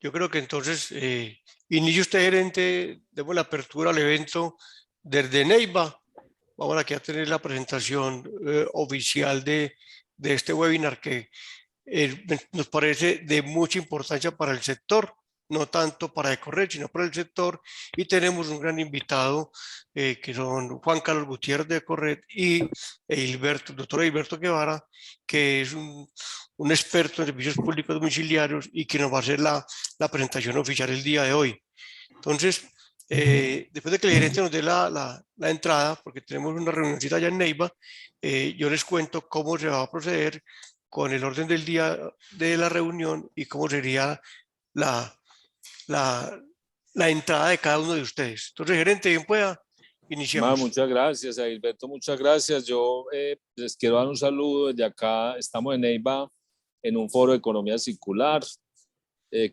Yo creo que entonces inicie usted, gerente, demos la apertura al evento desde Neiva. Vamos aquí a tener la presentación oficial de este webinar que nos parece de mucha importancia para el sector, no tanto para Ecorred, sino para el sector. Y tenemos un gran invitado que son Juan Carlos Gutiérrez de Ecorred y doctor Hilberto Guevara, que es un experto en servicios públicos domiciliarios y que nos va a hacer la presentación oficial el día de hoy. Entonces, después de que el gerente nos dé la entrada, porque tenemos una reunioncita allá en Neiva, yo les cuento cómo se va a proceder con el orden del día de la reunión y cómo sería la, la, la entrada de cada uno de ustedes. Entonces, gerente, bien pueda, iniciamos. Muchas gracias, Gilberto, muchas gracias. Yo les quiero dar un saludo desde acá. Estamos en Neiva en un foro de economía circular.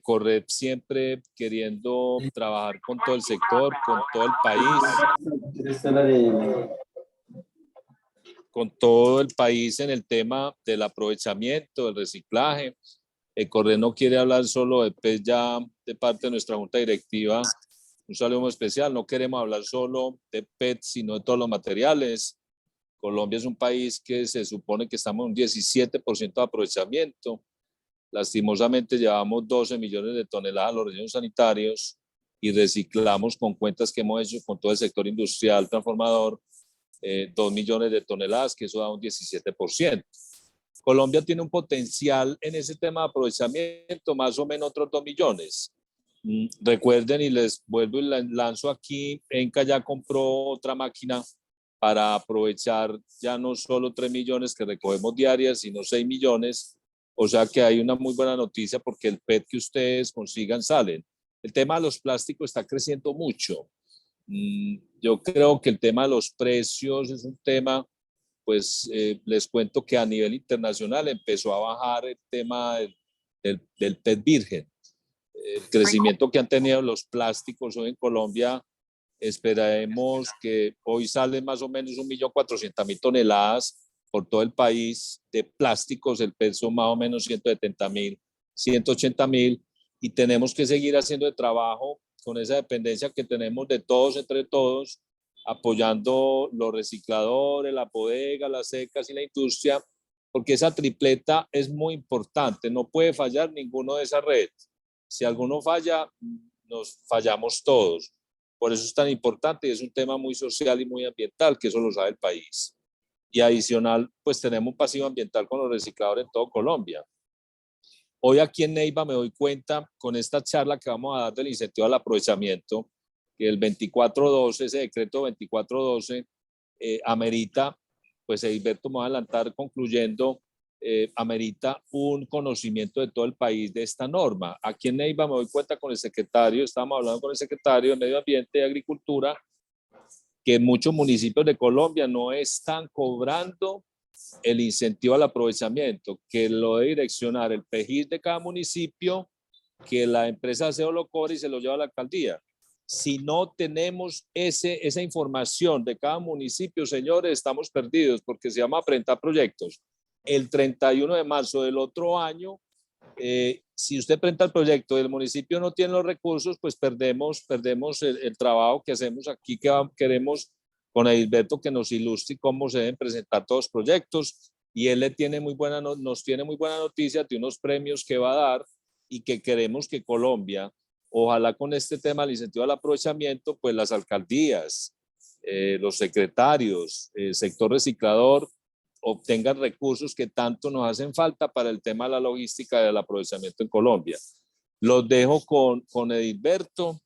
Corred siempre queriendo trabajar con todo el sector, con todo el país. Con todo el país en el tema del aprovechamiento, del reciclaje. Corred no quiere hablar solo de PET ya de parte de nuestra junta directiva. Un saludo muy especial. No queremos hablar solo de PET, sino de todos los materiales. Colombia es un país que se supone que estamos en un 17% de aprovechamiento. Lastimosamente llevamos 12 millones de toneladas a los rellenos sanitarios y reciclamos con cuentas que hemos hecho con todo el sector industrial transformador 2 millones de toneladas, que eso da un 17%. Colombia tiene un potencial en ese tema de aprovechamiento, más o menos otros 2 millones. Recuerden, y les vuelvo y lanzo aquí, Enca ya compró otra máquina para aprovechar ya no solo 3 millones que recogemos diarias, sino 6 millones. O sea que hay una muy buena noticia porque el PET que ustedes consigan salen. El tema de los plásticos está creciendo mucho. Yo creo que el tema de los precios es un tema, pues les cuento que a nivel internacional empezó a bajar el tema del PET virgen. El crecimiento que han tenido los plásticos hoy en Colombia, esperemos que hoy salen más o menos 1.400.000 toneladas por todo el país de plásticos, el PET son más o menos 170.000, 180.000, y tenemos que seguir haciendo el trabajo con esa dependencia que tenemos de todos entre todos, apoyando los recicladores, la bodega, las secas y la industria, porque esa tripleta es muy importante, no puede fallar ninguno de esas redes. Si alguno falla, nos fallamos todos. Por eso es tan importante y es un tema muy social y muy ambiental, que eso lo sabe el país. Y adicional, pues tenemos un pasivo ambiental con los recicladores en todo Colombia. Hoy aquí en Neiva me doy cuenta con esta charla que vamos a dar del incentivo al aprovechamiento, que el 2412, ese decreto 2412, amerita, pues Gilberto me va a adelantar concluyendo, amerita un conocimiento de todo el país de esta norma. Aquí en Neiva me doy cuenta con el secretario, estábamos hablando con el secretario de Medio Ambiente y Agricultura, que muchos municipios de Colombia no están cobrando el incentivo al aprovechamiento, que lo debe direccionar el PEJIS de cada municipio, que la empresa de aseo lo cobre y se lo lleva a la alcaldía. Si no tenemos esa información de cada municipio, señores, estamos perdidos, porque se llama presentar proyectos. El 31 de marzo del otro año, si usted presenta el proyecto y el municipio no tiene los recursos, pues perdemos el trabajo que hacemos aquí, que queremos con Edilberto que nos ilustre cómo se deben presentar todos los proyectos, y él nos tiene muy buena noticia de unos premios que va a dar y que queremos que Colombia, ojalá con este tema del incentivo al aprovechamiento, pues las alcaldías, los secretarios, el sector reciclador, obtengan recursos que tanto nos hacen falta para el tema de la logística del aprovechamiento en Colombia. Los dejo con Edilberto.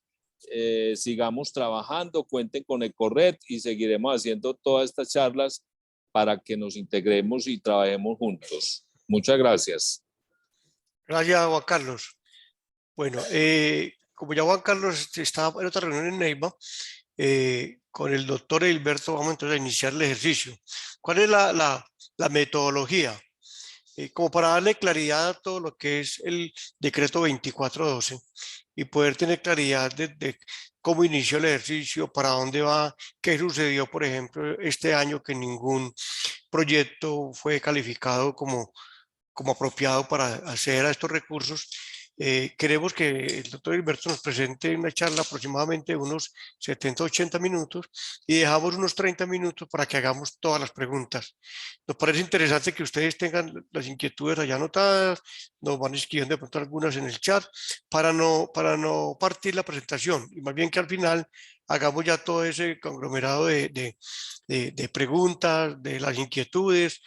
Sigamos trabajando, cuenten con Ecorred y seguiremos haciendo todas estas charlas para que nos integremos y trabajemos juntos. Muchas gracias. Gracias, Juan Carlos. Bueno, como ya Juan Carlos estaba en otra reunión en Neiva, con el doctor Hilberto vamos entonces a iniciar el ejercicio. ¿Cuál es la metodología? Como para darle claridad a todo lo que es el decreto 2412 y poder tener claridad de cómo inició el ejercicio, para dónde va, qué sucedió, por ejemplo, este año que ningún proyecto fue calificado como apropiado para acceder a estos recursos. Queremos que el doctor Hilberto nos presente una charla aproximadamente de unos 70-80 minutos y dejamos unos 30 minutos para que hagamos todas las preguntas. Nos parece interesante que ustedes tengan las inquietudes allá anotadas, nos van escribiendo de pronto algunas en el chat para no partir la presentación y más bien que al final hagamos ya todo ese conglomerado de preguntas, de las inquietudes.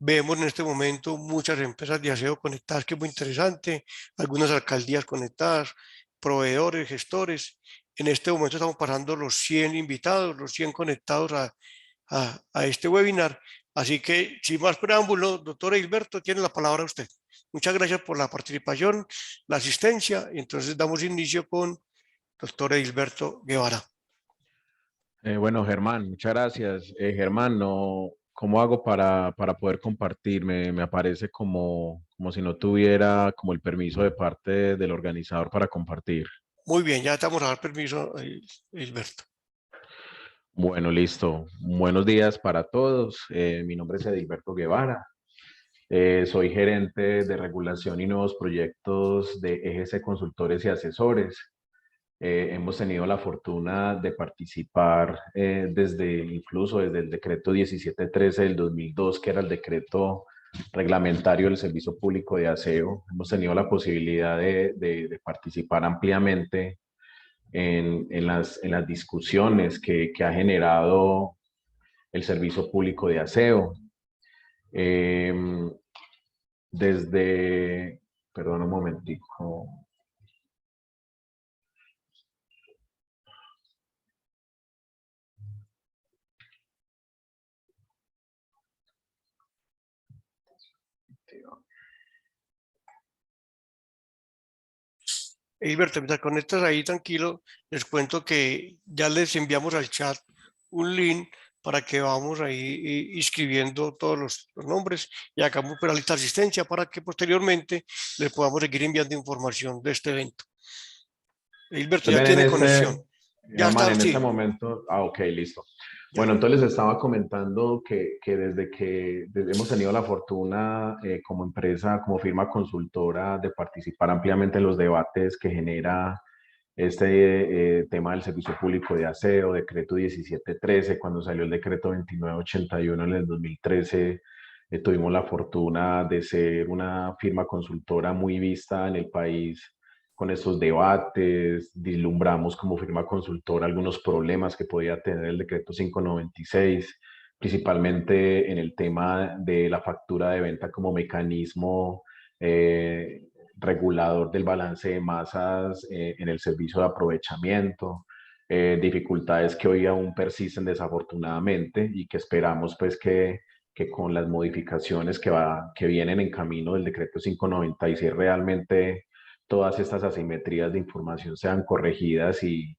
Vemos en este momento muchas empresas de aseo conectadas, que es muy interesante, algunas alcaldías conectadas, proveedores, gestores. En este momento estamos pasando los 100 invitados, los 100 conectados a este webinar. Así que, sin más preámbulos, doctor Hilberto, tiene la palabra usted. Muchas gracias por la participación, la asistencia. Y entonces damos inicio con doctor Hilberto Guevara. Bueno, Germán, muchas gracias. Germán, no, ¿cómo hago para poder compartir? Me aparece como si no tuviera como el permiso de parte del organizador para compartir. Muy bien, ya estamos a dar permiso, Hilberto. Bueno, listo. Buenos días para todos. Mi nombre es Edilberto Guevara. Soy gerente de regulación y nuevos proyectos de EGC Consultores y Asesores. Hemos tenido la fortuna de participar incluso desde el decreto 1713 del 2002, que era el decreto reglamentario del Servicio Público de Aseo. Hemos tenido la posibilidad de participar ampliamente en las discusiones que ha generado el Servicio Público de Aseo. Perdón un momentico. Hilberto, mientras conectas ahí tranquilo, les cuento que ya les enviamos al chat un link para que vamos ahí inscribiendo todos los nombres y hagamos una lista de asistencia para que posteriormente les podamos seguir enviando información de este evento. Hilberto ya tiene conexión. Ya Germán, está, en sí. este momento, ok, listo. Bueno, entonces les estaba comentando que desde que hemos tenido la fortuna como empresa, como firma consultora, de participar ampliamente en los debates que genera este tema del servicio público de aseo, decreto 1713, cuando salió el decreto 2981 en el 2013, tuvimos la fortuna de ser una firma consultora muy vista en el país con estos debates, vislumbramos como firma consultora algunos problemas que podía tener el decreto 596, principalmente en el tema de la factura de venta como mecanismo regulador del balance de masas en el servicio de aprovechamiento, dificultades que hoy aún persisten desafortunadamente y que esperamos pues que con las modificaciones que vienen en camino del decreto 596 realmente todas estas asimetrías de información sean corregidas y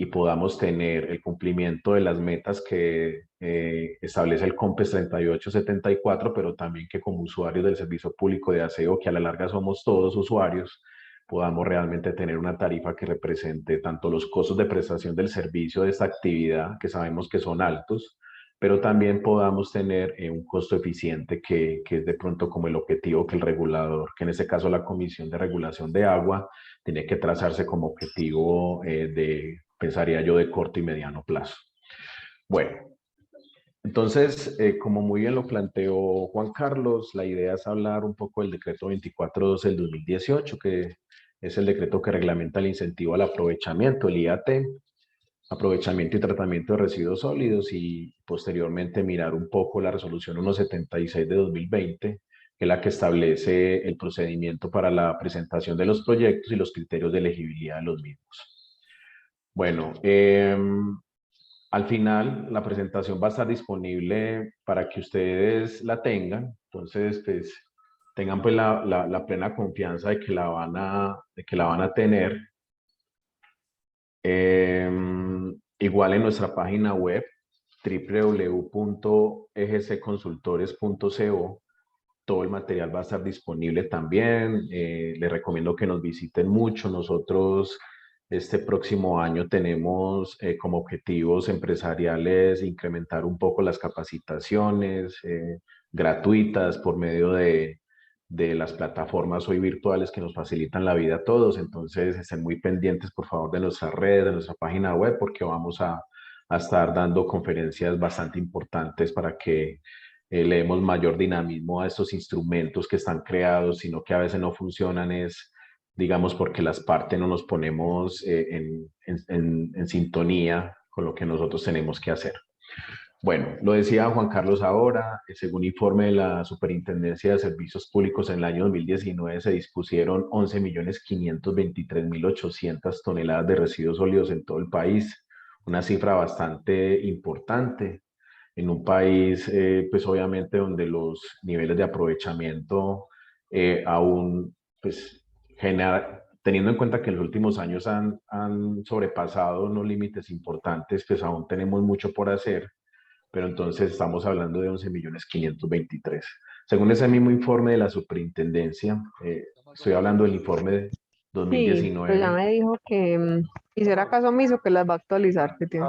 podamos tener el cumplimiento de las metas que establece el COMPES 3874, pero también que como usuarios del servicio público de aseo, que a la larga somos todos usuarios, podamos realmente tener una tarifa que represente tanto los costos de prestación del servicio de esta actividad, que sabemos que son altos, pero también podamos tener un costo eficiente que es de pronto como el objetivo que el regulador, que en este caso la Comisión de Regulación de Agua, tiene que trazarse como objetivo pensaría yo, de corto y mediano plazo. Bueno, entonces, como muy bien lo planteó Juan Carlos, la idea es hablar un poco del decreto 2412 del 2018, que es el decreto que reglamenta el incentivo al aprovechamiento, el IAT, aprovechamiento y tratamiento de residuos sólidos, y posteriormente mirar un poco la resolución 176 de 2020, que es la que establece el procedimiento para la presentación de los proyectos y los criterios de elegibilidad de los mismos. Bueno, al final la presentación va a estar disponible para que ustedes la tengan, entonces pues tengan pues la plena confianza de que la van a tener. Igual en nuestra página web www.egcconsultores.co todo el material va a estar disponible también. Les recomiendo que nos visiten mucho. Nosotros este próximo año tenemos como objetivos empresariales incrementar un poco las capacitaciones gratuitas por medio de de las plataformas hoy virtuales que nos facilitan la vida a todos. Entonces, estén muy pendientes, por favor, de nuestras redes, de nuestra página web, porque vamos a estar dando conferencias bastante importantes para que le demos mayor dinamismo a estos instrumentos que están creados, sino que a veces no funcionan, es, digamos, porque las partes no nos ponemos en sintonía con lo que nosotros tenemos que hacer. Bueno, lo decía Juan Carlos ahora, según informe de la Superintendencia de Servicios Públicos, en el año 2019 se dispusieron 11.523.800 toneladas de residuos sólidos en todo el país, una cifra bastante importante en un país, pues obviamente donde los niveles de aprovechamiento aún, pues, teniendo en cuenta que en los últimos años han sobrepasado unos límites importantes, pues aún tenemos mucho por hacer, pero entonces estamos hablando de 11.523.000. Según ese mismo informe de la superintendencia, estoy hablando del informe de Sí, pues ya 2019. me dijo que hiciera caso omiso, que las va a actualizar, que tiene.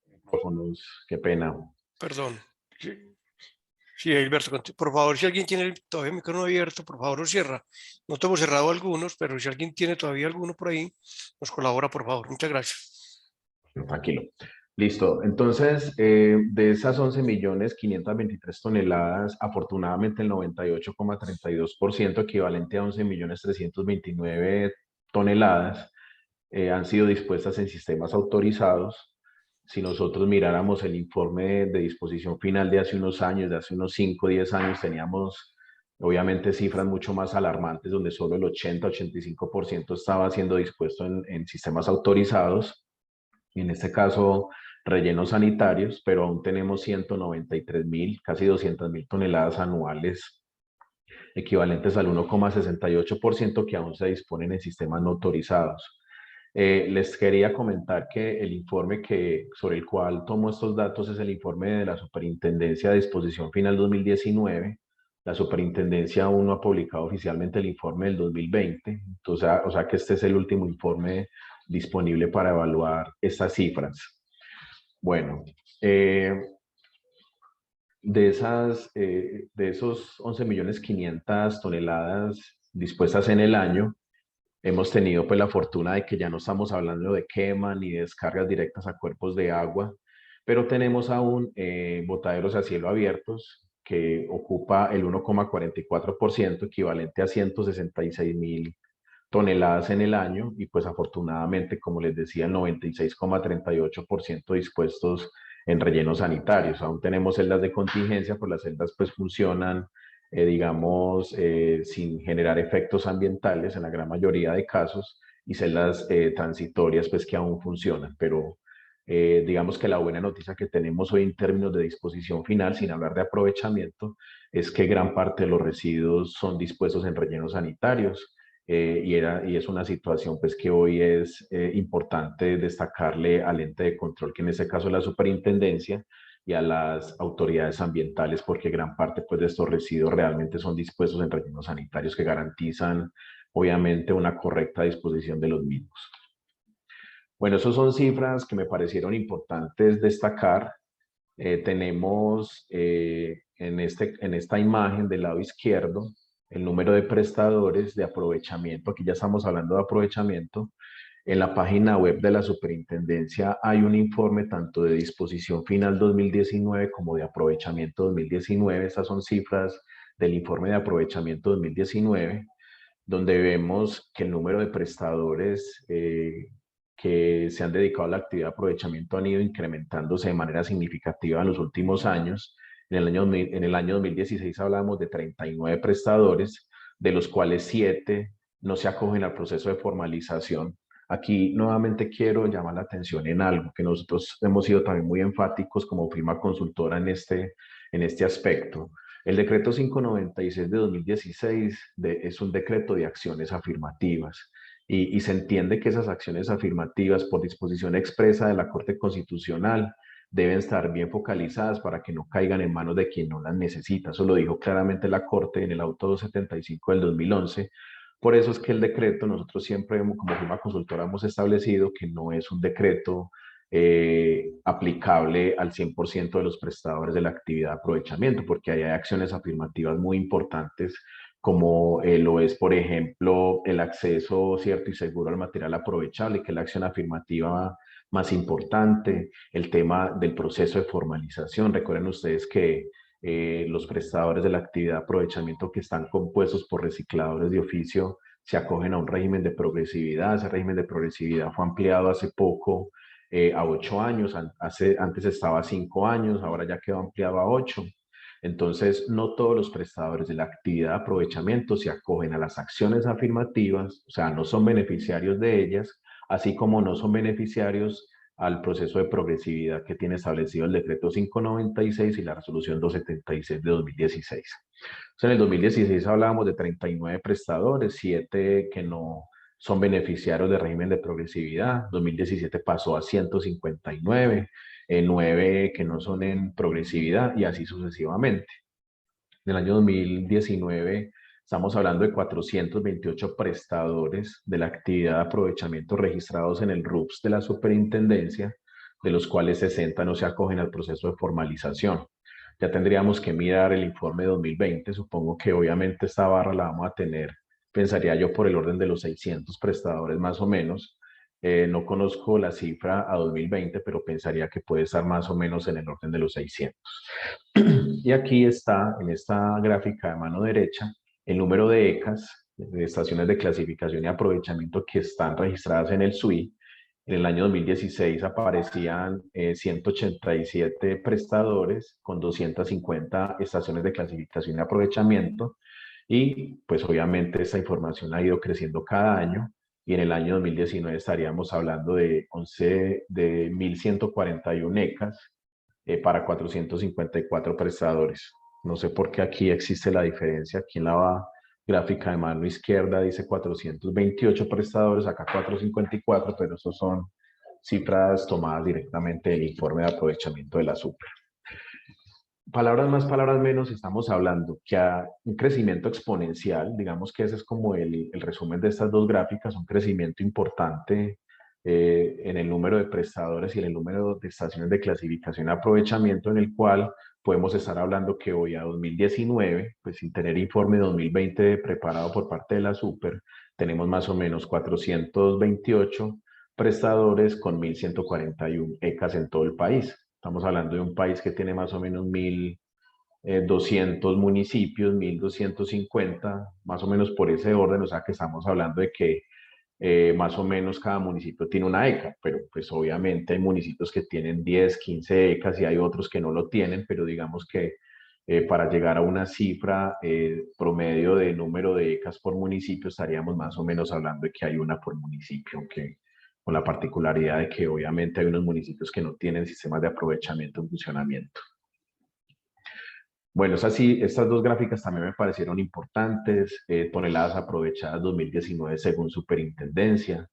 Micrófonos, qué pena. Perdón. Sí, sí, Gilberto, por favor, si alguien tiene todavía el micrófono abierto, por favor lo cierra. No tengo cerrado algunos, pero si alguien tiene todavía alguno por ahí, nos colabora, por favor. Muchas gracias. Tranquilo. Listo. Entonces, de esas 11.523.000 toneladas, afortunadamente el 98,32%, equivalente a 11.329.000 toneladas, han sido dispuestas en sistemas autorizados. Si nosotros miráramos el informe de disposición final de hace unos años, de hace unos 5 o 10 años, teníamos obviamente cifras mucho más alarmantes, donde solo el 80-85% estaba siendo dispuesto en sistemas autorizados. En este caso, rellenos sanitarios, pero aún tenemos 193.000, casi 200.000 toneladas anuales, equivalentes al 1,68%, que aún se disponen en sistemas no autorizados. Les quería comentar que el informe sobre el cual tomo estos datos es el informe de la Superintendencia de Disposición Final 2019. La Superintendencia aún no ha publicado oficialmente el informe del 2020, entonces, o sea que este es el último informe disponible para evaluar estas cifras. Bueno, de esos 11.500.000 toneladas dispuestas en el año, hemos tenido pues la fortuna de que ya no estamos hablando de quema ni de descargas directas a cuerpos de agua, pero tenemos aún botaderos a cielo abiertos que ocupa el 1,44%, equivalente a 166.000 toneladas en el año, y pues afortunadamente, como les decía, el 96,38% dispuestos en rellenos sanitarios. Aún tenemos celdas de contingencia, pues las celdas pues funcionan, digamos, sin generar efectos ambientales en la gran mayoría de casos, y celdas transitorias pues que aún funcionan, pero digamos que la buena noticia que tenemos hoy en términos de disposición final, sin hablar de aprovechamiento, es que gran parte de los residuos son dispuestos en rellenos sanitarios. Y es una situación pues que hoy es importante destacarle al ente de control, que en este caso es la superintendencia, y a las autoridades ambientales, porque gran parte pues de estos residuos realmente son dispuestos en rellenos sanitarios que garantizan obviamente una correcta disposición de los mismos. Bueno, esas son cifras que me parecieron importantes destacar. Tenemos en esta imagen del lado izquierdo el número de prestadores de aprovechamiento. Aquí ya estamos hablando de aprovechamiento. En la página web de la superintendencia hay un informe tanto de disposición final 2019 como de aprovechamiento 2019. Estas son cifras del informe de aprovechamiento 2019, donde vemos que el número de prestadores que se han dedicado a la actividad de aprovechamiento han ido incrementándose de manera significativa en los últimos años. En el año 2016 hablábamos de 39 prestadores, de los cuales 7 no se acogen al proceso de formalización. Aquí nuevamente quiero llamar la atención en algo, que nosotros hemos sido también muy enfáticos como firma consultora en este aspecto. El decreto 596 de 2016 es un decreto de acciones afirmativas, y se entiende que esas acciones afirmativas, por disposición expresa de la Corte Constitucional, deben estar bien focalizadas para que no caigan en manos de quien no las necesita. Eso lo dijo claramente la Corte en el auto 275 del 2011. Por eso es que el decreto, nosotros siempre como firma consultora hemos establecido que no es un decreto aplicable al 100% de los prestadores de la actividad de aprovechamiento, porque ahí hay acciones afirmativas muy importantes, como lo es, por ejemplo, el acceso cierto y seguro al material aprovechable, que es la acción afirmativa más importante, el tema del proceso de formalización. Recuerden ustedes que los prestadores de la actividad de aprovechamiento que están compuestos por recicladores de oficio se acogen a un régimen de progresividad. Ese régimen de progresividad fue ampliado hace poco a 8 años, antes estaba a 5 años, ahora ya quedó ampliado a 8. Entonces, no todos los prestadores de la actividad de aprovechamiento se acogen a las acciones afirmativas, o sea, no son beneficiarios de ellas, así como no son beneficiarios al proceso de progresividad que tiene establecido el decreto 596 y la resolución 276 de 2016. O sea, en el 2016 hablábamos de 39 prestadores, 7 que no son beneficiarios del régimen de progresividad, 2017 pasó a 159, 9 que no son en progresividad y así sucesivamente. En el año 2019 estamos hablando de 428 prestadores de la actividad de aprovechamiento registrados en el RUPS de la superintendencia, de los cuales 60 no se acogen al proceso de formalización. Ya tendríamos que mirar el informe 2020, supongo que obviamente esta barra la vamos a tener, pensaría yo, por el orden de los 600 prestadores más o menos. No conozco la cifra a 2020, pero pensaría que puede estar más o menos en el orden de los 600. Y aquí está, en esta gráfica de mano derecha, el número de ECAs, de estaciones de clasificación y aprovechamiento que están registradas en el SUI. En el año 2016 aparecían 187 prestadores con 250 estaciones de clasificación y aprovechamiento. Y pues obviamente esta información ha ido creciendo cada año. Y en el año 2019 estaríamos hablando de 1.141 ECAs para 454 prestadores. No sé por qué aquí existe la diferencia. Aquí en la gráfica de mano izquierda dice 428 prestadores, acá 454, pero esos son cifras tomadas directamente del informe de aprovechamiento de la super. Palabras más, palabras menos, estamos hablando que a un crecimiento exponencial, digamos que ese es como el resumen de estas dos gráficas, un crecimiento importante en el número de prestadores y en el número de estaciones de clasificación y aprovechamiento, en el cual podemos estar hablando que hoy a 2019, pues sin tener informe 2020 preparado por parte de la super, tenemos más o menos 428 prestadores con 1.141 ECAs en todo el país. Estamos hablando de un país que tiene más o menos 1.200 municipios, 1.250, más o menos por ese orden, o sea que estamos hablando de que más o menos cada municipio tiene una ECA, pero pues obviamente hay municipios que tienen 10, 15 ECAs y hay otros que no lo tienen, pero digamos que para llegar a una cifra promedio de número de ECAs por municipio estaríamos más o menos hablando de que hay una por municipio, que con la particularidad de que obviamente hay unos municipios que no tienen sistemas de aprovechamiento en funcionamiento. Bueno, estas dos gráficas también me parecieron importantes. Toneladas aprovechadas 2019 según superintendencia.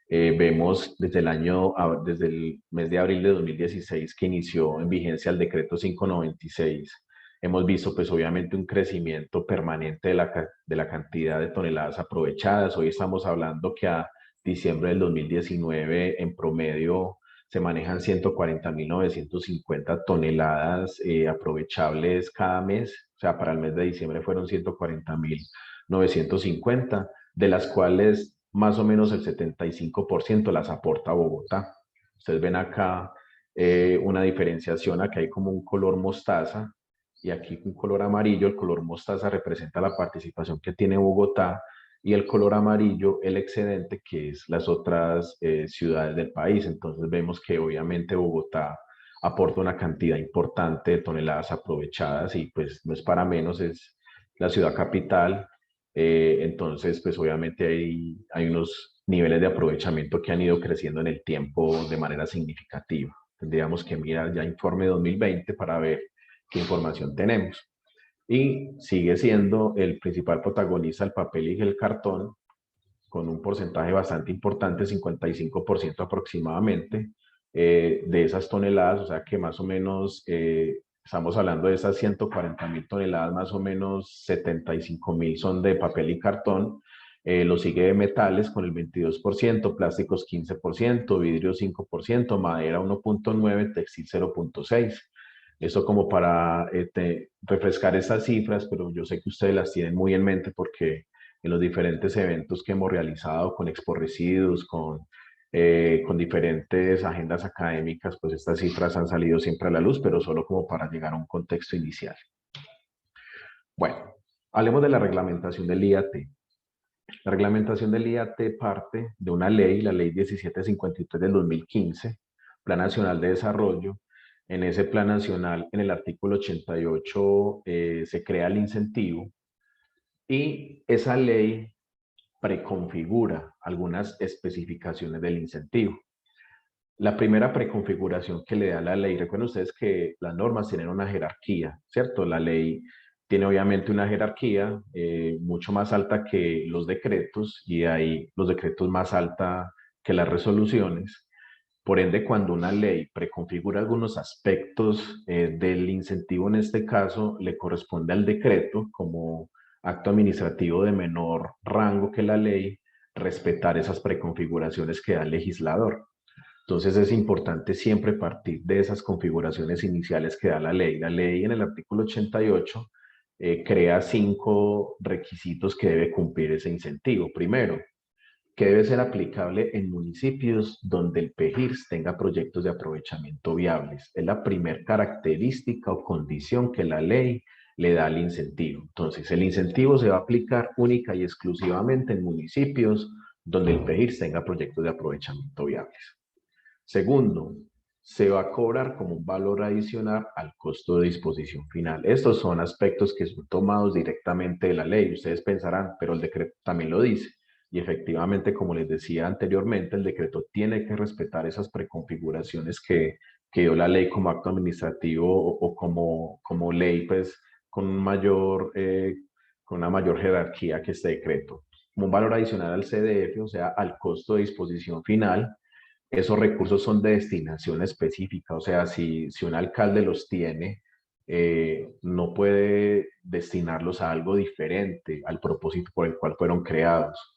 Vemos desde el mes de abril de 2016 que inició en vigencia el decreto 596. Hemos visto pues obviamente un crecimiento permanente de la cantidad de toneladas aprovechadas. Hoy estamos hablando que a diciembre del 2019 en promedio se manejan 140.950 toneladas aprovechables cada mes. O sea, para el mes de diciembre fueron 140.950, de las cuales más o menos el 75% las aporta Bogotá. Ustedes ven acá una diferenciación, aquí hay como un color mostaza y aquí un color amarillo. El color mostaza representa la participación que tiene Bogotá y el color amarillo el excedente, que es las otras ciudades del país. Entonces vemos que obviamente Bogotá aporta una cantidad importante de toneladas aprovechadas y pues no es para menos, es la ciudad capital. Entonces pues obviamente hay unos niveles de aprovechamiento que han ido creciendo en el tiempo de manera significativa. Tendríamos que mirar ya informe 2020 para ver qué información tenemos. Y sigue siendo el principal protagonista el papel y el cartón, con un porcentaje bastante importante, 55% aproximadamente, de esas toneladas. O sea que más o menos estamos hablando de esas 140.000 toneladas, más o menos 75.000 son de papel y cartón. Lo sigue metales con el 22%, plásticos 15%, vidrio 5%, madera 1.9%, textil 0.6%. Eso como para refrescar esas cifras, pero yo sé que ustedes las tienen muy en mente porque en los diferentes eventos que hemos realizado con Expo Residuos, con diferentes agendas académicas, pues estas cifras han salido siempre a la luz, pero solo como para llegar a un contexto inicial. Bueno, hablemos de la reglamentación del IAT. La reglamentación del IAT parte de una ley, la ley 1753 del 2015, Plan Nacional de Desarrollo. En ese plan nacional, en el artículo 88, se crea el incentivo y esa ley preconfigura algunas especificaciones del incentivo. La primera preconfiguración que le da la ley, recuerden ustedes que las normas tienen una jerarquía, ¿cierto? La ley tiene obviamente una jerarquía mucho más alta que los decretos y hay los decretos más alta que las resoluciones. Por ende, cuando una ley preconfigura algunos aspectos del incentivo, en este caso, le corresponde al decreto como acto administrativo de menor rango que la ley, respetar esas preconfiguraciones que da el legislador. Entonces es importante siempre partir de esas configuraciones iniciales que da la ley. La ley en el artículo 88 crea 5 requisitos que debe cumplir ese incentivo. Primero, que debe ser aplicable en municipios donde el PEGIRS tenga proyectos de aprovechamiento viables. Es la primera característica o condición que la ley le da al incentivo. Entonces, el incentivo se va a aplicar única y exclusivamente en municipios donde el PEGIRS tenga proyectos de aprovechamiento viables. Segundo, se va a cobrar como un valor adicional al costo de disposición final. Estos son aspectos que son tomados directamente de la ley. Ustedes pensarán, pero el decreto también lo dice. Y efectivamente, como les decía anteriormente, el decreto tiene que respetar esas preconfiguraciones que dio la ley como acto administrativo o como ley, pues, con una mayor jerarquía que este decreto. Como un valor adicional al CDF, o sea, al costo de disposición final. Esos recursos son de destinación específica, o sea, si un alcalde los tiene, no puede destinarlos a algo diferente al propósito por el cual fueron creados.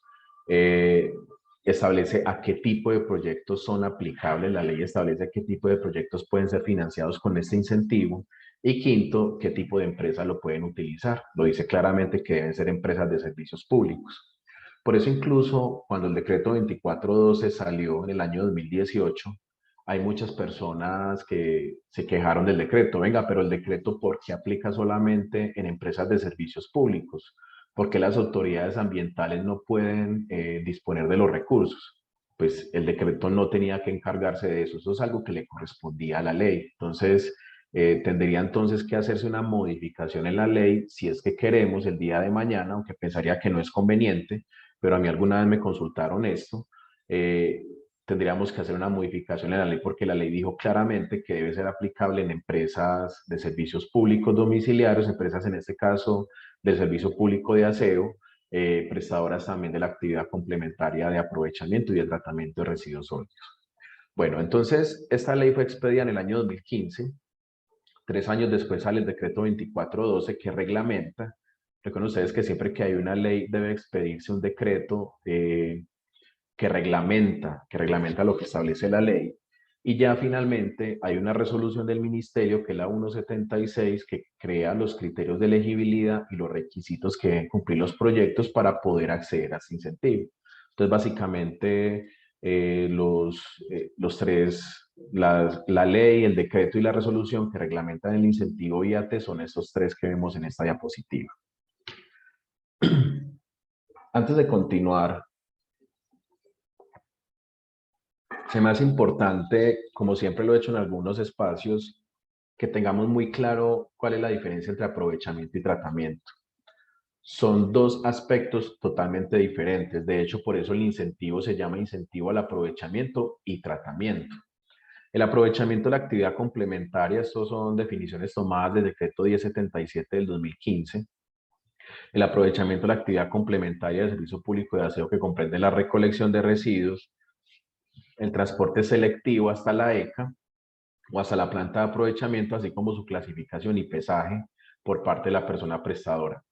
Establece a qué tipo de proyectos son aplicables, la ley establece a qué tipo de proyectos pueden ser financiados con este incentivo, y quinto, qué tipo de empresas lo pueden utilizar. Lo dice claramente que deben ser empresas de servicios públicos. Por eso incluso cuando el decreto 2412 salió en el año 2018, hay muchas personas que se quejaron del decreto. Venga, pero el decreto, ¿por qué aplica solamente en empresas de servicios públicos? ¿Por qué las autoridades ambientales no pueden disponer de los recursos? Pues el decreto no tenía que encargarse de eso. Eso es algo que le correspondía a la ley. Entonces, tendría entonces que hacerse una modificación en la ley si es que queremos el día de mañana, aunque pensaría que no es conveniente, pero a mí alguna vez me consultaron esto, tendríamos que hacer una modificación en la ley porque la ley dijo claramente que debe ser aplicable en empresas de servicios públicos domiciliarios, empresas en este caso del servicio público de aseo, prestadoras también de la actividad complementaria de aprovechamiento y de tratamiento de residuos sólidos. Bueno, entonces esta ley fue expedida en el año 2015, 3 años después sale el decreto 2412 que reglamenta. Recuerden ustedes que siempre que hay una ley debe expedirse un decreto que reglamenta lo que establece la ley. Y ya finalmente hay una resolución del ministerio, que es la 176, que crea los criterios de elegibilidad y los requisitos que deben cumplir los proyectos para poder acceder a este incentivo. Entonces, básicamente, la ley, el decreto y la resolución que reglamentan el incentivo IAT son estos 3 que vemos en esta diapositiva. Antes de continuar, se me hace importante, como siempre lo he hecho en algunos espacios, que tengamos muy claro cuál es la diferencia entre aprovechamiento y tratamiento. Son 2 aspectos totalmente diferentes. De hecho, por eso el incentivo se llama incentivo al aprovechamiento y tratamiento. El aprovechamiento de la actividad complementaria, estos son definiciones tomadas del decreto 1077 del 2015. El aprovechamiento de la actividad complementaria del servicio público de aseo, que comprende la recolección de residuos, el transporte selectivo hasta la ECA o hasta la planta de aprovechamiento, así como su clasificación y pesaje por parte de la persona prestadora.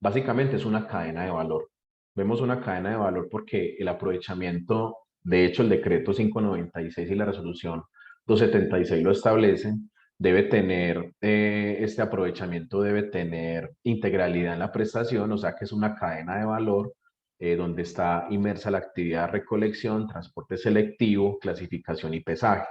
Básicamente es una cadena de valor. Vemos una cadena de valor porque el aprovechamiento, de hecho el decreto 596 y la resolución 276 lo establecen, debe tener, este aprovechamiento debe tener integralidad en la prestación, o sea que es una cadena de valor donde está inmersa la actividad de recolección, transporte selectivo, clasificación y pesaje.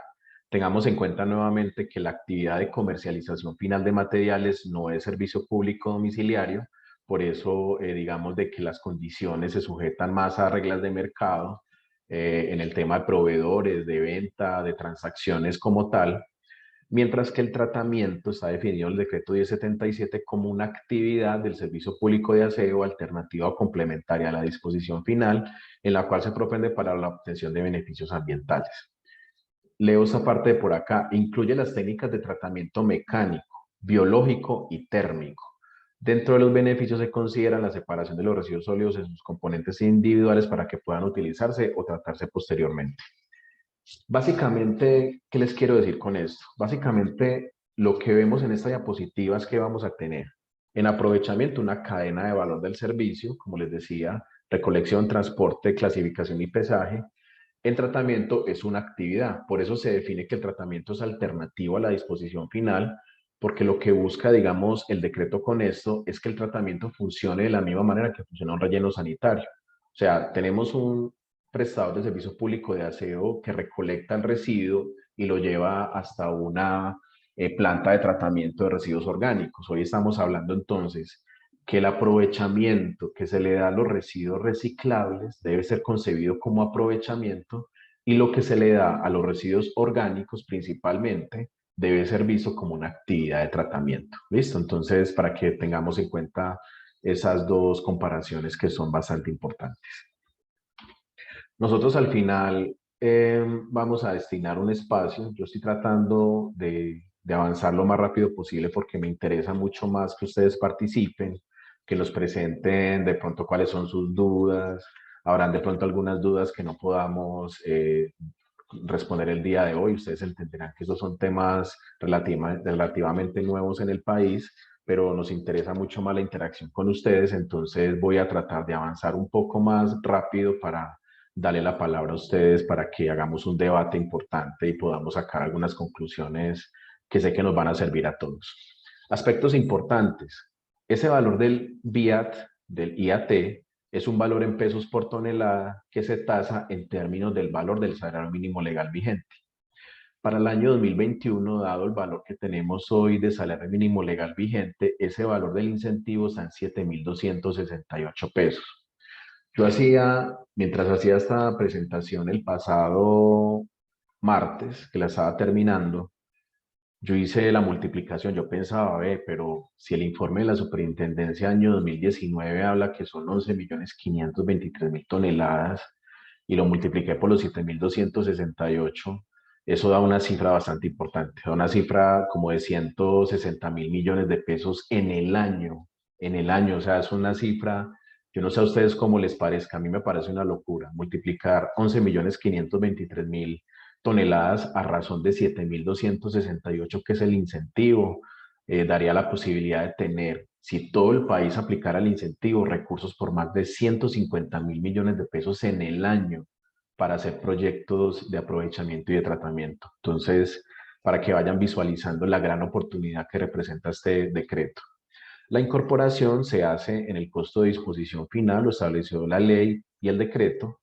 Tengamos en cuenta nuevamente que la actividad de comercialización final de materiales no es servicio público domiciliario, por eso digamos de que las condiciones se sujetan más a reglas de mercado en el tema de proveedores, de venta, de transacciones como tal, mientras que el tratamiento está definido en el decreto 1077 como una actividad del servicio público de aseo alternativa o complementaria a la disposición final, en la cual se propende para la obtención de beneficios ambientales. Leo esa parte de por acá, incluye las técnicas de tratamiento mecánico, biológico y térmico. Dentro de los beneficios se consideran la separación de los residuos sólidos en sus componentes individuales para que puedan utilizarse o tratarse posteriormente. Básicamente, ¿qué les quiero decir con esto? Básicamente, lo que vemos en esta diapositiva es que vamos a tener en aprovechamiento una cadena de valor del servicio, como les decía, recolección, transporte, clasificación y pesaje. En tratamiento es una actividad, por eso se define que el tratamiento es alternativo a la disposición final, porque lo que busca, digamos, el decreto con esto es que el tratamiento funcione de la misma manera que funciona un relleno sanitario. O sea, tenemos un prestador de servicio público de aseo que recolecta el residuo y lo lleva hasta una planta de tratamiento de residuos orgánicos. Hoy estamos hablando entonces que el aprovechamiento que se le da a los residuos reciclables debe ser concebido como aprovechamiento y lo que se le da a los residuos orgánicos principalmente debe ser visto como una actividad de tratamiento. ¿Listo? Entonces, para que tengamos en cuenta esas dos comparaciones que son bastante importantes. Nosotros al final vamos a destinar un espacio. Yo estoy tratando de avanzar lo más rápido posible porque me interesa mucho más que ustedes participen, que nos presenten de pronto cuáles son sus dudas. Habrán de pronto algunas dudas que no podamos responder el día de hoy. Ustedes entenderán que esos son temas relativamente nuevos en el país, pero nos interesa mucho más la interacción con ustedes. Entonces voy a tratar de avanzar un poco más rápido para darle la palabra a ustedes para que hagamos un debate importante y podamos sacar algunas conclusiones que sé que nos van a servir a todos. Aspectos importantes. Ese valor del BIAT, del IAT, es un valor en pesos por tonelada que se tasa en términos del valor del salario mínimo legal vigente. Para el año 2021, dado el valor que tenemos hoy de salario mínimo legal vigente, ese valor del incentivo está en 7.268 pesos. Yo mientras hacía esta presentación el pasado martes, que la estaba terminando, yo hice la multiplicación, yo pensaba, pero si el informe de la superintendencia año 2019 habla que son 11.523.000 toneladas y lo multipliqué por los 7.268, eso da una cifra bastante importante, da una cifra como de 160.000 millones de pesos en el año, o sea, es una cifra, yo no sé a ustedes cómo les parezca, a mí me parece una locura, multiplicar 11.523.000 toneladas a razón de 7.268, que es el incentivo, daría la posibilidad de tener, si todo el país aplicara el incentivo, recursos por más de 150.000 millones de pesos en el año para hacer proyectos de aprovechamiento y de tratamiento. Entonces, para que vayan visualizando la gran oportunidad que representa este decreto. La incorporación se hace en el costo de disposición final, lo estableció la ley y el decreto,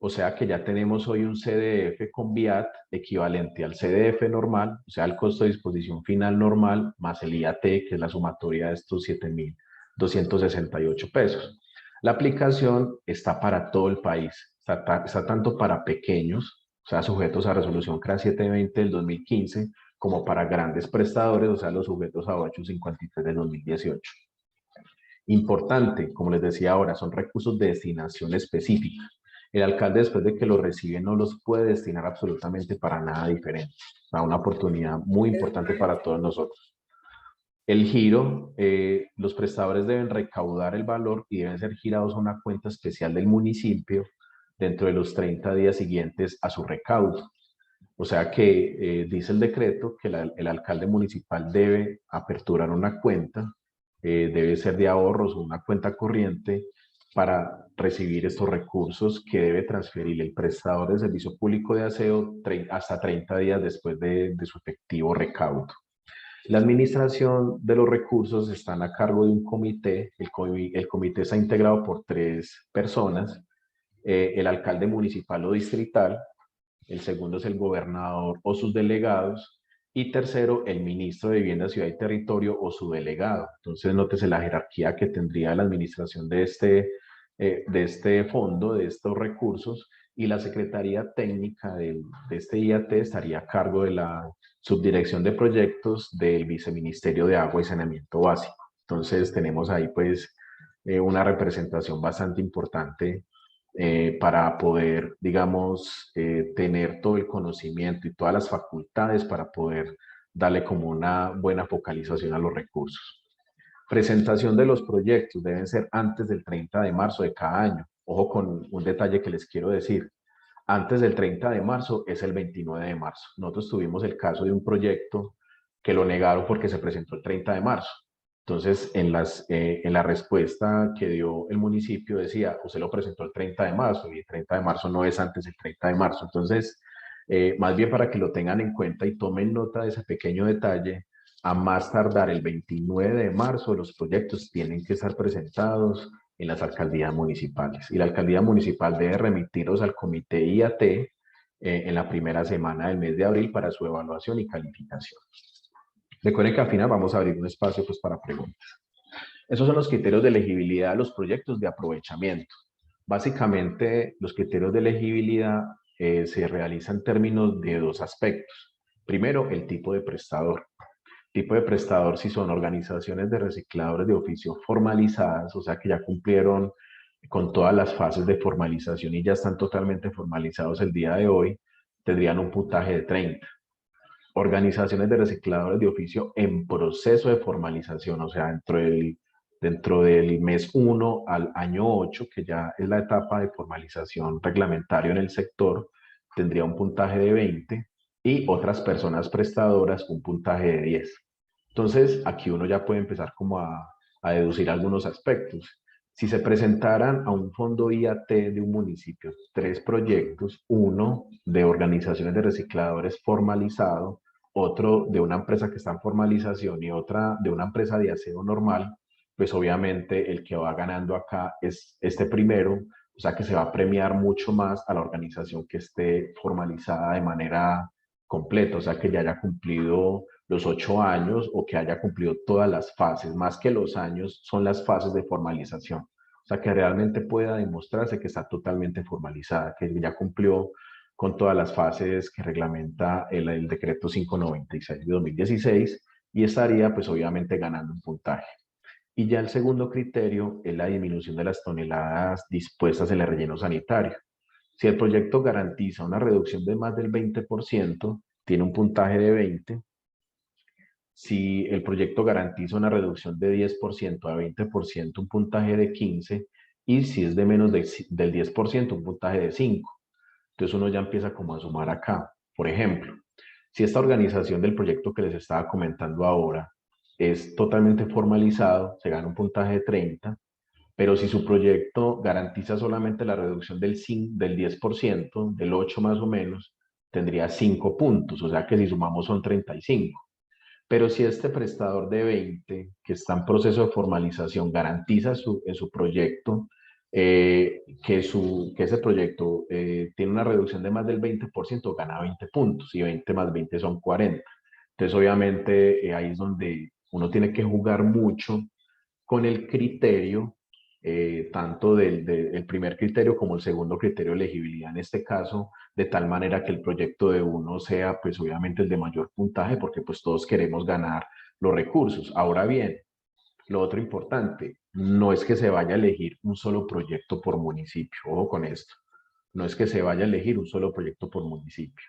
o sea que ya tenemos hoy un CDF con BIAT equivalente al CDF normal, o sea, el costo de disposición final normal, más el IAT, que es la sumatoria de estos 7.268 pesos. La aplicación está para todo el país, está tanto para pequeños, o sea, sujetos a resolución CRA 720 del 2015, como para grandes prestadores, o sea, los sujetos a 853 del 2018. Importante, como les decía ahora, son recursos de destinación específica. El alcalde, después de que los recibe, no los puede destinar absolutamente para nada diferente. Da una oportunidad muy importante para todos nosotros. El giro, los prestadores deben recaudar el valor y deben ser girados a una cuenta especial del municipio dentro de los 30 días siguientes a su recaudo. O sea que dice el decreto que el alcalde municipal debe aperturar una cuenta, debe ser de ahorros o una cuenta corriente, para recibir estos recursos que debe transferir el prestador de servicio público de aseo hasta 30 días después de su efectivo recaudo. La administración de los recursos están a cargo de un comité. El comité está integrado por 3 personas, el alcalde municipal o distrital, el segundo es el gobernador o sus delegados, y tercero, el ministro de Vivienda, Ciudad y Territorio o su delegado. Entonces, nótese la jerarquía que tendría la administración de este fondo, de estos recursos, y la Secretaría Técnica de este IAT estaría a cargo de la Subdirección de Proyectos del Viceministerio de Agua y Saneamiento Básico. Entonces, tenemos ahí pues una representación bastante importante para poder, digamos, tener todo el conocimiento y todas las facultades para poder darle como una buena focalización a los recursos. Presentación de los proyectos deben ser antes del 30 de marzo de cada año. Ojo con un detalle que les quiero decir. Antes del 30 de marzo es el 29 de marzo. Nosotros tuvimos el caso de un proyecto que lo negaron porque se presentó el 30 de marzo. Entonces, en la respuesta que dio el municipio decía, usted lo presentó el 30 de marzo y el 30 de marzo no es antes del 30 de marzo. Entonces, más bien para que lo tengan en cuenta y tomen nota de ese pequeño detalle, a más tardar el 29 de marzo los proyectos tienen que estar presentados en las alcaldías municipales. Y la alcaldía municipal debe remitirlos al comité IAT en la primera semana del mes de abril para su evaluación y calificación. Recuerden que al final vamos a abrir un espacio pues, para preguntas. Esos son los criterios de elegibilidad de los proyectos de aprovechamiento. Básicamente, los criterios de elegibilidad se realizan en términos de 2 aspectos. Primero, el tipo de prestador. Tipo de prestador si son organizaciones de recicladores de oficio formalizadas, o sea que ya cumplieron con todas las fases de formalización y ya están totalmente formalizados el día de hoy, tendrían un puntaje de 30. Organizaciones de recicladores de oficio en proceso de formalización, o sea, dentro del mes 1 al año 8, que ya es la etapa de formalización reglamentario en el sector, tendría un puntaje de 20 y otras personas prestadoras un puntaje de 10. Entonces, aquí uno ya puede empezar como a deducir algunos aspectos. Si se presentaran a un fondo IAT de un municipio 3 proyectos, uno de organizaciones de recicladores formalizado, otro de una empresa que está en formalización y otra de una empresa de aseo normal, pues obviamente el que va ganando acá es este primero, o sea que se va a premiar mucho más a la organización que esté formalizada de manera completa, o sea que ya haya cumplido los 8 años o que haya cumplido todas las fases, más que los años son las fases de formalización. O sea, que realmente pueda demostrarse que está totalmente formalizada, que ya cumplió con todas las fases que reglamenta el decreto 596 de 2016 y estaría pues obviamente ganando un puntaje. Y ya el segundo criterio es la disminución de las toneladas dispuestas en el relleno sanitario. Si el proyecto garantiza una reducción de más del 20%, tiene un puntaje de 20. Si el proyecto garantiza una reducción de 10% a 20%, un puntaje de 15. Y si es de menos del 10%, un puntaje de 5. Entonces uno ya empieza como a sumar acá. Por ejemplo, si esta organización del proyecto que les estaba comentando ahora es totalmente formalizado, se gana un puntaje de 30, pero si su proyecto garantiza solamente la reducción del 10%, del 8 más o menos, tendría 5 puntos, o sea que si sumamos son 35. Pero si este prestador de 20, que está en proceso de formalización, garantiza en su proyecto que ese proyecto tiene una reducción de más del 20%, gana 20 puntos, y 20 más 20 son 40. Entonces, obviamente, ahí es donde uno tiene que jugar mucho con el criterio, tanto del primer criterio como el segundo criterio de elegibilidad en este caso, de tal manera que el proyecto de uno sea, pues obviamente el de mayor puntaje, porque pues todos queremos ganar los recursos. Ahora bien, lo otro importante, no es que se vaya a elegir un solo proyecto por municipio, ojo con esto, no es que se vaya a elegir un solo proyecto por municipio.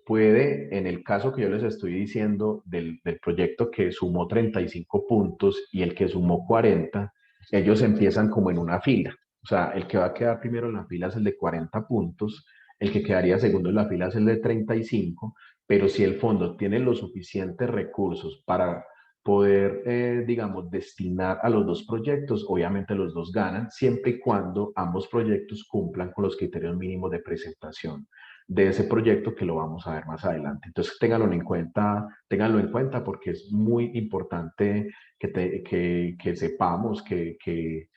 Puede, en el caso que yo les estoy diciendo del proyecto que sumó 35 puntos y el que sumó 40, ellos empiezan como en una fila. O sea, el que va a quedar primero en la fila es el de 40 puntos, el que quedaría segundo en la fila es el de 35, pero si el fondo tiene los suficientes recursos para poder, digamos, destinar a los dos proyectos. Obviamente los dos ganan, siempre y cuando ambos proyectos cumplan con los criterios mínimos de presentación de ese proyecto, que lo vamos a ver más adelante. Entonces, ténganlo en cuenta porque es muy importante que sepamos que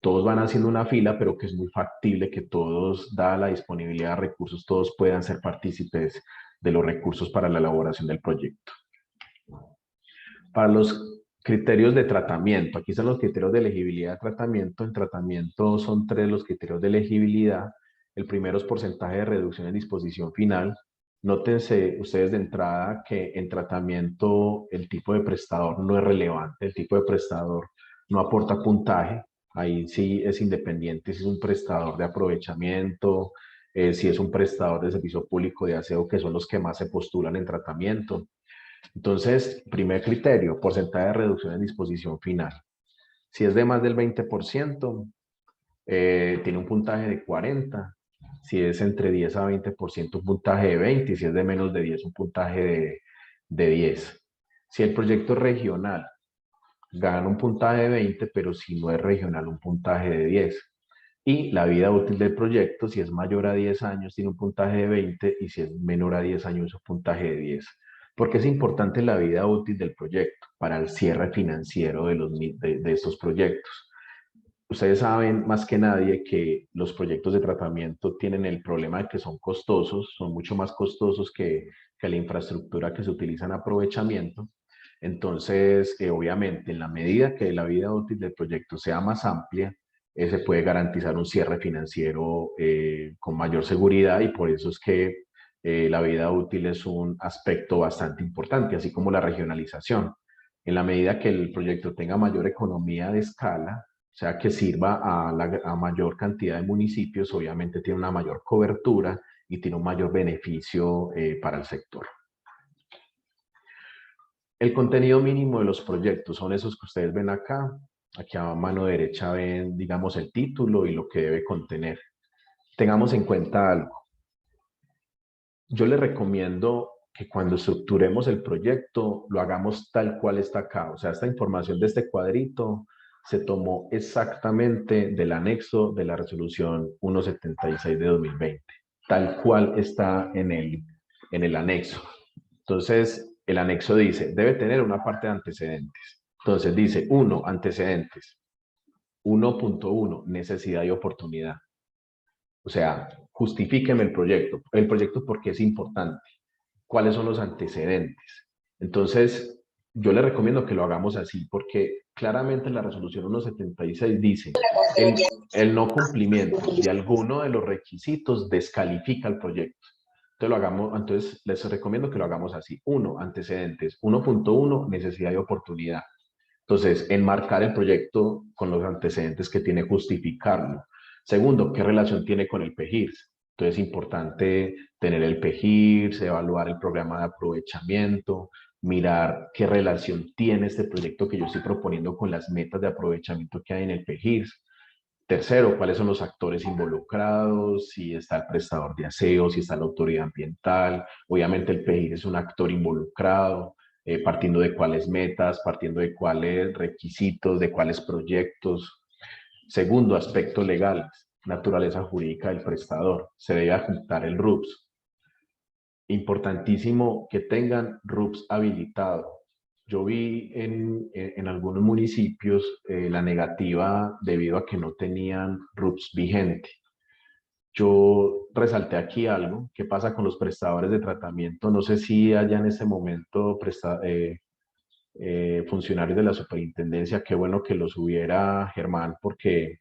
todos van haciendo una fila, pero que es muy factible que todos, dada la disponibilidad de recursos, todos puedan ser partícipes de los recursos para la elaboración del proyecto. Para los criterios de tratamiento, aquí están los criterios de elegibilidad de tratamiento. En tratamiento son 3 los criterios de elegibilidad. El primero es porcentaje de reducción en disposición final. Nótense ustedes de entrada que en tratamiento el tipo de prestador no es relevante, el tipo de prestador no aporta puntaje. Ahí sí es independiente si es un prestador de aprovechamiento, si es un prestador de servicio público de aseo, que son los que más se postulan en tratamiento. Entonces, primer criterio, porcentaje de reducción en disposición final. Si es de más del 20%, tiene un puntaje de 40. Si es entre 10 a 20%, un puntaje de 20. Y si es de menos de 10, un puntaje de 10. Si el proyecto es regional, gana un puntaje de 20, pero si no es regional, un puntaje de 10. Y la vida útil del proyecto, si es mayor a 10 años, tiene un puntaje de 20, y si es menor a 10 años, un puntaje de 10. ¿Por qué es importante la vida útil del proyecto para el cierre financiero de estos proyectos? Ustedes saben más que nadie que los proyectos de tratamiento tienen el problema de que son costosos, son mucho más costosos que la infraestructura que se utiliza en aprovechamiento. Entonces, obviamente, en la medida que la vida útil del proyecto sea más amplia, se puede garantizar un cierre financiero con mayor seguridad, y por eso es que la vida útil es un aspecto bastante importante, así como la regionalización. En la medida que el proyecto tenga mayor economía de escala, o sea, que sirva a mayor cantidad de municipios, obviamente tiene una mayor cobertura y tiene un mayor beneficio para el sector. El contenido mínimo de los proyectos son esos que ustedes ven acá. Aquí a mano derecha ven, digamos, el título y lo que debe contener. Tengamos en cuenta algo. Yo les recomiendo que cuando estructuremos el proyecto lo hagamos tal cual está acá. O sea, esta información de este cuadrito se tomó exactamente del anexo de la resolución 176 de 2020, tal cual está en el anexo. Entonces, el anexo dice, debe tener una parte de antecedentes. Entonces dice, 1, antecedentes. 1.1, necesidad y oportunidad. O sea, justifíqueme el proyecto. El proyecto, ¿por qué es importante? ¿Cuáles son los antecedentes? Entonces, yo le recomiendo que lo hagamos así, porque claramente la resolución 176 dice, el no cumplimiento de alguno de los requisitos descalifica el proyecto. Entonces, les recomiendo que lo hagamos así. 1, antecedentes. 1.1, necesidad y oportunidad. Entonces, enmarcar el proyecto con los antecedentes que tiene, justificarlo. Segundo, ¿qué relación tiene con el PEGIRS? Entonces, es importante tener el PEGIRS, evaluar el programa de aprovechamiento, mirar qué relación tiene este proyecto que yo estoy proponiendo con las metas de aprovechamiento que hay en el PEGIRS. Tercero, cuáles son los actores involucrados, si está el prestador de aseo, si está la autoridad ambiental. Obviamente el PEGIR es un actor involucrado, partiendo de cuáles metas, partiendo de cuáles requisitos, de cuáles proyectos. Segundo, aspecto legal, naturaleza jurídica del prestador. Se debe adjuntar el RUPS. Importantísimo que tengan RUPS habilitado. Yo vi en algunos municipios la negativa debido a que no tenían RUPS vigente. Yo resalté aquí algo. ¿Qué pasa con los prestadores de tratamiento? No sé si haya en este momento funcionarios de la superintendencia. Qué bueno que los hubiera, Germán, porque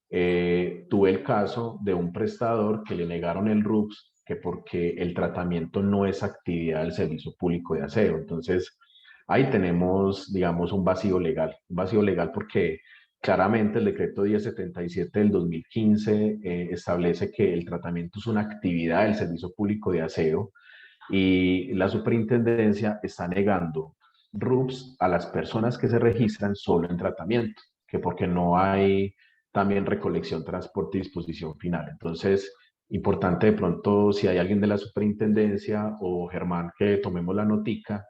tuve el caso de un prestador que le negaron el RUPS, que porque el tratamiento no es actividad del servicio público de aseo. Entonces, ahí tenemos, digamos, un vacío legal porque claramente el decreto 1077 del 2015 establece que el tratamiento es una actividad del servicio público de aseo, y la superintendencia está negando RUPS a las personas que se registran solo en tratamiento, que porque no hay también recolección, transporte y disposición final. Entonces, importante de pronto, si hay alguien de la superintendencia o Germán, que tomemos la notica,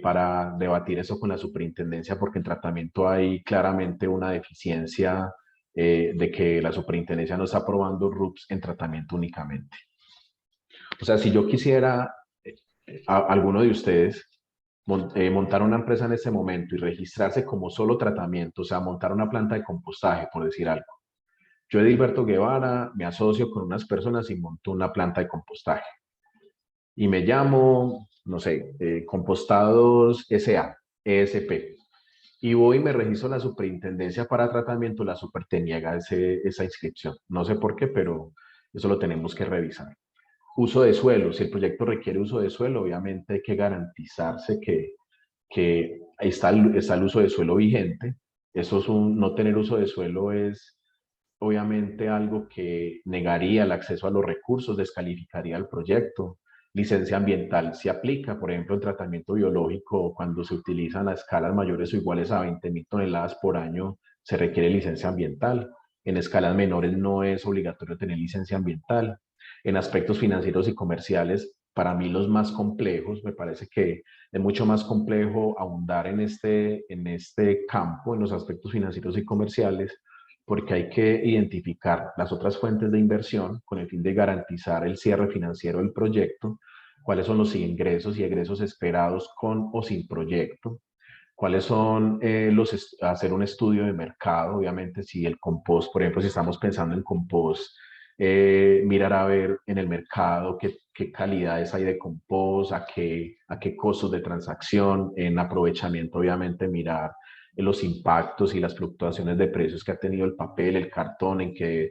para debatir eso con la superintendencia, porque en tratamiento hay claramente una deficiencia de que la superintendencia no está aprobando RUPS en tratamiento únicamente. O sea, si yo quisiera, alguno de ustedes, montar una empresa en este momento y registrarse como solo tratamiento, o sea, montar una planta de compostaje, por decir algo. Yo, Edilberto Guevara, me asocio con unas personas y monto una planta de compostaje. Y me llamo, no sé, Compostados S.A., ESP. Y voy y me registro en la superintendencia para tratamiento, la super te niega esa inscripción. No sé por qué, pero eso lo tenemos que revisar. Uso de suelo. Si el proyecto requiere uso de suelo, obviamente hay que garantizarse que está el uso de suelo vigente. Eso es no tener uso de suelo es obviamente algo que negaría el acceso a los recursos, descalificaría el proyecto. Licencia ambiental se aplica, por ejemplo, en tratamiento biológico, cuando se utilizan a escalas mayores o iguales a 20.000 toneladas por año, se requiere licencia ambiental. En escalas menores no es obligatorio tener licencia ambiental. En aspectos financieros y comerciales, para mí los más complejos, me parece que es mucho más complejo ahondar en este campo, en los aspectos financieros y comerciales, porque hay que identificar las otras fuentes de inversión con el fin de garantizar el cierre financiero del proyecto, cuáles son los ingresos y egresos esperados con o sin proyecto, cuáles son hacer un estudio de mercado, obviamente si el compost, por ejemplo, si estamos pensando en compost, mirar a ver en el mercado qué calidades hay de compost, a qué costos de transacción, en aprovechamiento, obviamente mirar los impactos y las fluctuaciones de precios que ha tenido el papel, el cartón, en qué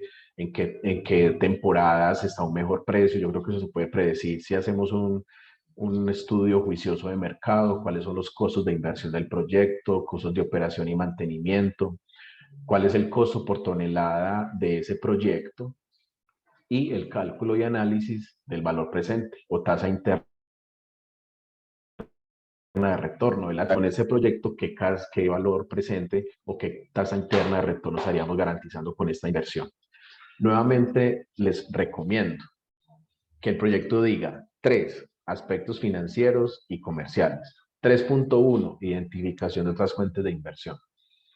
temporadas está a un mejor precio. Yo creo que eso se puede predecir si hacemos un estudio juicioso de mercado, cuáles son los costos de inversión del proyecto, costos de operación y mantenimiento, cuál es el costo por tonelada de ese proyecto y el cálculo y análisis del valor presente o tasa interna de retorno con ese proyecto, qué valor presente o qué tasa interna de retorno estaríamos garantizando con esta inversión. Nuevamente les recomiendo que el proyecto diga 3 aspectos financieros y comerciales. 3.1, identificación de otras fuentes de inversión.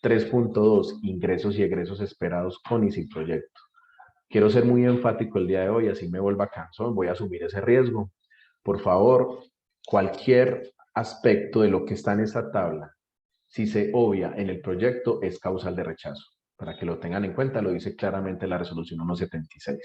3.2, ingresos y egresos esperados con y sin proyecto. Quiero ser muy enfático el día de hoy, así me vuelva cansón, voy a asumir ese riesgo. Por favor, cualquier aspecto de lo que está en esta tabla, si se obvia en el proyecto, es causal de rechazo. Para que lo tengan en cuenta, lo dice claramente la resolución 176.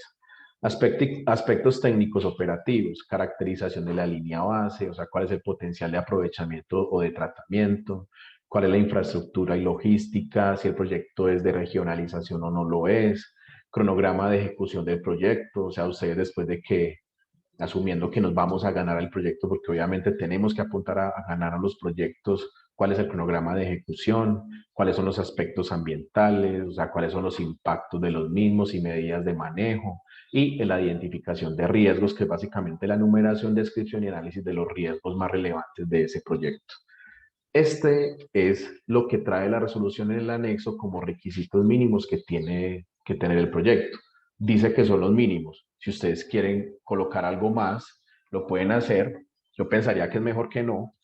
Aspectos técnicos operativos, caracterización de la línea base, o sea, cuál es el potencial de aprovechamiento o de tratamiento, cuál es la infraestructura y logística, si el proyecto es de regionalización o no lo es, cronograma de ejecución del proyecto, o sea, ustedes después de que, asumiendo que nos vamos a ganar el proyecto, porque obviamente tenemos que apuntar a ganar a los proyectos, cuál es el cronograma de ejecución, cuáles son los aspectos ambientales, o sea, cuáles son los impactos de los mismos y medidas de manejo, y la identificación de riesgos, que es básicamente la numeración, descripción y análisis de los riesgos más relevantes de ese proyecto. Este es lo que trae la resolución en el anexo como requisitos mínimos que tiene que tener el proyecto. Dice que son los mínimos. Si ustedes quieren colocar algo más, lo pueden hacer. Yo pensaría que es mejor que no,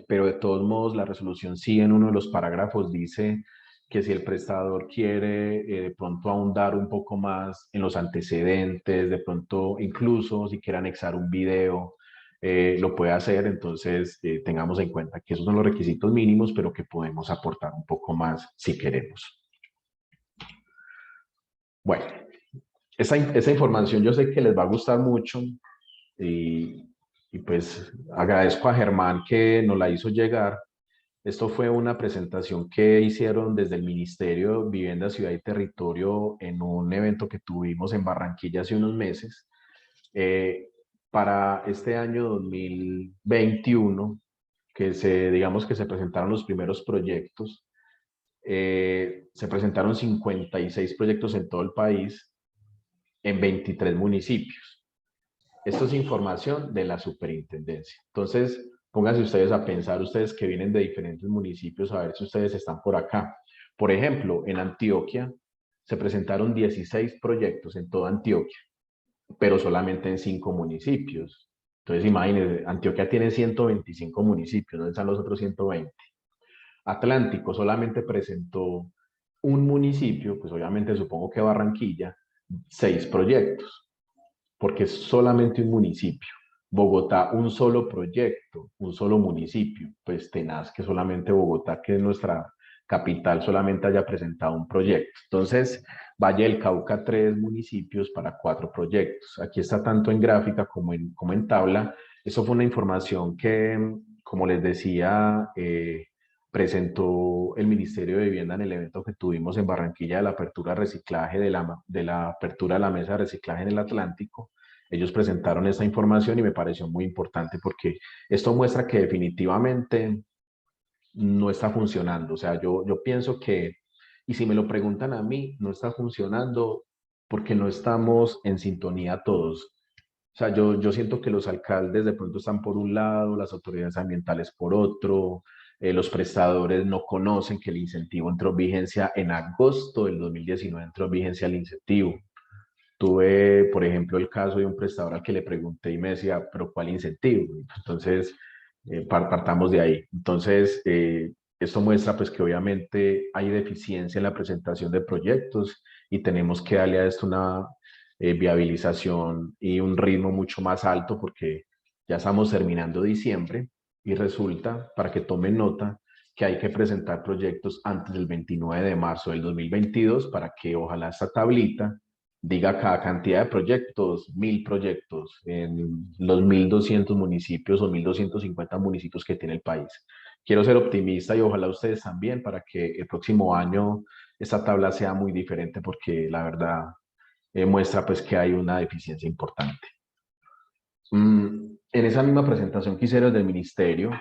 pero de todos modos la resolución sí en uno de los parágrafos dice que si el prestador quiere de pronto ahondar un poco más en los antecedentes, de pronto incluso si quiere anexar un video, lo puede hacer. Entonces tengamos en cuenta que esos son los requisitos mínimos, pero que podemos aportar un poco más si queremos. Bueno, esa información yo sé que les va a gustar mucho y pues agradezco a Germán que nos la hizo llegar. Esto fue una presentación que hicieron desde el Ministerio de Vivienda, Ciudad y Territorio en un evento que tuvimos en Barranquilla hace unos meses. Para este año 2021, digamos que se presentaron los primeros proyectos. Se presentaron 56 proyectos en todo el país, en 23 municipios. Esto es información de la superintendencia. Entonces, pónganse ustedes a pensar, ustedes que vienen de diferentes municipios, a ver si ustedes están por acá. Por ejemplo, en Antioquia se presentaron 16 proyectos en toda Antioquia, pero solamente en 5 municipios. Entonces, imagínense, Antioquia tiene 125 municipios, ¿dónde están los otros 120? Atlántico solamente presentó un municipio, pues obviamente supongo que Barranquilla, 6 proyectos, porque es solamente un municipio. Bogotá, un solo proyecto, un solo municipio. Pues tenaz que solamente Bogotá, que es nuestra capital, solamente haya presentado un proyecto. Entonces, Valle del Cauca, 3 municipios para 4 proyectos. Aquí está tanto en gráfica como en tabla. Eso fue una información que, como les decía, presentó el Ministerio de Vivienda en el evento que tuvimos en Barranquilla de la apertura de reciclaje, de la apertura de la mesa de reciclaje en el Atlántico. Ellos presentaron esta información y me pareció muy importante porque esto muestra que definitivamente no está funcionando. O sea, yo pienso que, y si me lo preguntan a mí, no está funcionando porque no estamos en sintonía todos. O sea, yo siento que los alcaldes de pronto están por un lado, las autoridades ambientales por otro, los prestadores no conocen que el incentivo entró en vigencia en agosto del 2019, entró en vigencia el incentivo. Tuve, por ejemplo, el caso de un prestador al que le pregunté y me decía, pero ¿cuál incentivo? Entonces, partamos de ahí. Entonces, esto muestra pues que obviamente hay deficiencia en la presentación de proyectos y tenemos que darle a esto una viabilización y un ritmo mucho más alto porque ya estamos terminando diciembre y resulta, para que tomen nota, que hay que presentar proyectos antes del 29 de marzo del 2022 para que ojalá esta tablita diga cada cantidad de proyectos, 1000 proyectos en los 1200 municipios o 1250 municipios que tiene el país. Quiero ser optimista y ojalá ustedes también para que el próximo año esta tabla sea muy diferente porque la verdad muestra pues que hay una deficiencia importante. En esa misma presentación que hicieron del ministerio,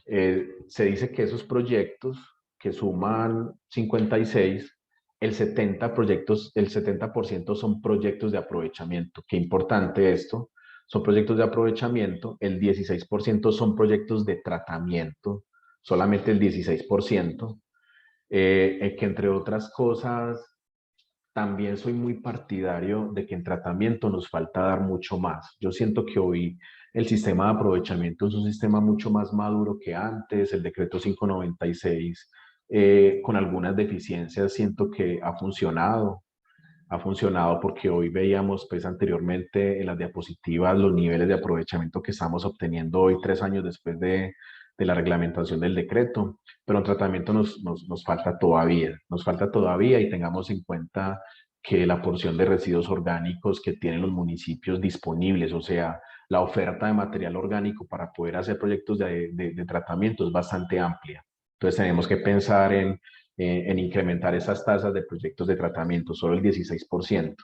se dice que esos proyectos que suman 56, el 70% son proyectos de aprovechamiento. Qué importante esto. Son proyectos de aprovechamiento, el 16% son proyectos de tratamiento, solamente el 16%, que entre otras cosas, también soy muy partidario de que en tratamiento nos falta dar mucho más. Yo siento que hoy el sistema de aprovechamiento es un sistema mucho más maduro que antes. El decreto 596, con algunas deficiencias, siento que ha funcionado. Ha funcionado porque hoy veíamos pues anteriormente en las diapositivas los niveles de aprovechamiento que estamos obteniendo hoy 3 años después de la reglamentación del decreto, pero en tratamiento nos falta todavía y tengamos en cuenta que la porción de residuos orgánicos que tienen los municipios disponibles, o sea, la oferta de material orgánico para poder hacer proyectos de tratamiento es bastante amplia. Entonces tenemos que pensar en incrementar esas tasas de proyectos de tratamiento, solo el 16%.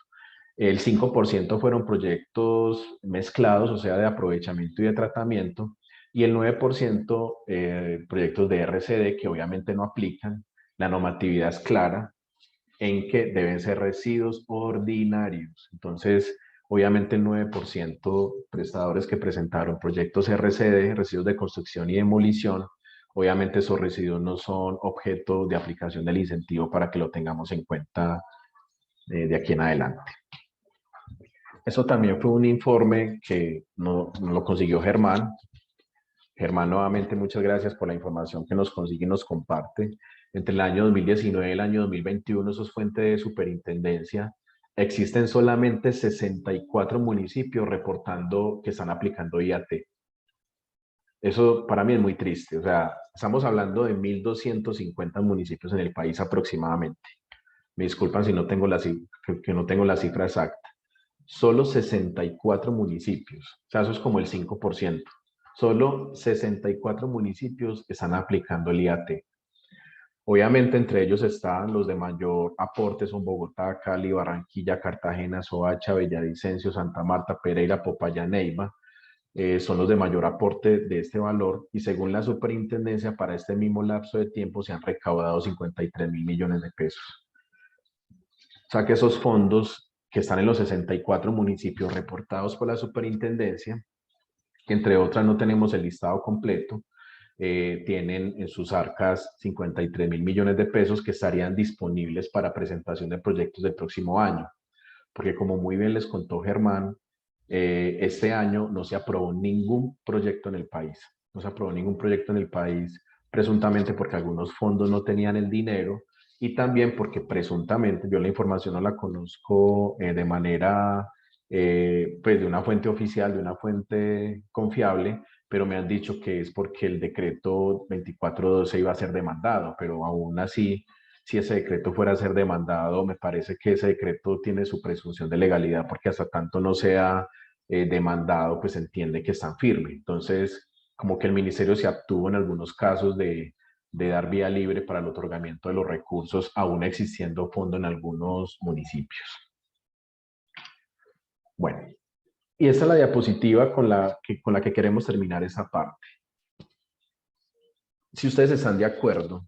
El 5% fueron proyectos mezclados, o sea, de aprovechamiento y de tratamiento, y el 9% proyectos de RCD que obviamente no aplican. La normatividad es clara en que deben ser residuos ordinarios. Entonces, obviamente el 9% prestadores que presentaron proyectos RCD, residuos de construcción y demolición, obviamente esos residuos no son objeto de aplicación del incentivo para que lo tengamos en cuenta de aquí en adelante. Eso también fue un informe que no lo consiguió Germán. Germán, nuevamente muchas gracias por la información que nos consigue y nos comparte. Entre el año 2019 y el año 2021, eso es fuente de superintendencia. Existen solamente 64 municipios reportando que están aplicando IAT. Eso para mí es muy triste. O sea, estamos hablando de 1250 municipios en el país aproximadamente. Me disculpan si no tengo que no tengo la cifra exacta. Solo 64 municipios. O sea, eso es como el 5%. Solo 64 municipios están aplicando el IAT. Obviamente entre ellos están los de mayor aporte, son Bogotá, Cali, Barranquilla, Cartagena, Soacha, Villavicencio, Santa Marta, Pereira, Popayán, Neiva. Son los de mayor aporte de este valor y según la superintendencia para este mismo lapso de tiempo se han recaudado 53.000 millones de pesos. O sea que esos fondos que están en los 64 municipios reportados por la superintendencia, que entre otras no tenemos el listado completo, tienen en sus arcas 53.000 millones de pesos que estarían disponibles para presentación de proyectos del próximo año. Porque como muy bien les contó Germán, este año no se aprobó ningún proyecto en el país. No se aprobó ningún proyecto en el país, presuntamente porque algunos fondos no tenían el dinero y también porque presuntamente, yo la información no la conozco de manera, pues de una fuente oficial, de una fuente confiable, pero me han dicho que es porque el decreto 2412 iba a ser demandado, pero aún así, si ese decreto fuera a ser demandado, me parece que ese decreto tiene su presunción de legalidad, porque hasta tanto no sea demandado, pues entiende que están firme. Entonces, como que el ministerio se abstuvo en algunos casos de dar vía libre para el otorgamiento de los recursos, aún existiendo fondo en algunos municipios. Bueno, y esta es la diapositiva con la que queremos terminar esa parte. Si ustedes están de acuerdo,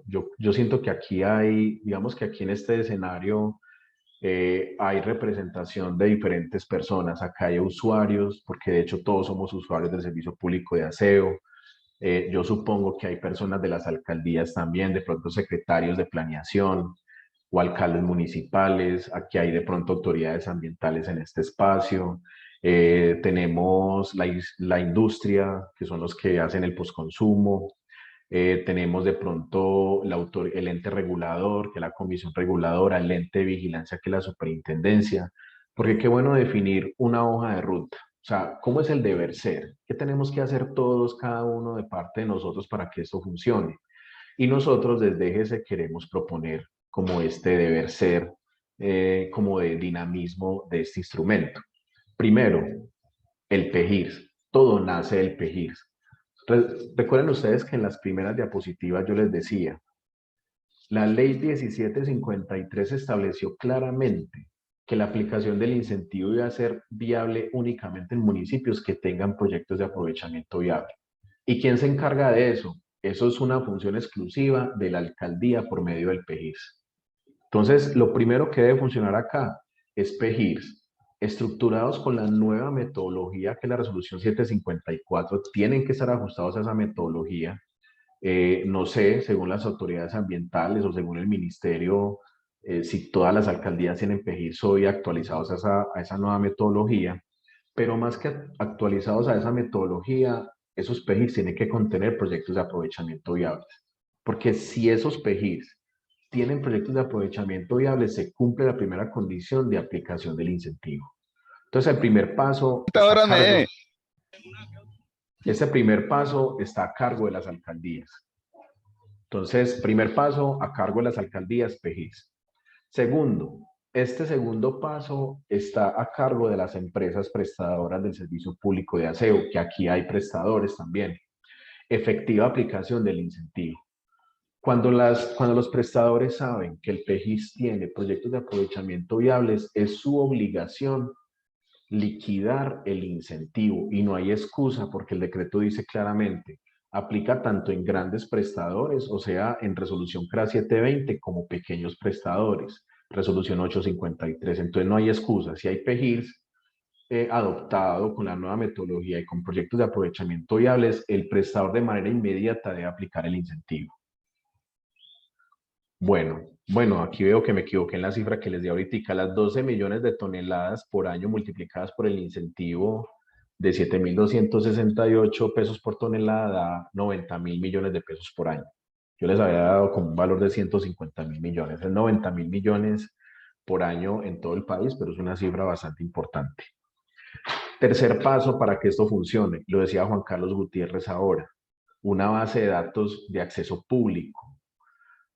yo siento que aquí hay, digamos que aquí en este escenario hay representación de diferentes personas. Acá hay usuarios, porque de hecho todos somos usuarios del servicio público de aseo. Yo supongo que hay personas de las alcaldías también, de pronto secretarios de planeación o alcaldes municipales. Aquí hay de pronto autoridades ambientales en este espacio. Tenemos la industria, que son los que hacen el postconsumo. Tenemos de pronto el ente regulador, que es la comisión reguladora, el ente de vigilancia, que es la superintendencia, porque qué bueno definir una hoja de ruta. O sea, ¿cómo es el deber ser? ¿Qué tenemos que hacer todos, cada uno de parte de nosotros para que esto funcione? Y nosotros desde EGS queremos proponer como este deber ser, como de dinamismo de este instrumento. Primero, el PEGIRS. Todo nace del PEGIRS. Recuerden ustedes que en las primeras diapositivas yo les decía, la ley 1753 estableció claramente que la aplicación del incentivo iba a ser viable únicamente en municipios que tengan proyectos de aprovechamiento viable. ¿Y quién se encarga de eso? Eso es una función exclusiva de la alcaldía por medio del PEGIRS. Entonces, lo primero que debe funcionar acá es PEGIRS, estructurados con la nueva metodología que es la resolución 754, tienen que estar ajustados a esa metodología. No sé, según las autoridades ambientales o según el ministerio, si todas las alcaldías tienen PEGIRS hoy actualizados a esa nueva metodología, pero más que actualizados a esa metodología, esos PEGIRS tienen que contener proyectos de aprovechamiento viables. Porque si esos PEGIRS tienen proyectos de aprovechamiento viable, se cumple la primera condición de aplicación del incentivo. Entonces, el primer paso está a cargo, ese primer paso está a cargo de las alcaldías. Entonces, primer paso a cargo de las alcaldías, PEGIRS. Segundo, este segundo paso está a cargo de las empresas prestadoras del servicio público de aseo, que aquí hay prestadores también. Efectiva aplicación del incentivo. Cuando los prestadores saben que el PEGIRS tiene proyectos de aprovechamiento viables, es su obligación liquidar el incentivo y no hay excusa porque el decreto dice claramente, aplica tanto en grandes prestadores, o sea, en resolución CRA 720 como pequeños prestadores, resolución 853. Entonces no hay excusa. Si hay PEGIRS adoptado con la nueva metodología y con proyectos de aprovechamiento viables, el prestador de manera inmediata debe aplicar el incentivo. Bueno, aquí veo que me equivoqué en la cifra que les di ahorita. Las 12 millones de toneladas por año multiplicadas por el incentivo de 7.268 pesos por tonelada da 90.000 millones de pesos por año. Yo les había dado como un valor de 150.000 millones. Es 90.000 millones por año en todo el país, pero es una cifra bastante importante. Tercer paso para que esto funcione, lo decía Juan Carlos Gutiérrez ahora, una base de datos de acceso público,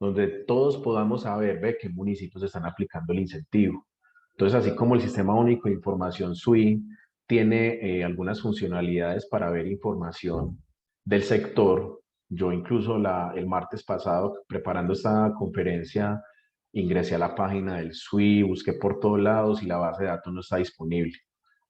donde todos podamos saber qué municipios están aplicando el incentivo. Entonces, así como el Sistema Único de Información SUI tiene algunas funcionalidades para ver información del sector, yo incluso el martes pasado, preparando esta conferencia, ingresé a la página del SUI, busqué por todos lados y la base de datos no está disponible,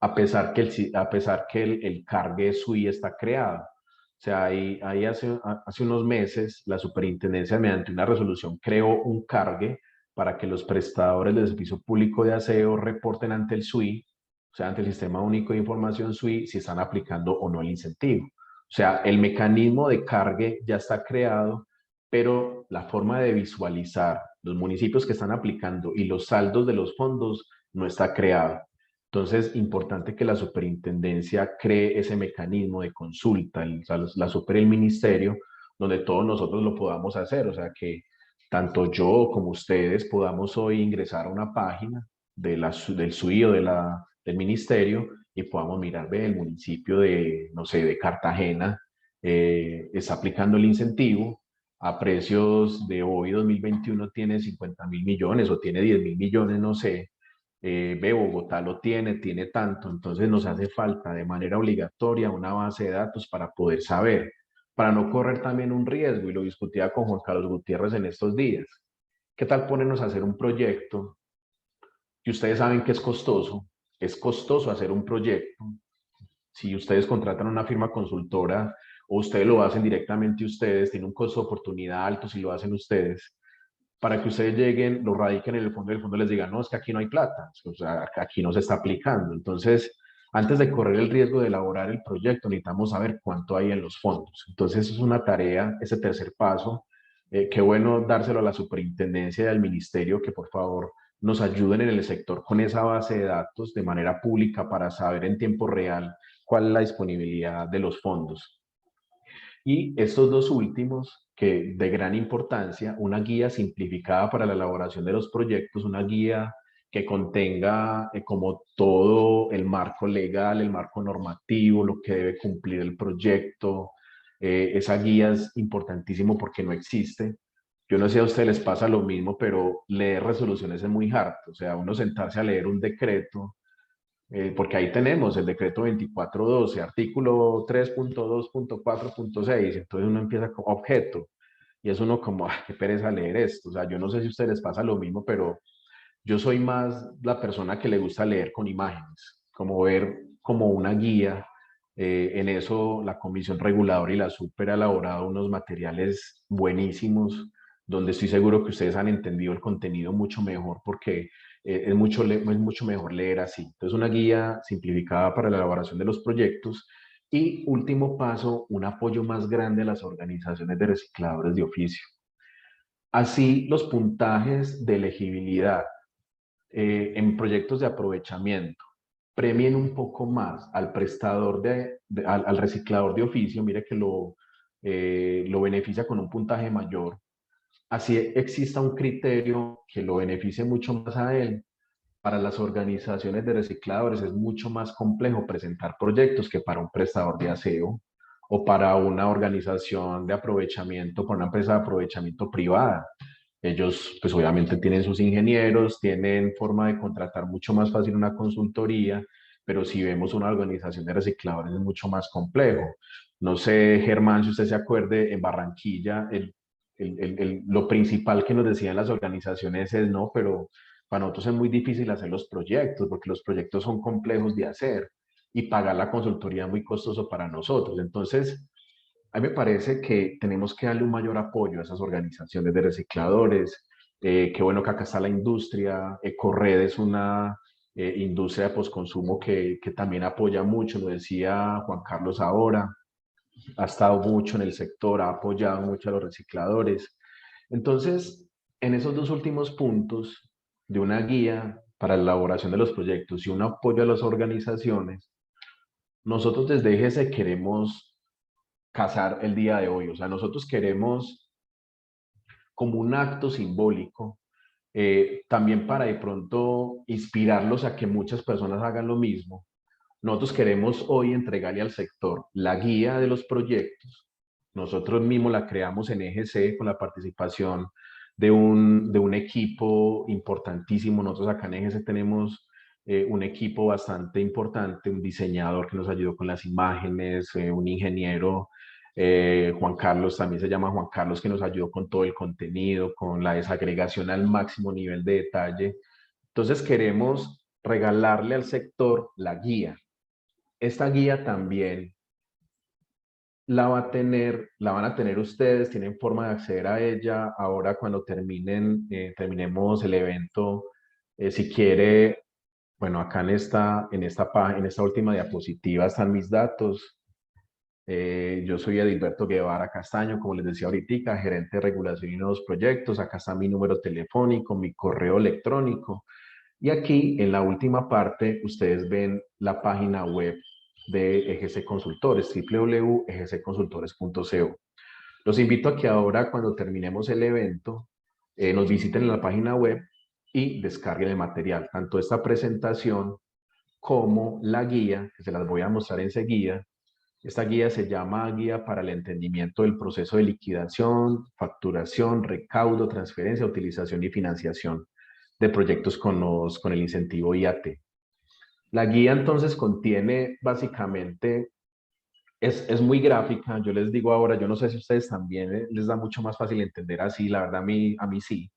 a pesar que el cargue SUI está creado. O sea, ahí hace unos meses la superintendencia mediante una resolución creó un cargue para que los prestadores del servicio público de aseo reporten ante el SUI, o sea, ante el Sistema Único de Información SUI, si están aplicando o no el incentivo. O sea, el mecanismo de cargue ya está creado, pero la forma de visualizar los municipios que están aplicando y los saldos de los fondos no está creado. Entonces, importante que la superintendencia cree ese mecanismo de consulta, la super el ministerio, donde todos nosotros lo podamos hacer, o sea, que tanto yo como ustedes podamos hoy ingresar a una página del SUI o del ministerio y podamos mirar, ve, el municipio de, no sé, de Cartagena está aplicando el incentivo a precios de hoy, 2021, tiene 50.000 millones o tiene 10.000 millones, no sé. Ve, Bogotá lo tiene tanto, entonces nos hace falta de manera obligatoria una base de datos para poder saber, para no correr también un riesgo, y lo discutía con Juan Carlos Gutiérrez en estos días. ¿Qué tal ponernos a hacer un proyecto que ustedes saben que es costoso? Es costoso hacer un proyecto. Si ustedes contratan una firma consultora o ustedes lo hacen directamente ustedes, tiene un costo de oportunidad alto si lo hacen ustedes, para que ustedes lleguen, lo radiquen en el fondo y el fondo les diga, no, es que aquí no hay plata, o sea, aquí no se está aplicando. Entonces, antes de correr el riesgo de elaborar el proyecto, necesitamos saber cuánto hay en los fondos. Entonces, es una tarea, ese tercer paso. Qué bueno dárselo a la superintendencia y al ministerio, que por favor nos ayuden en el sector con esa base de datos de manera pública para saber en tiempo real cuál es la disponibilidad de los fondos. Y estos dos últimos, que de gran importancia, una guía simplificada para la elaboración de los proyectos, una guía que contenga como todo el marco legal, el marco normativo, lo que debe cumplir el proyecto. Esa guía es importantísimo porque no existe. Yo no sé si a ustedes les pasa lo mismo, pero leer resoluciones es muy harto. O sea, uno sentarse a leer un decreto, porque ahí tenemos el decreto 2412, artículo 3.2.4.6, entonces uno empieza con objeto, y es uno como, qué pereza leer esto. O sea, yo no sé si a ustedes les pasa lo mismo, pero yo soy más la persona que le gusta leer con imágenes, como ver como una guía. En eso la Comisión Reguladora y la Super ha elaborado unos materiales buenísimos, donde estoy seguro que ustedes han entendido el contenido mucho mejor, porque es mucho mejor leer así. Entonces, una guía simplificada para la elaboración de los proyectos. Y último paso, un apoyo más grande a las organizaciones de recicladores de oficio. Así, los puntajes de elegibilidad en proyectos de aprovechamiento premien un poco más al prestador al reciclador de oficio, mire que lo beneficia con un puntaje mayor. Así exista un criterio que lo beneficie mucho más a él. Para las organizaciones de recicladores es mucho más complejo presentar proyectos que para un prestador de aseo o para una organización de aprovechamiento, para una empresa de aprovechamiento privada. Ellos, pues obviamente tienen sus ingenieros, tienen forma de contratar mucho más fácil una consultoría, pero si vemos una organización de recicladores es mucho más complejo. No sé, Germán, si usted se acuerde, en Barranquilla, lo principal que nos decían las organizaciones es, no, pero para nosotros es muy difícil hacer los proyectos, porque los proyectos son complejos de hacer y pagar la consultoría es muy costoso para nosotros. Entonces, a mí me parece que tenemos que darle un mayor apoyo a esas organizaciones de recicladores. Qué bueno que acá está la industria. Ecored es una industria de postconsumo que también apoya mucho, lo decía Juan Carlos ahora, ha estado mucho en el sector, ha apoyado mucho a los recicladores. Entonces, en esos dos últimos puntos de una guía para la elaboración de los proyectos y un apoyo a las organizaciones, nosotros desde EGC queremos casar el día de hoy. O sea, nosotros queremos como un acto simbólico, también para de pronto inspirarlos a que muchas personas hagan lo mismo. Nosotros queremos hoy entregarle al sector la guía de los proyectos. Nosotros mismos la creamos en EGC con la participación de un equipo importantísimo. Nosotros acá en EGC tenemos un equipo bastante importante, un diseñador que nos ayudó con las imágenes, un ingeniero, Juan Carlos, también se llama Juan Carlos, que nos ayudó con todo el contenido, con la desagregación al máximo nivel de detalle. Entonces queremos regalarle al sector la guía. Esta guía también la van a tener ustedes, tienen forma de acceder a ella ahora cuando terminemos el evento. Si quiere, bueno, acá en esta última diapositiva están mis datos. Yo soy Edilberto Guevara Castaño, como les decía ahorita, gerente de regulación y nuevos proyectos. Acá está mi número telefónico, mi correo electrónico. Y aquí en la última parte ustedes ven la página web de EGC Consultores, www.egcconsultores.co. Los invito a que ahora, cuando terminemos el evento, nos visiten en la página web y descarguen el material, tanto esta presentación como la guía, que se las voy a mostrar enseguida. Esta guía se llama Guía para el Entendimiento del Proceso de Liquidación, Facturación, Recaudo, Transferencia, Utilización y Financiación de Proyectos con el incentivo IAT. La guía entonces contiene básicamente, es muy gráfica. Yo les digo ahora, yo no sé si a ustedes también les da mucho más fácil entender así, la verdad a mí sí.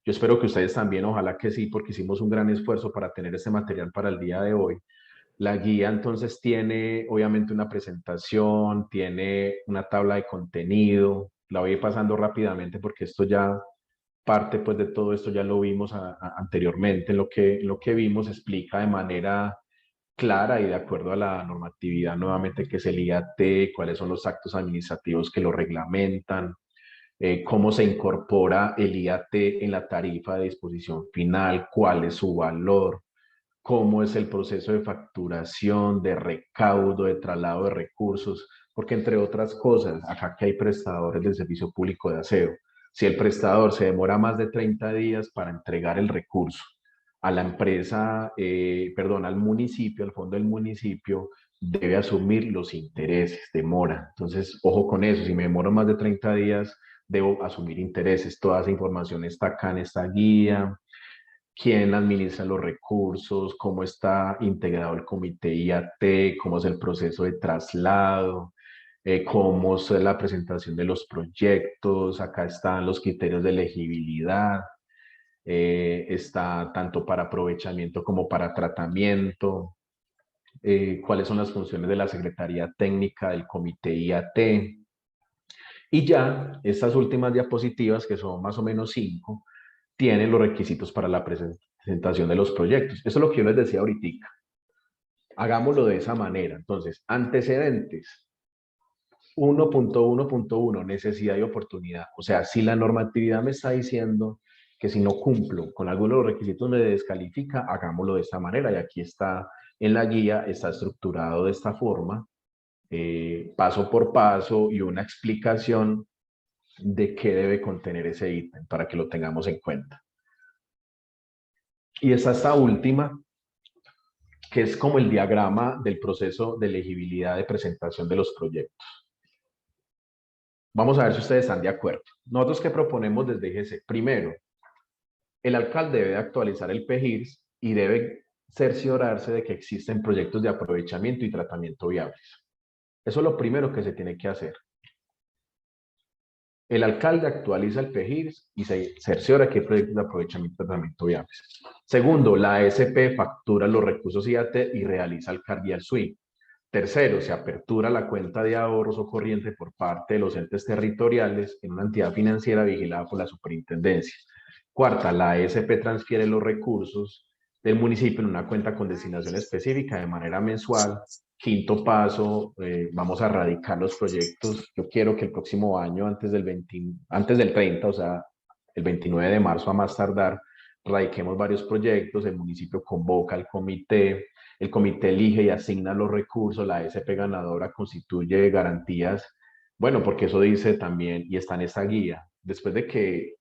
Yo espero que ustedes también, ojalá que sí, porque hicimos un gran esfuerzo para tener este material para el día de hoy. La guía entonces tiene obviamente una presentación, tiene una tabla de contenido. La voy a ir pasando rápidamente porque esto ya parte pues de todo esto ya lo vimos anteriormente. Lo que vimos explica de manera clara y de acuerdo a la normatividad nuevamente que es el IAT, cuáles son los actos administrativos que lo reglamentan, cómo se incorpora el IAT en la tarifa de disposición final, cuál es su valor, cómo es el proceso de facturación, de recaudo, de traslado de recursos, porque entre otras cosas, acá que hay prestadores del servicio público de aseo, si el prestador se demora más de 30 días para entregar el recurso a la empresa, perdón, al municipio, al fondo del municipio, debe asumir los intereses de mora. Entonces, ojo con eso, si me demoro más de 30 días, debo asumir intereses. Toda esa información está acá en esta guía. Quién administra los recursos, cómo está integrado el comité IAT, cómo es el proceso de traslado, cómo es la presentación de los proyectos. Acá están los criterios de elegibilidad, está tanto para aprovechamiento como para tratamiento, cuáles son las funciones de la Secretaría Técnica del comité IAT. Y ya estas últimas diapositivas, que son más o menos 5, tienen los requisitos para la presentación de los proyectos. Eso es lo que yo les decía ahorita. Hagámoslo de esa manera. Entonces, antecedentes. 1.1.1, necesidad y oportunidad. O sea, si la normatividad me está diciendo que si no cumplo con alguno de los requisitos me descalifica, hagámoslo de esta manera. Y aquí está en la guía, está estructurado de esta forma, paso por paso y una explicación de qué debe contener ese ítem para que lo tengamos en cuenta. Y está esta última, que es como el diagrama del proceso de elegibilidad de presentación de los proyectos. Vamos a ver si ustedes están de acuerdo. Nosotros, ¿qué proponemos desde EGC? Primero, el alcalde debe actualizar el PGIRS y debe cerciorarse de que existen proyectos de aprovechamiento y tratamiento viables. Eso es lo primero que se tiene que hacer. El alcalde actualiza el PGIRS y se cerciora que hay proyectos de aprovechamiento y tratamiento viables. Segundo, la ASP factura los recursos IAT y realiza el CARD y el SWIFT. Tercero, se apertura la cuenta de ahorros o corriente por parte de los entes territoriales en una entidad financiera vigilada por la superintendencia. Cuarta, la ASP transfiere los recursos del municipio en una cuenta con destinación específica de manera mensual. Quinto paso, vamos a radicar los proyectos. Yo quiero que el próximo año, antes del 30, o sea, el 29 de marzo a más tardar, radiquemos varios proyectos, el municipio convoca al comité, el comité elige y asigna los recursos, la ASP ganadora constituye garantías, bueno, porque eso dice también, y está en esta guía, después de que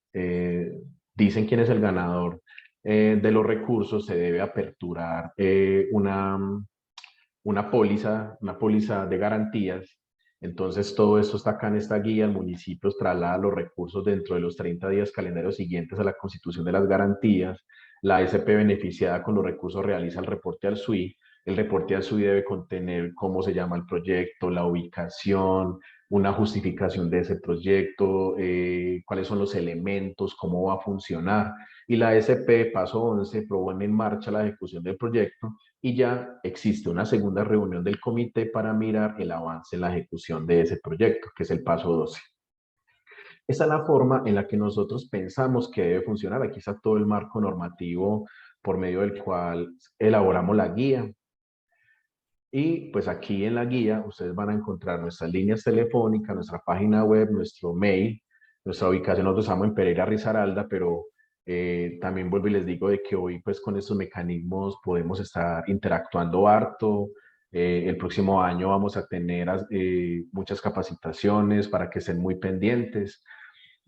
dicen quién es el ganador de los recursos, se debe aperturar una póliza de garantías. Entonces, todo esto está acá en esta guía. El municipio traslada los recursos dentro de los 30 días calendarios siguientes a la constitución de las garantías. La ASP beneficiada con los recursos realiza el reporte al SUI. El reporte al SUI debe contener cómo se llama el proyecto, la ubicación, una justificación de ese proyecto, cuáles son los elementos, cómo va a funcionar. Y la ASP, paso 11, pone en marcha la ejecución del proyecto y ya existe una segunda reunión del comité para mirar el avance en la ejecución de ese proyecto, que es el paso 12. Esa es la forma en la que nosotros pensamos que debe funcionar. Aquí está todo el marco normativo por medio del cual elaboramos la guía. Y pues aquí en la guía ustedes van a encontrar nuestras líneas telefónicas, nuestra página web, nuestro mail, nuestra ubicación. Nosotros estamos en Pereira Risaralda, pero También vuelvo y les digo de que hoy pues con estos mecanismos podemos estar interactuando harto. El próximo año vamos a tener muchas capacitaciones para que estén muy pendientes.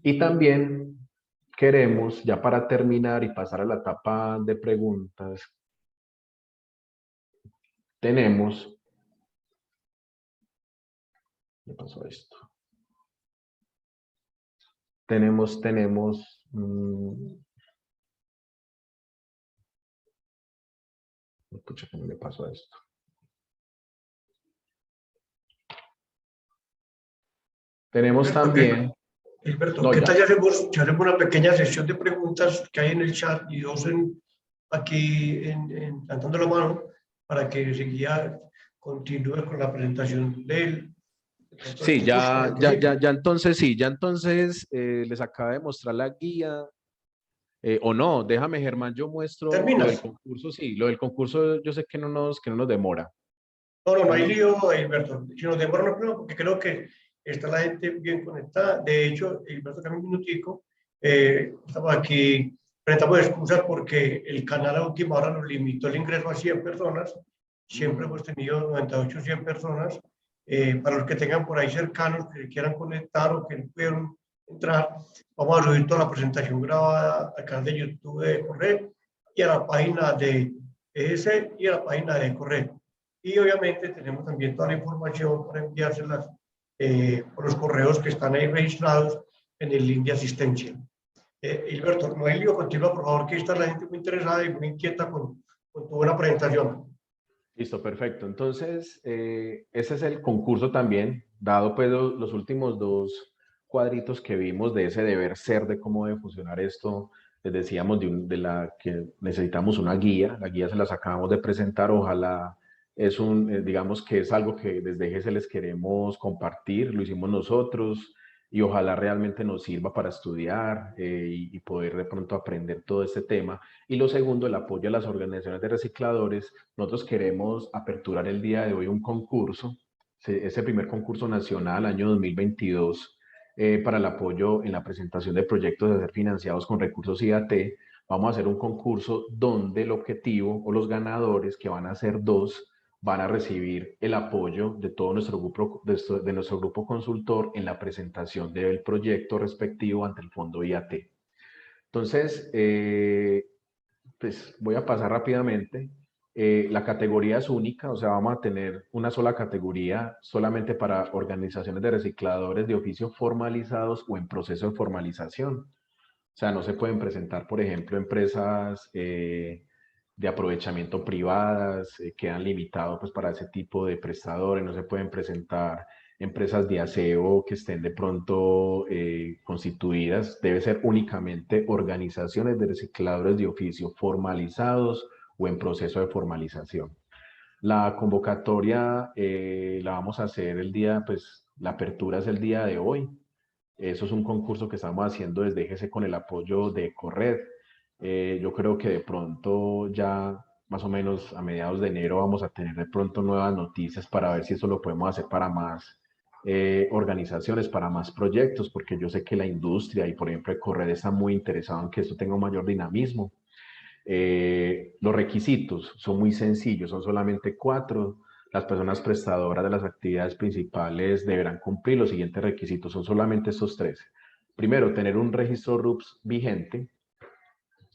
Y también queremos, ya para terminar y pasar a la etapa de preguntas, tenemos... ¿Qué pasó esto? Escucha, ¿cómo le pasó a esto? Tenemos también... Gilberto, No, ¿qué ya. tal si hacemos una pequeña sesión de preguntas que hay en el chat y dos aquí levantando la mano para que enseguida continúe con la presentación del Sí, ya entonces sí, ya entonces les acaba de mostrar la guía. O no, déjame Germán, yo muestro lo del ¿Terminas? concurso, sí, lo del concurso yo sé que no nos demora. No hay lío, Gilberto. Si nos demora no creo, porque creo que está la gente bien conectada. De hecho, Gilberto, también un minutico. Estamos aquí, presentamos excusas porque el canal a última hora nos limitó el ingreso a 100 personas. Siempre hemos tenido 98, 100 personas. Para los que tengan por ahí cercanos, que quieran conectar o que no pudieron entrar, vamos a subir toda la presentación grabada al canal de YouTube de Corred y a la página de ES y a la página de Corred. Y obviamente tenemos también toda la información para enviárselas por los correos que están ahí registrados en el link de asistencia. Hilberto, Noelio, continúa por favor, que está la gente muy interesada y muy inquieta con tu buena presentación. Listo, perfecto. Entonces, ese es el concurso también, dado pues los últimos dos cuadritos que vimos de ese deber ser, de cómo debe funcionar esto. Les decíamos de la que necesitamos una guía. La guía se las acabamos de presentar. Ojalá digamos que es algo que desde EGS les queremos compartir. Lo hicimos nosotros y ojalá realmente nos sirva para estudiar y poder de pronto aprender todo este tema. Y lo segundo, el apoyo a las organizaciones de recicladores. Nosotros queremos aperturar el día de hoy un concurso, ese primer concurso nacional, año 2022, para el apoyo en la presentación de proyectos a ser financiados con recursos IAT. Vamos a hacer un concurso donde el objetivo o los ganadores, que van a ser dos, van a recibir el apoyo de todo nuestro grupo consultor en la presentación del proyecto respectivo ante el fondo IAT. Entonces, pues voy a pasar rápidamente. La categoría es única, o sea, vamos a tener una sola categoría solamente para organizaciones de recicladores de oficio formalizados o en proceso de formalización. O sea, no se pueden presentar, por ejemplo, empresas de aprovechamiento privadas, quedan limitados pues, para ese tipo de prestadores, no se pueden presentar empresas de aseo que estén de pronto constituidas, debe ser únicamente organizaciones de recicladores de oficio formalizados o en proceso de formalización. La convocatoria la vamos a hacer la apertura es el día de hoy. Eso es un concurso que estamos haciendo desde EGS con el apoyo de Corred. Yo creo que de pronto ya más o menos a mediados de enero vamos a tener de pronto nuevas noticias para ver si eso lo podemos hacer para más organizaciones, para más proyectos, porque yo sé que la industria y por ejemplo Corred está muy interesado en que esto tenga un mayor dinamismo. Los requisitos son muy sencillos, son solamente 4. Las personas prestadoras de las actividades principales deberán cumplir los siguientes requisitos, son solamente estos 3. Primero, tener un registro RUPS vigente.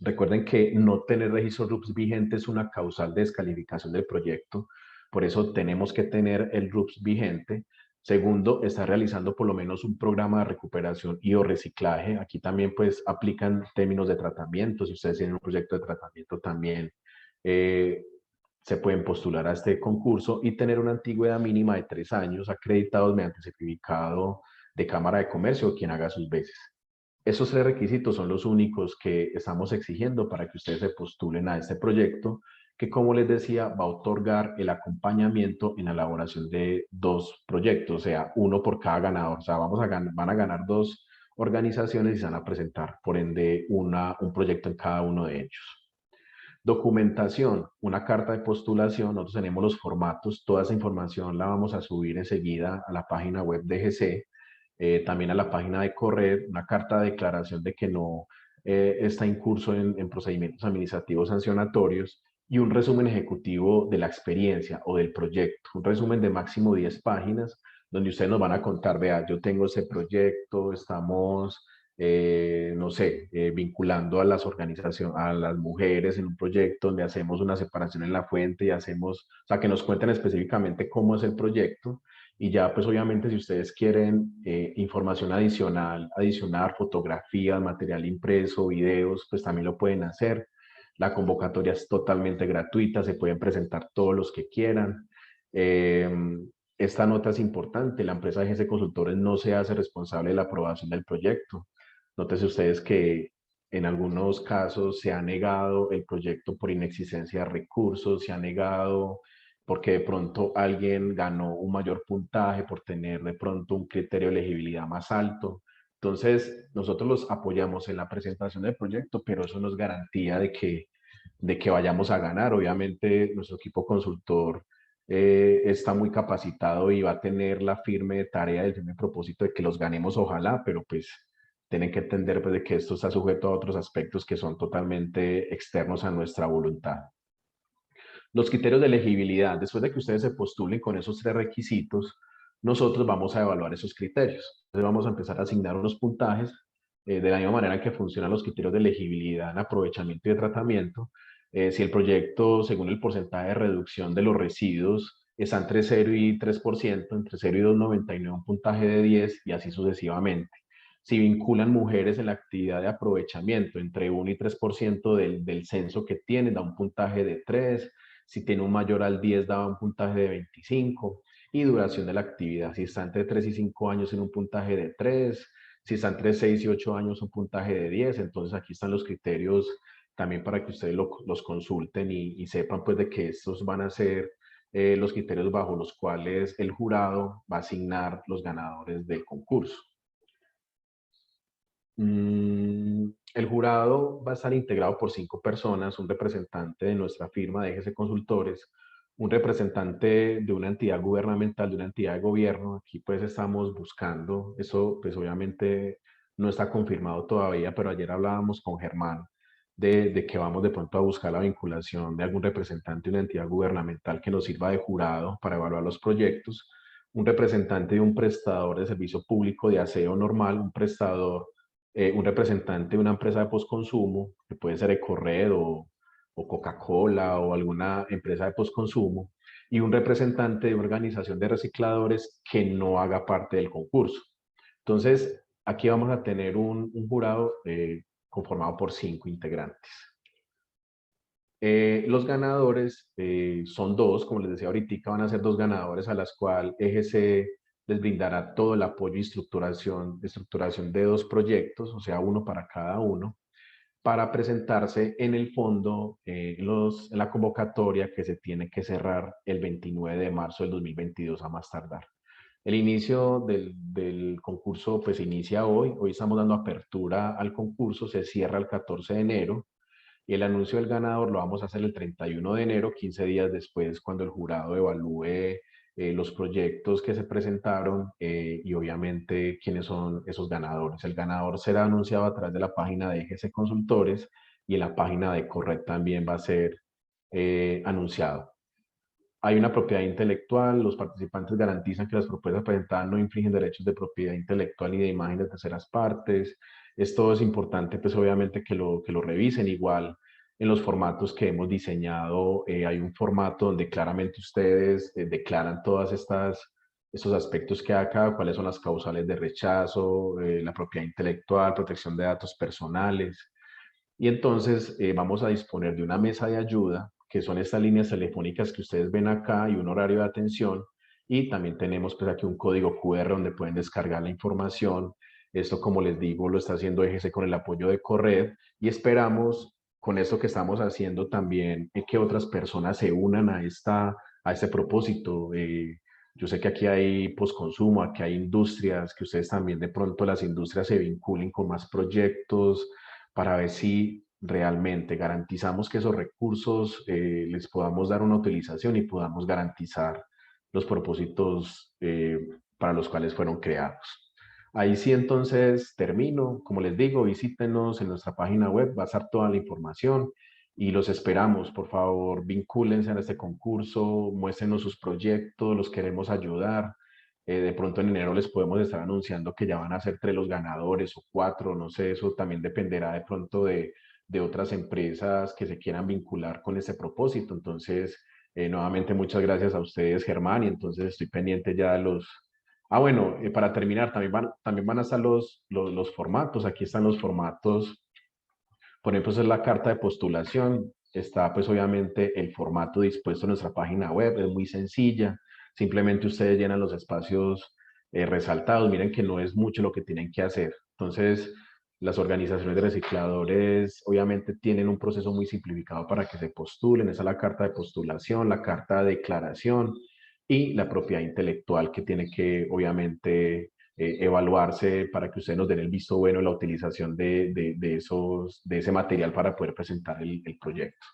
Recuerden que no tener registro RUPS vigente es una causal de descalificación del proyecto, por eso tenemos que tener el RUPS vigente. Segundo, estar realizando por lo menos un programa de recuperación y o reciclaje. Aquí también pues aplican términos de tratamiento. Si ustedes tienen un proyecto de tratamiento también se pueden postular a este concurso y tener una antigüedad mínima de 3 años acreditados mediante certificado de Cámara de Comercio o quien haga sus veces. Esos 3 requisitos son los únicos que estamos exigiendo para que ustedes se postulen a este proyecto, que como les decía, va a otorgar el acompañamiento en la elaboración de 2 proyectos, o sea, uno por cada ganador. O sea, van a ganar 2 organizaciones y se van a presentar, por ende, un proyecto en cada uno de ellos. Documentación, una carta de postulación, nosotros tenemos los formatos, toda esa información la vamos a subir enseguida a la página web de EGC, también a la página de Corred, una carta de declaración de que no está en curso en procedimientos administrativos sancionatorios, y un resumen ejecutivo de la experiencia o del proyecto, un resumen de máximo 10 páginas, donde ustedes nos van a contar, vea, yo tengo ese proyecto, estamos, no sé, vinculando a las organizaciones, a las mujeres en un proyecto donde hacemos una separación en la fuente y hacemos, o sea, que nos cuenten específicamente cómo es el proyecto. Y ya, pues obviamente, si ustedes quieren información adicionar fotografías, material impreso, videos, pues también lo pueden hacer. La convocatoria es totalmente gratuita, se pueden presentar todos los que quieran. Esta nota es importante, la empresa de GC Consultores no se hace responsable de la aprobación del proyecto. Nótese ustedes que en algunos casos se ha negado el proyecto por inexistencia de recursos, se ha negado porque de pronto alguien ganó un mayor puntaje por tener de pronto un criterio de elegibilidad más alto. Entonces, nosotros los apoyamos en la presentación del proyecto, pero eso no es garantía de que vayamos a ganar. Obviamente, nuestro equipo consultor está muy capacitado y va a tener la firme tarea, el firme propósito de que los ganemos, ojalá, pero pues tienen que entender pues, de que esto está sujeto a otros aspectos que son totalmente externos a nuestra voluntad. Los criterios de elegibilidad, después de que ustedes se postulen con esos 3 requisitos, nosotros vamos a evaluar esos criterios. Entonces vamos a empezar a asignar unos puntajes de la misma manera que funcionan los criterios de elegibilidad en aprovechamiento y de tratamiento. Si el proyecto, según el porcentaje de reducción de los residuos, está entre 0 y 3%, entre 0 y 2,99 un puntaje de 10 y así sucesivamente. Si vinculan mujeres en la actividad de aprovechamiento, entre 1 y 3% del censo que tienen, da un puntaje de 3. Si tiene un mayor al 10, daba un puntaje de 25. Y duración de la actividad, si está entre 3 y 5 años en un puntaje de 3, si está entre 6 y 8 años un puntaje de 10. Entonces aquí están los criterios también para que ustedes los consulten y sepan pues de que estos van a ser los criterios bajo los cuales el jurado va a asignar los ganadores del concurso. El jurado va a estar integrado por 5 personas, un representante de nuestra firma de GC Consultores, un representante de una entidad gubernamental, de una entidad de gobierno. Aquí pues estamos buscando, eso pues obviamente no está confirmado todavía, pero ayer hablábamos con Germán de que vamos de pronto a buscar la vinculación de algún representante de una entidad gubernamental que nos sirva de jurado para evaluar los proyectos, un representante de un prestador de servicio público de aseo normal, un representante de una empresa de postconsumo, que puede ser Ecorred o Coca-Cola o alguna empresa de postconsumo, y un representante de una organización de recicladores que no haga parte del concurso. Entonces, aquí vamos a tener un jurado conformado por 5 integrantes. Los ganadores son 2, como les decía ahorita, van a ser 2 ganadores a las cuales EGC les brindará todo el apoyo y estructuración de 2 proyectos, o sea, uno para cada uno, para presentarse en el fondo en la convocatoria que se tiene que cerrar el 29 de marzo del 2022 a más tardar. El inicio del concurso pues inicia hoy estamos dando apertura al concurso, se cierra el 14 de enero, y el anuncio del ganador lo vamos a hacer el 31 de enero, 15 días después, cuando el jurado evalúe los proyectos que se presentaron y obviamente quiénes son esos ganadores. El ganador será anunciado a través de la página de GC Consultores y en la página de Corred también va a ser anunciado. Hay una propiedad intelectual, los participantes garantizan que las propuestas presentadas no infringen derechos de propiedad intelectual ni de imagen de terceras partes. Esto es importante, pues obviamente que lo revisen. Igual en los formatos que hemos diseñado, hay un formato donde claramente ustedes declaran todas estos aspectos que hay acá, cuáles son las causales de rechazo, la propiedad intelectual, protección de datos personales. Y entonces vamos a disponer de una mesa de ayuda, que son estas líneas telefónicas que ustedes ven acá y un horario de atención. Y también tenemos pues aquí un código QR donde pueden descargar la información. Esto, como les digo, lo está haciendo EGC con el apoyo de Corred y esperamos con esto que estamos haciendo también que otras personas se unan a este propósito. Yo sé que aquí hay postconsumo, aquí hay industrias, que ustedes también de pronto las industrias se vinculen con más proyectos, para ver si realmente garantizamos que esos recursos les podamos dar una utilización y podamos garantizar los propósitos para los cuales fueron creados. Ahí sí, entonces termino. Como les digo, visítenos en nuestra página web, va a estar toda la información y los esperamos. Por favor, vincúlense a este concurso, muéstrenos sus proyectos, los queremos ayudar. De pronto en enero les podemos estar anunciando que ya van a ser 3 los ganadores o 4, no sé, eso también dependerá de pronto de otras empresas que se quieran vincular con ese propósito. Entonces, nuevamente muchas gracias a ustedes, Germán, y entonces estoy pendiente ya de los... Ah, bueno, para terminar, también van a estar los formatos. Aquí están los formatos. Por ejemplo, esa es la carta de postulación. Está pues obviamente el formato dispuesto en nuestra página web. Es muy sencilla. Simplemente ustedes llenan los espacios resaltados. Miren que no es mucho lo que tienen que hacer. Entonces, las organizaciones de recicladores obviamente tienen un proceso muy simplificado para que se postulen. Esa es la carta de postulación, la carta de declaración y la propiedad intelectual que tiene que obviamente evaluarse para que ustedes nos den el visto bueno en la utilización de ese material para poder presentar el proyecto.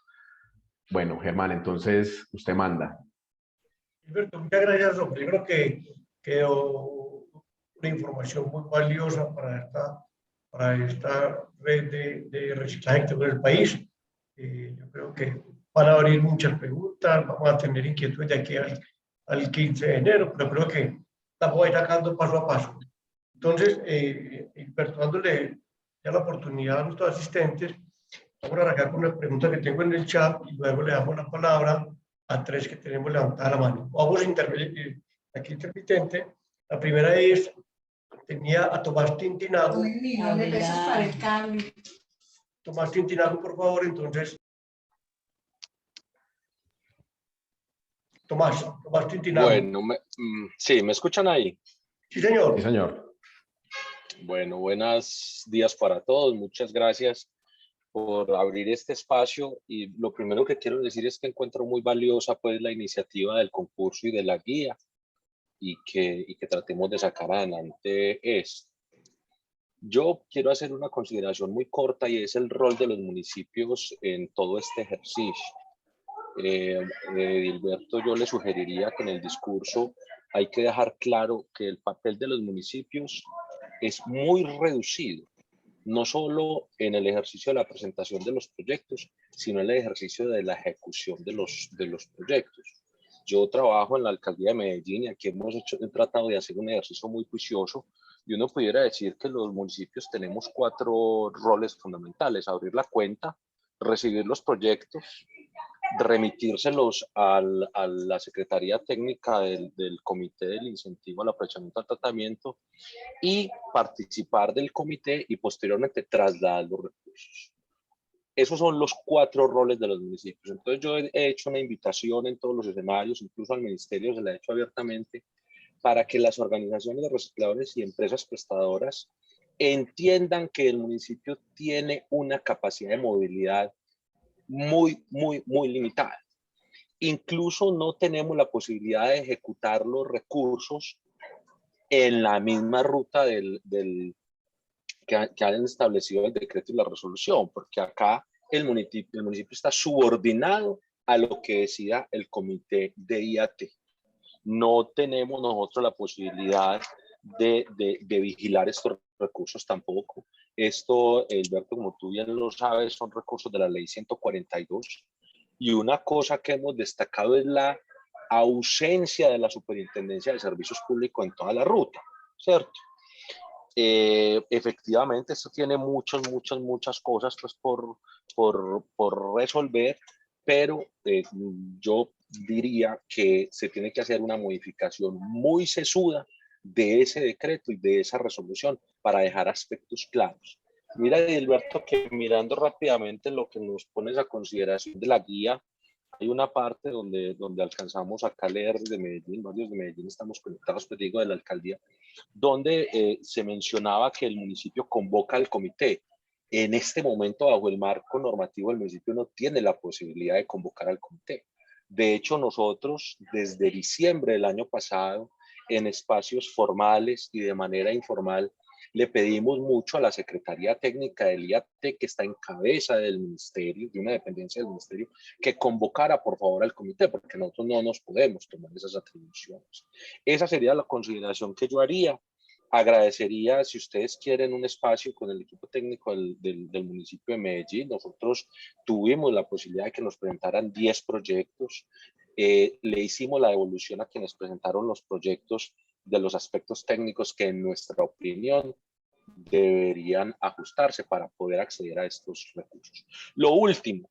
Bueno, Germán, entonces usted manda. Gilberto, muchas gracias, hombre. Yo creo que quedó una información muy valiosa para esta red de reciclaje en el país. Yo creo que van a abrir muchas preguntas, vamos a tener inquietudes de aquí al 15 de enero, pero creo que la voy a ir sacando paso a paso. Entonces, Gilberto, dándole ya la oportunidad a nuestros asistentes, vamos a arrancar con las preguntas que tengo en el chat y luego le damos la palabra a 3 que tenemos levantada la mano. Vamos a intervenir aquí intermitente. La primera es, tenía a Tomás Tintinago. Tomás Tintinago, por favor, entonces. Tomás Tintinago. Bueno, sí, ¿me escuchan ahí? Sí, señor. Sí, señor. Bueno, buenos días para todos. Muchas gracias por abrir este espacio. Y lo primero que quiero decir es que encuentro muy valiosa pues la iniciativa del concurso y de la guía y que tratemos de sacar adelante esto. Yo quiero hacer una consideración muy corta y es el rol de los municipios en todo este ejercicio. Gilberto, yo le sugeriría que en el discurso hay que dejar claro que el papel de los municipios es muy reducido, no solo en el ejercicio de la presentación de los proyectos, sino en el ejercicio de la ejecución de los proyectos. Yo trabajo en la alcaldía de Medellín y aquí hemos tratado de hacer un ejercicio muy juicioso y uno pudiera decir que los municipios tenemos 4 roles fundamentales: abrir la cuenta, recibir los proyectos, remitírselos a la Secretaría Técnica del Comité del Incentivo al Aprovechamiento al Tratamiento y participar del comité y posteriormente trasladar los recursos. Esos son los 4 roles de los municipios. Entonces yo he hecho una invitación en todos los escenarios, incluso al ministerio se la he hecho abiertamente, para que las organizaciones de recicladores y empresas prestadoras entiendan que el municipio tiene una capacidad de movilidad muy limitada. Incluso no tenemos la posibilidad de ejecutar los recursos en la misma ruta que han establecido el decreto y la resolución, porque acá el municipio está subordinado a lo que decida el comité de IAT. No tenemos nosotros la posibilidad de vigilar estos recursos tampoco. Esto, Alberto, como tú bien lo sabes, son recursos de la ley 142. Y una cosa que hemos destacado es la ausencia de la Superintendencia de Servicios Públicos en toda la ruta, ¿cierto? Efectivamente, esto tiene muchas cosas pues, por resolver, pero yo diría que se tiene que hacer una modificación muy sesuda de ese decreto y de esa resolución para dejar aspectos claros. Mira, Gilberto, que mirando rápidamente lo que nos pones a consideración de la guía, hay una parte donde alcanzamos acá a leer desde Medellín, varios de Medellín estamos conectados, pues digo, de la alcaldía, donde se mencionaba que el municipio convoca al comité. En este momento, bajo el marco normativo, el municipio no tiene la posibilidad de convocar al comité. De hecho, nosotros desde diciembre del año pasado, en espacios formales y de manera informal, le pedimos mucho a la Secretaría Técnica del IAT, que está en cabeza del ministerio, de una dependencia del ministerio, que convocara por favor al comité, porque nosotros no nos podemos tomar esas atribuciones. Esa sería la consideración que yo haría. agradecería si ustedes quieren un espacio con el equipo técnico del municipio de Medellín. Nosotros tuvimos la posibilidad de que nos presentaran 10 proyectos. Le hicimos la devolución a quienes presentaron los proyectos de los aspectos técnicos que en nuestra opinión deberían ajustarse para poder acceder a estos recursos. Lo último,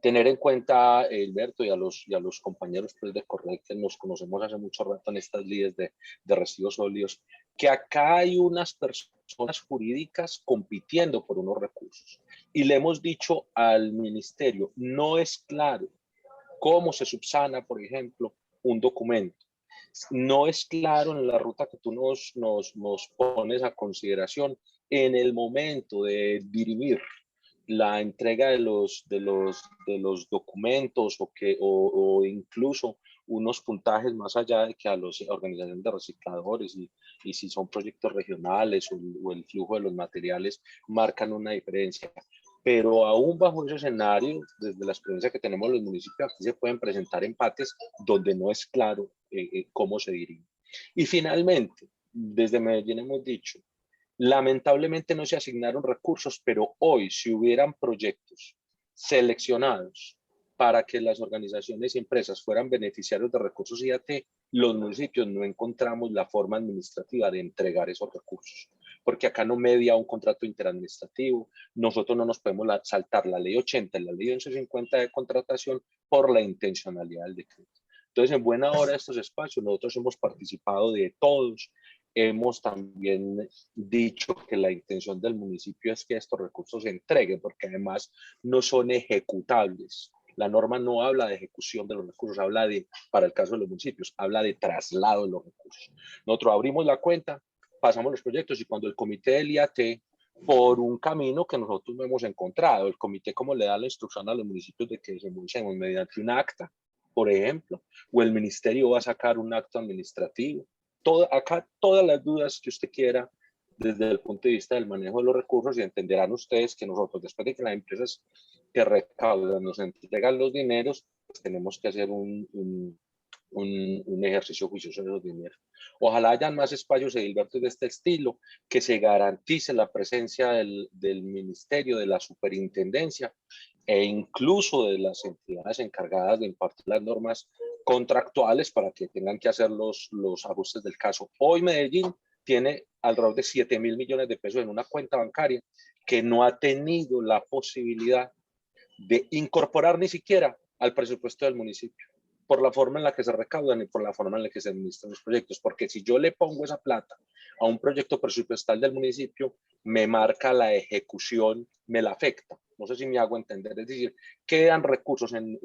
tener en cuenta, Hilberto, y a los compañeros pues, de Correc, que nos conocemos hace mucho rato en estas líneas de residuos sólidos, que acá hay unas personas jurídicas compitiendo por unos recursos. Y le hemos dicho al ministerio, no es claro cómo se subsana, por ejemplo, un documento. No es claro en la ruta que tú nos pones a consideración en el momento de dirimir la entrega de los documentos o incluso unos puntajes más allá de que a las organizaciones de recicladores y si son proyectos regionales o el flujo de los materiales marcan una diferencia. Pero aún bajo ese escenario, desde la experiencia que tenemos en los municipios, aquí se pueden presentar empates donde no es claro cómo se dirige. Y finalmente, desde Medellín hemos dicho, lamentablemente no se asignaron recursos, pero hoy si hubieran proyectos seleccionados para que las organizaciones y empresas fueran beneficiarios de recursos IAT, los municipios no encontramos la forma administrativa de entregar esos recursos, porque acá no media un contrato interadministrativo, nosotros no nos podemos saltar la ley 80 y la ley 1150 de contratación por la intencionalidad del decreto. Entonces, en buena hora de estos espacios, nosotros hemos participado de todos, hemos también dicho que la intención del municipio es que estos recursos se entreguen, porque además no son ejecutables. La norma no habla de ejecución de los recursos, habla de, para el caso de los municipios, habla de traslado de los recursos. Nosotros abrimos la cuenta, pasamos los proyectos y cuando el comité del IAT, por un camino que nosotros no hemos encontrado, el comité como le da la instrucción a los municipios de que desembolsemos mediante un acta, por ejemplo, o el ministerio va a sacar un acto administrativo. Acá todas las dudas que usted quiera desde el punto de vista del manejo de los recursos y entenderán ustedes que nosotros, después de que las empresas que recaudan nos entregan los dineros, pues tenemos que hacer un ejercicio juicioso de los dineros. Ojalá hayan más espacios, Edilberto, de este estilo, que se garantice la presencia del ministerio, de la superintendencia e incluso de las entidades encargadas de impartir las normas contractuales para que tengan que hacer los ajustes del caso. Hoy Medellín tiene alrededor de 7.000 millones de pesos en una cuenta bancaria que no ha tenido la posibilidad de incorporar ni siquiera al presupuesto del municipio, por la forma en la que se recaudan y por la forma en la que se administran los proyectos, porque si yo le pongo esa plata a un proyecto presupuestal del municipio, me marca la ejecución, me la afecta. No sé si me hago entender, es decir, quedan recursos en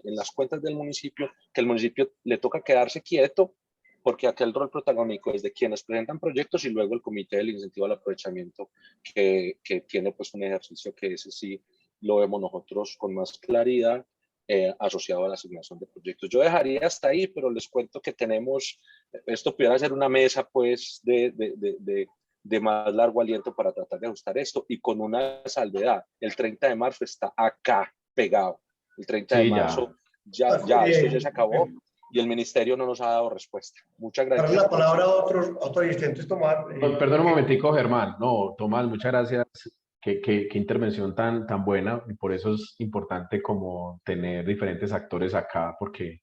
las cuentas del municipio que el municipio le toca quedarse quieto porque aquel rol protagónico es de quienes presentan proyectos y luego el comité del incentivo al aprovechamiento que tiene pues un ejercicio que ese sí lo vemos nosotros con más claridad asociado a la asignación de proyectos. Yo dejaría hasta ahí, pero les cuento que tenemos, esto pudiera ser una mesa pues de más largo aliento para tratar de ajustar esto y con una salvedad. El 30 de marzo está acá pegado. El 30 de marzo ya esto ya se acabó y el ministerio no nos ha dado respuesta. Muchas gracias. Para la palabra a otros asistentes, Tomás. Perdón un momentico, Germán. No, Tomás, muchas gracias. Qué intervención tan buena, y por eso es importante como tener diferentes actores acá, porque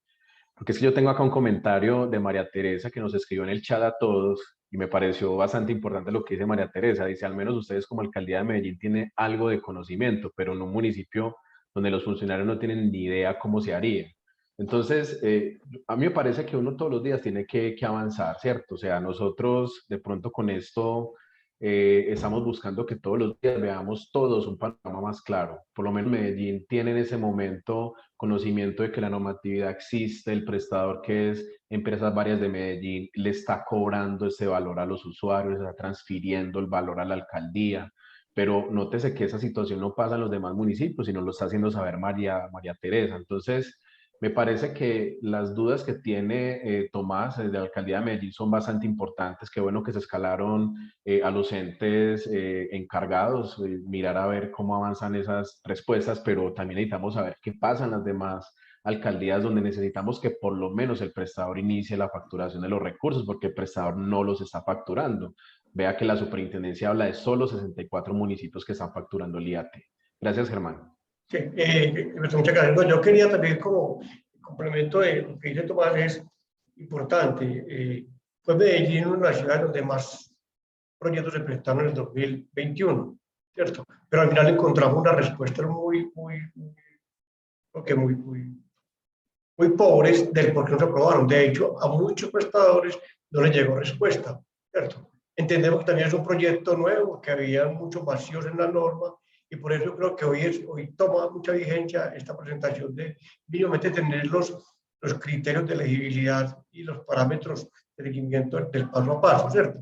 es que yo tengo acá un comentario de María Teresa que nos escribió en el chat a todos y me pareció bastante importante lo que dice María Teresa. Dice, al menos ustedes como Alcaldía de Medellín tienen algo de conocimiento, pero en un municipio donde los funcionarios no tienen ni idea cómo se haría. Entonces, a mí me parece que uno todos los días tiene que avanzar, ¿cierto? O sea, nosotros de pronto con esto estamos buscando que todos los días veamos todos un panorama más claro. Por lo menos Medellín tiene en ese momento conocimiento de que la normatividad existe, el prestador que es Empresas Varias de Medellín le está cobrando ese valor a los usuarios, está transfiriendo el valor a la alcaldía. Pero nótese que esa situación no pasa en los demás municipios, sino lo está haciendo saber María Teresa. Entonces, me parece que las dudas que tiene Tomás desde la Alcaldía de Medellín son bastante importantes. Qué bueno que se escalaron a los entes encargados, mirar a ver cómo avanzan esas respuestas, pero también necesitamos saber qué pasa en las demás alcaldías donde necesitamos que por lo menos el prestador inicie la facturación de los recursos, porque el prestador no los está facturando. Vea que la superintendencia habla de solo 64 municipios que están facturando el IAT. Gracias, Germán. Sí, muchas gracias. No, yo quería también, como complemento de lo que dice Tomás, es importante. Fue Medellín una de las ciudades donde más proyectos se presentaron en el 2021, ¿cierto? Pero al final encontramos una respuesta muy pobres del por qué no se aprobaron. De hecho, a muchos prestadores no les llegó respuesta, ¿cierto? Entendemos que también es un proyecto nuevo, que había muchos vacíos en la norma, y por eso creo que hoy toma mucha vigencia esta presentación de mínimamente tener los criterios de elegibilidad y los parámetros de seguimiento del paso a paso, ¿cierto?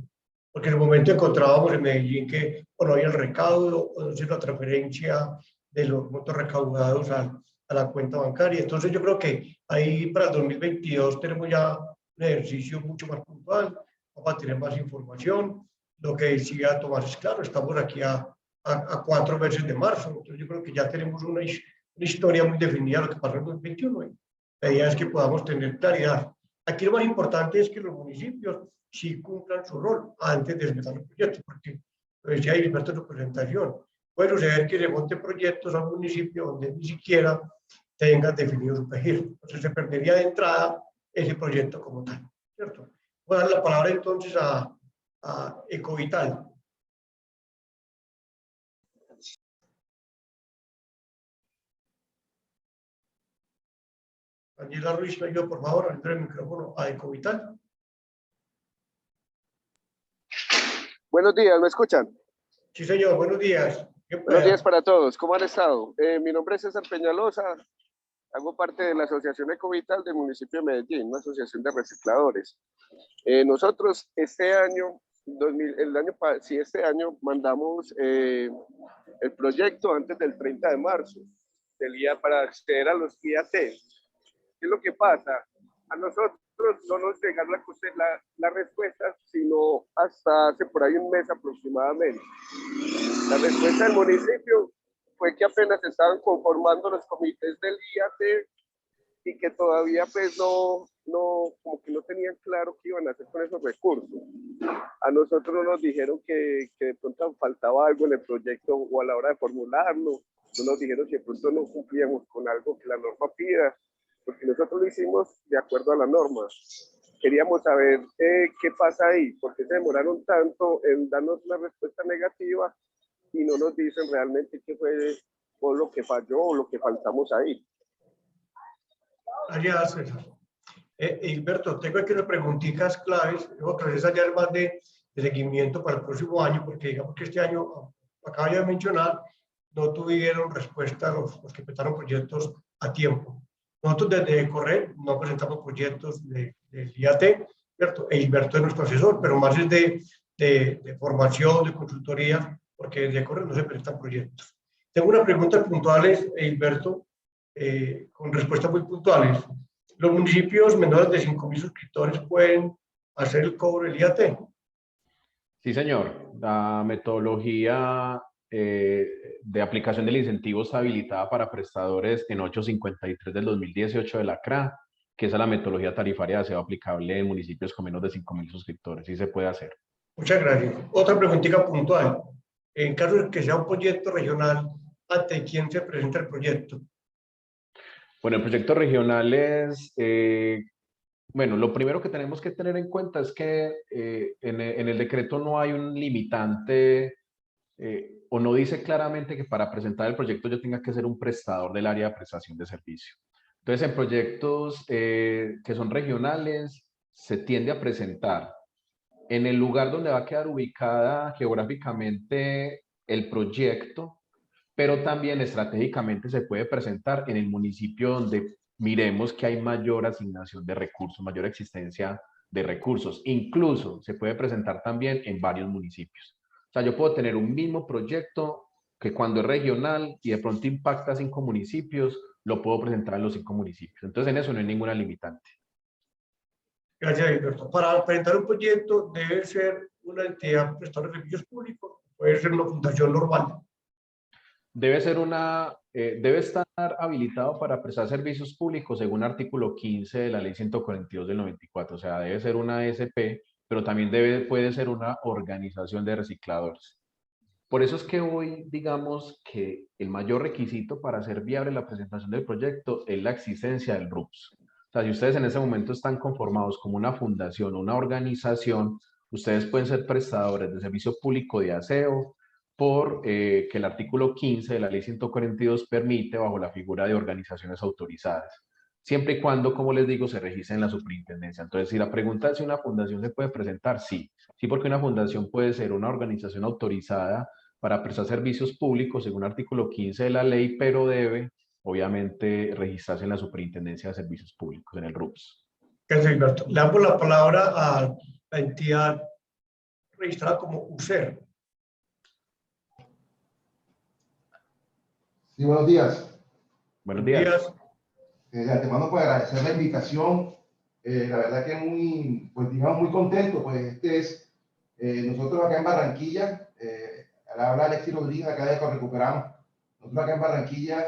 Porque en el momento encontrábamos en Medellín que no había el recaudo, o no sé, la transferencia de los montos recaudados a la cuenta bancaria. Entonces yo creo que ahí para el 2022 tenemos ya un ejercicio mucho más puntual, vamos a tener más información. Lo que decía Tomás es claro, estamos aquí a 4 meses de marzo, entonces yo creo que ya tenemos una historia muy definida de lo que pasó en el 2021. La idea es que podamos tener claridad. Aquí lo más importante es que los municipios sí cumplan su rol antes de empezar el proyecto, porque lo decía Gilberto en su presentación, puede suceder que se monten proyectos a un municipio donde ni siquiera tengan definido su perfil. Entonces se perdería de entrada ese proyecto como tal, ¿cierto? Voy a dar la palabra entonces a Ecovital. Daniela Ruiz, me ayuda por favor a entrar el micrófono a Ecovital. Buenos días, ¿me escuchan? Sí, señor, buenos días. Buenos días para todos, ¿cómo han estado? Mi nombre es César Peñalosa, hago parte de la Asociación Ecovital del municipio de Medellín, una asociación de recicladores. Nosotros este año, este año mandamos el proyecto antes del 30 de marzo del día para acceder a los IAT. ¿Qué es lo que pasa? A nosotros no nos llega la respuesta, sino hasta hace por ahí un mes aproximadamente. La respuesta del municipio fue que apenas estaban conformando los comités del IAT y que todavía pues como que no tenían claro qué iban a hacer con esos recursos. A nosotros nos dijeron que de pronto faltaba algo en el proyecto o a la hora de formularlo, no nos dijeron que de pronto no cumplíamos con algo que la norma pida, porque nosotros lo hicimos de acuerdo a la norma. Queríamos saber qué pasa ahí, por qué se demoraron tanto en darnos una respuesta negativa y no nos dicen realmente qué fue o lo que falló o lo que faltamos ahí. Gracias, César. Gilberto, tengo aquí unas preguntitas claves, otra vez allá más de seguimiento para el próximo año, porque digamos que este año, acabo de mencionar, no tuvieron respuesta los que empezaron proyectos a tiempo. Nosotros desde Correr no presentamos proyectos del IAT, ¿cierto? E Gilberto es nuestro asesor, pero más es de formación, de consultoría, porque desde Correr no se presentan proyectos. Tengo unas preguntas puntuales, Gilberto, con respuestas muy puntuales. ¿Los municipios menores de 5.000 suscriptores pueden hacer el cobro del IAT? Sí, señor. La metodología de aplicación del incentivo está habilitada para prestadores en 853 del 2018 de la CRA, que esa es la metodología tarifaria de aseo aplicable en municipios con menos de 5.000 suscriptores. Sí se puede hacer. Muchas gracias. Otra preguntita puntual. En caso de que sea un proyecto regional, ¿ante quién se presenta el proyecto? Bueno, el proyecto regional es... bueno, lo primero que tenemos que tener en cuenta es que en el decreto no hay un limitante o no dice claramente que para presentar el proyecto yo tenga que ser un prestador del área de prestación de servicio. Entonces, en proyectos que son regionales, se tiende a presentar en el lugar donde va a quedar ubicada geográficamente el proyecto, pero también estratégicamente se puede presentar en el municipio donde miremos que hay mayor asignación de recursos, mayor existencia de recursos. Incluso se puede presentar también en varios municipios. O sea, yo puedo tener un mismo proyecto que cuando es regional y de pronto impacta 5 municipios, lo puedo presentar en los 5 municipios. Entonces, en eso no hay ninguna limitante. Gracias, Gilberto. Para presentar un proyecto debe ser una entidad prestadora de servicios públicos, puede ser una fundación normal. debe estar habilitado para prestar servicios públicos según artículo 15 de la ley 142 del 94. O sea, debe ser una SP, pero también puede ser una organización de recicladores. Por eso es que hoy, digamos que el mayor requisito para hacer viable la presentación del proyecto es la existencia del RUPS. O sea, si ustedes en ese momento están conformados como una fundación o una organización, ustedes pueden ser prestadores de servicio público de aseo, que el artículo 15 de la ley 142 permite bajo la figura de organizaciones autorizadas, siempre y cuando, como les digo, se registre en la superintendencia. Entonces, si la pregunta es si una fundación se puede presentar, sí. Sí, porque una fundación puede ser una organización autorizada para prestar servicios públicos según artículo 15 de la ley, pero debe, obviamente, registrarse en la superintendencia de servicios públicos, en el RUPS. Gracias, Gilberto. Le damos la palabra a la entidad registrada como USER. Sí, buenos días. Buenos días. De antemano, pues agradecer la invitación. La verdad que muy, pues digamos, muy contento. Pues nosotros acá en Barranquilla, habla Alexis Rodríguez acá de Correcuperamos. Nosotros acá en Barranquilla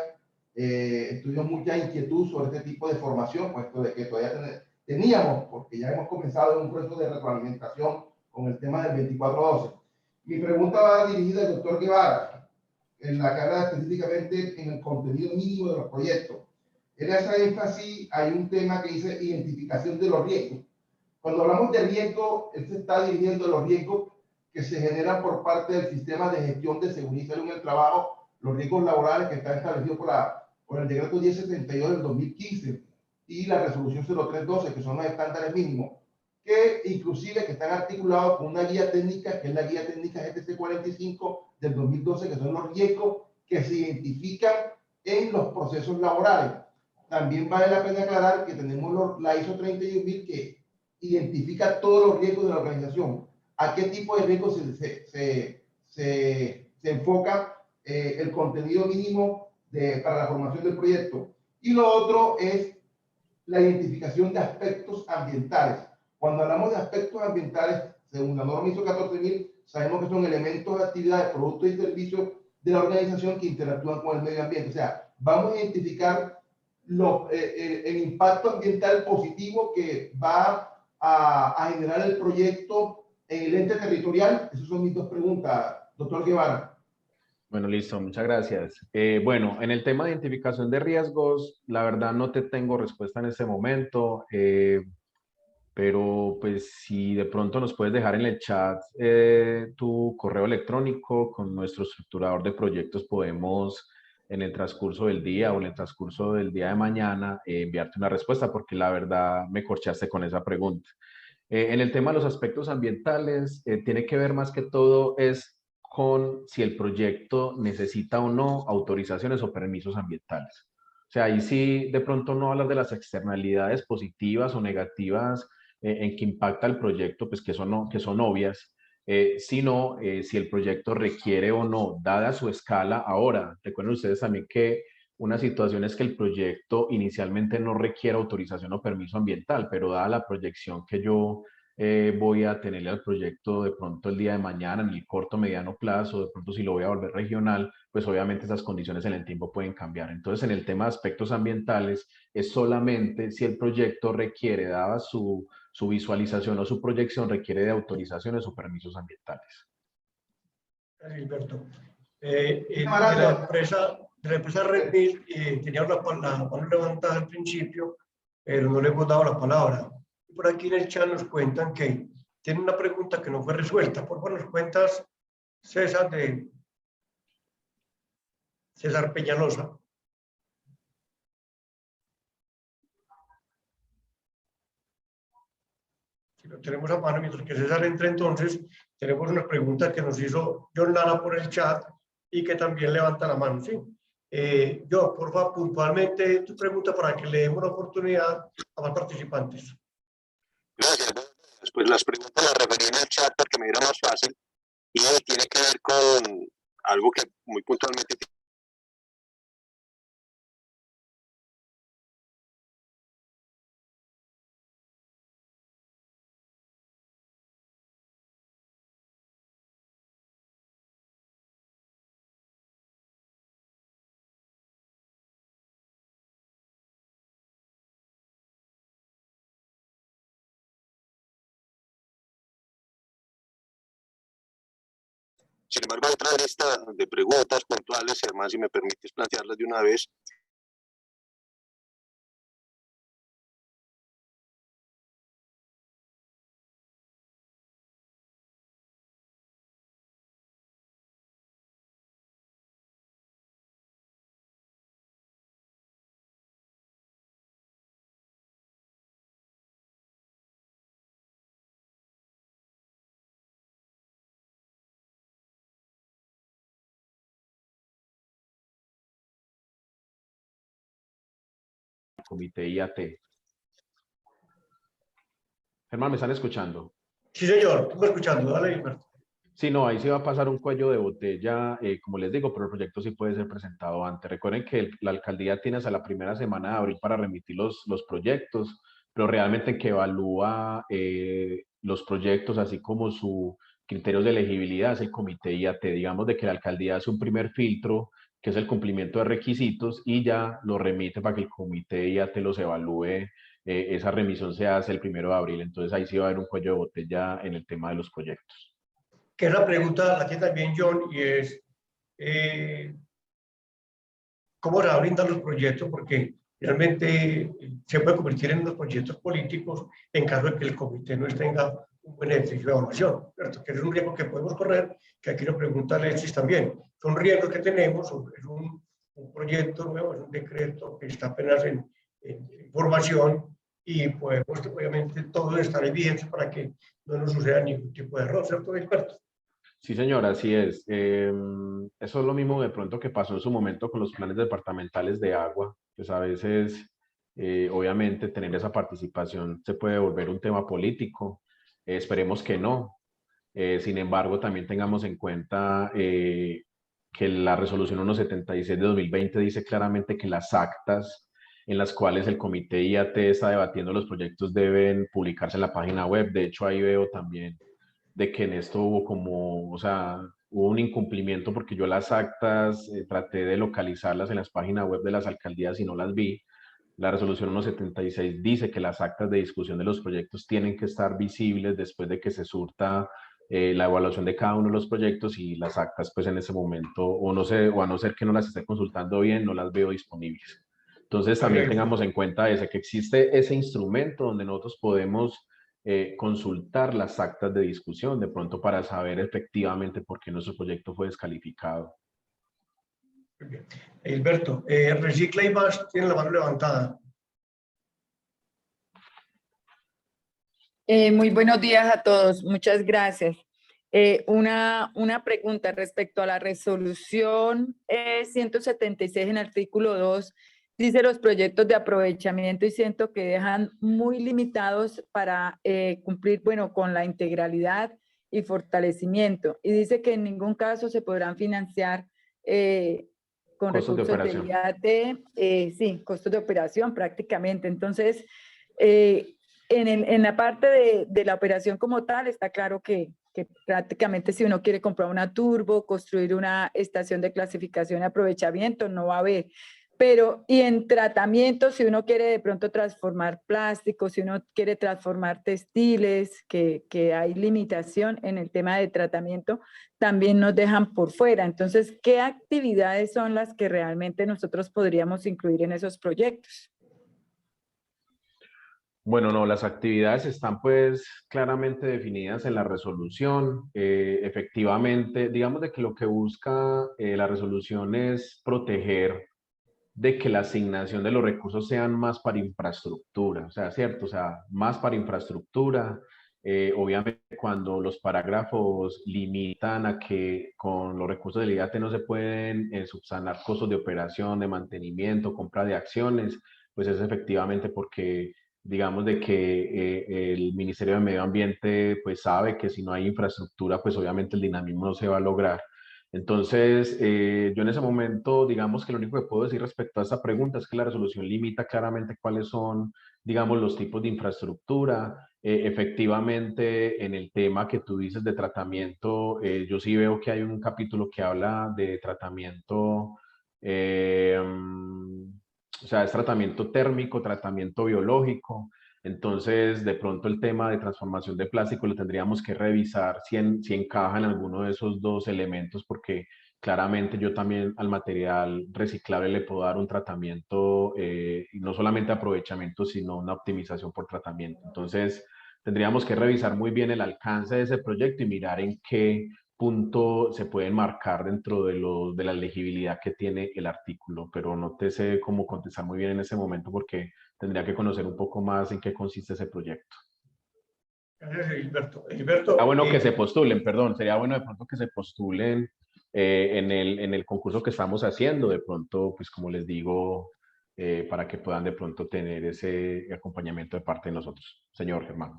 tuvimos mucha inquietud sobre este tipo de formación, puesto de que todavía teníamos, porque ya hemos comenzado un proceso de retroalimentación con el tema del 2412. Mi pregunta va dirigida al doctor Guevara, en la que habla específicamente en el contenido mínimo de los proyectos. En esa énfasis hay un tema que dice identificación de los riesgos. Cuando hablamos de riesgo, él se está dirigiendo a los riesgos que se generan por parte del sistema de gestión de seguridad y salud en el trabajo, los riesgos laborales que están establecidos por el decreto 1072 del 2015 y la resolución 0312, que son los estándares mínimos, que inclusive que están articulados con una guía técnica, que es la guía técnica GTC 45 del 2012, que son los riesgos que se identifican en los procesos laborales. También vale la pena aclarar que tenemos la ISO 31000 que identifica todos los riesgos de la organización. ¿A qué tipo de riesgos se enfoca el contenido mínimo para la formación del proyecto? Y lo otro es la identificación de aspectos ambientales. Cuando hablamos de aspectos ambientales, según la norma ISO 14000, sabemos que son elementos de actividad, de productos y servicios de la organización que interactúan con el medio ambiente. O sea, vamos a identificar el impacto ambiental positivo que va a generar el proyecto en el ente territorial. Esas son mis dos preguntas, doctor Guevara. Bueno, listo, muchas gracias. Bueno, en el tema de identificación de riesgos, la verdad no te tengo respuesta en este momento, pero pues si de pronto nos puedes dejar en el chat tu correo electrónico con nuestro estructurador de proyectos, podemos en el transcurso del día o en el transcurso del día de mañana enviarte una respuesta, porque la verdad me corchaste con esa pregunta. En el tema de los aspectos ambientales, tiene que ver más que todo es con si el proyecto necesita o no autorizaciones o permisos ambientales. O sea, ahí sí de pronto no hablas de las externalidades positivas o negativas en que impacta el proyecto, pues que son obvias, sino si el proyecto requiere o no, dada su escala. Ahora, recuerden ustedes también que una situación es que el proyecto inicialmente no requiere autorización o permiso ambiental, pero dada la proyección que yo voy a tenerle al proyecto de pronto el día de mañana, en el corto, mediano plazo, de pronto si lo voy a volver regional, pues obviamente esas condiciones en el tiempo pueden cambiar. Entonces, en el tema de aspectos ambientales, es solamente si el proyecto requiere, dada su visualización o su proyección, requiere de autorizaciones o permisos ambientales. Gracias, Gilberto. De la empresa Redmil, tenía la mano levantada al principio, pero no le hemos dado la palabra. Por aquí en el chat nos cuentan que tiene una pregunta que no fue resuelta. Por favor, nos cuentas, César Peñalosa. Si lo tenemos a mano, mientras que César entra, entonces tenemos una pregunta que nos hizo John Lara por el chat y que también levanta la mano. ¿Sí? Yo, por favor, puntualmente tu pregunta para que le demos la oportunidad a más participantes. Gracias. Pues las preguntas las referí en el chat porque me era más fácil y tiene que ver con algo que muy puntualmente Sin embargo, hay otra lista de preguntas puntuales, Germán, si me permites plantearlas de una vez. Comité IAT. Germán, ¿me están escuchando? Sí, señor, estoy escuchando. Dale, Gilberto. Sí, no, ahí sí va a pasar un cuello de botella, como les digo, pero el proyecto sí puede ser presentado antes. Recuerden que la alcaldía tiene hasta la primera semana de abril para remitir los proyectos, pero realmente el que evalúa los proyectos, así como sus criterios de elegibilidad, es el comité IAT. Digamos de que la alcaldía hace un primer filtro, que es el cumplimiento de requisitos, y ya lo remite para que el comité IAT los evalúe. Esa remisión se hace el 1 de abril, entonces ahí sí va a haber un cuello de botella en el tema de los proyectos. Que es la pregunta, la tiene también John, y es cómo se va a brindar los proyectos, porque realmente se puede convertir en unos proyectos políticos en caso de que el comité no tenga un buen ejercicio de evaluación, ¿cierto? Que es un riesgo que podemos correr, que aquí nos pregunta Alexis también. Son riesgos que tenemos, es un proyecto nuevo, es un decreto que está apenas en formación, y podemos, obviamente, todos estar en vigilancia para que no nos suceda ningún tipo de error, ¿cierto, experto? Sí, señor, así es. Eso es lo mismo de pronto que pasó en su momento con los planes departamentales de agua. Pues a veces, obviamente, tener esa participación se puede volver un tema político. Esperemos que no. Sin embargo, también tengamos en cuenta que la resolución 176 de 2020 dice claramente que las actas en las cuales el comité IAT está debatiendo los proyectos deben publicarse en la página web. De hecho, ahí veo también de que en esto hubo como, o sea, hubo un incumplimiento porque yo las actas traté de localizarlas en las páginas web de las alcaldías y no las vi. La resolución 176 dice que las actas de discusión de los proyectos tienen que estar visibles después de que se surta la evaluación de cada uno de los proyectos, y las actas pues en ese momento, o no sé, o a no ser que no las esté consultando bien, no las veo disponibles. Entonces también tengamos en cuenta ese, que existe ese instrumento donde nosotros podemos consultar las actas de discusión, de pronto para saber efectivamente por qué nuestro proyecto fue descalificado. Muy bien. Gilberto, Recicla y Más tiene la mano levantada. Muy buenos días a todos, muchas gracias. Una pregunta respecto a la resolución 176 en artículo 2, dice los proyectos de aprovechamiento, y siento que dejan muy limitados para cumplir, bueno, con la integralidad y fortalecimiento, y dice que en ningún caso se podrán financiar con Costos de recursos de operación. IAT, sí, costos de operación prácticamente. Entonces, en la parte de la operación como tal, está claro que prácticamente si uno quiere comprar una turbo, construir una estación de clasificación y aprovechamiento, no va a haber. Pero, y en tratamiento, si uno quiere de pronto transformar plásticos, si uno quiere transformar textiles, que hay limitación en el tema de tratamiento, también nos dejan por fuera. Entonces, ¿qué actividades son las que realmente nosotros podríamos incluir en esos proyectos? Bueno, no, las actividades están pues claramente definidas en la resolución. Efectivamente, digamos de que lo que busca la resolución es proteger de que la asignación de los recursos sean más para infraestructura, o sea, ¿cierto? O sea, más para infraestructura. Obviamente, cuando los parágrafos limitan a que con los recursos del IAT no se pueden subsanar costos de operación, de mantenimiento, compra de acciones, pues es efectivamente porque digamos de que el Ministerio de Medio Ambiente pues sabe que si no hay infraestructura, pues obviamente el dinamismo no se va a lograr. Entonces, yo en ese momento, digamos que lo único que puedo decir respecto a esta pregunta es que la resolución limita claramente cuáles son, digamos, los tipos de infraestructura. Efectivamente, en el tema que tú dices de tratamiento, yo sí veo que hay un capítulo que habla de tratamiento, o sea, es tratamiento térmico, tratamiento biológico. Entonces, de pronto el tema de transformación de plástico lo tendríamos que revisar si encaja en alguno de esos dos elementos, porque claramente yo también al material reciclable le puedo dar un tratamiento, y no solamente aprovechamiento, sino una optimización por tratamiento. Entonces, tendríamos que revisar muy bien el alcance de ese proyecto y mirar en qué punto se puede marcar dentro de la legibilidad que tiene el artículo, pero no te sé cómo contestar muy bien en ese momento porque tendría que conocer un poco más en qué consiste ese proyecto. Gracias, Gilberto. Gilberto, Sería bueno que se postulen, perdón, sería bueno de pronto que se postulen en el concurso que estamos haciendo, de pronto, pues como les digo, para que puedan de pronto tener ese acompañamiento de parte de nosotros. Señor Germán.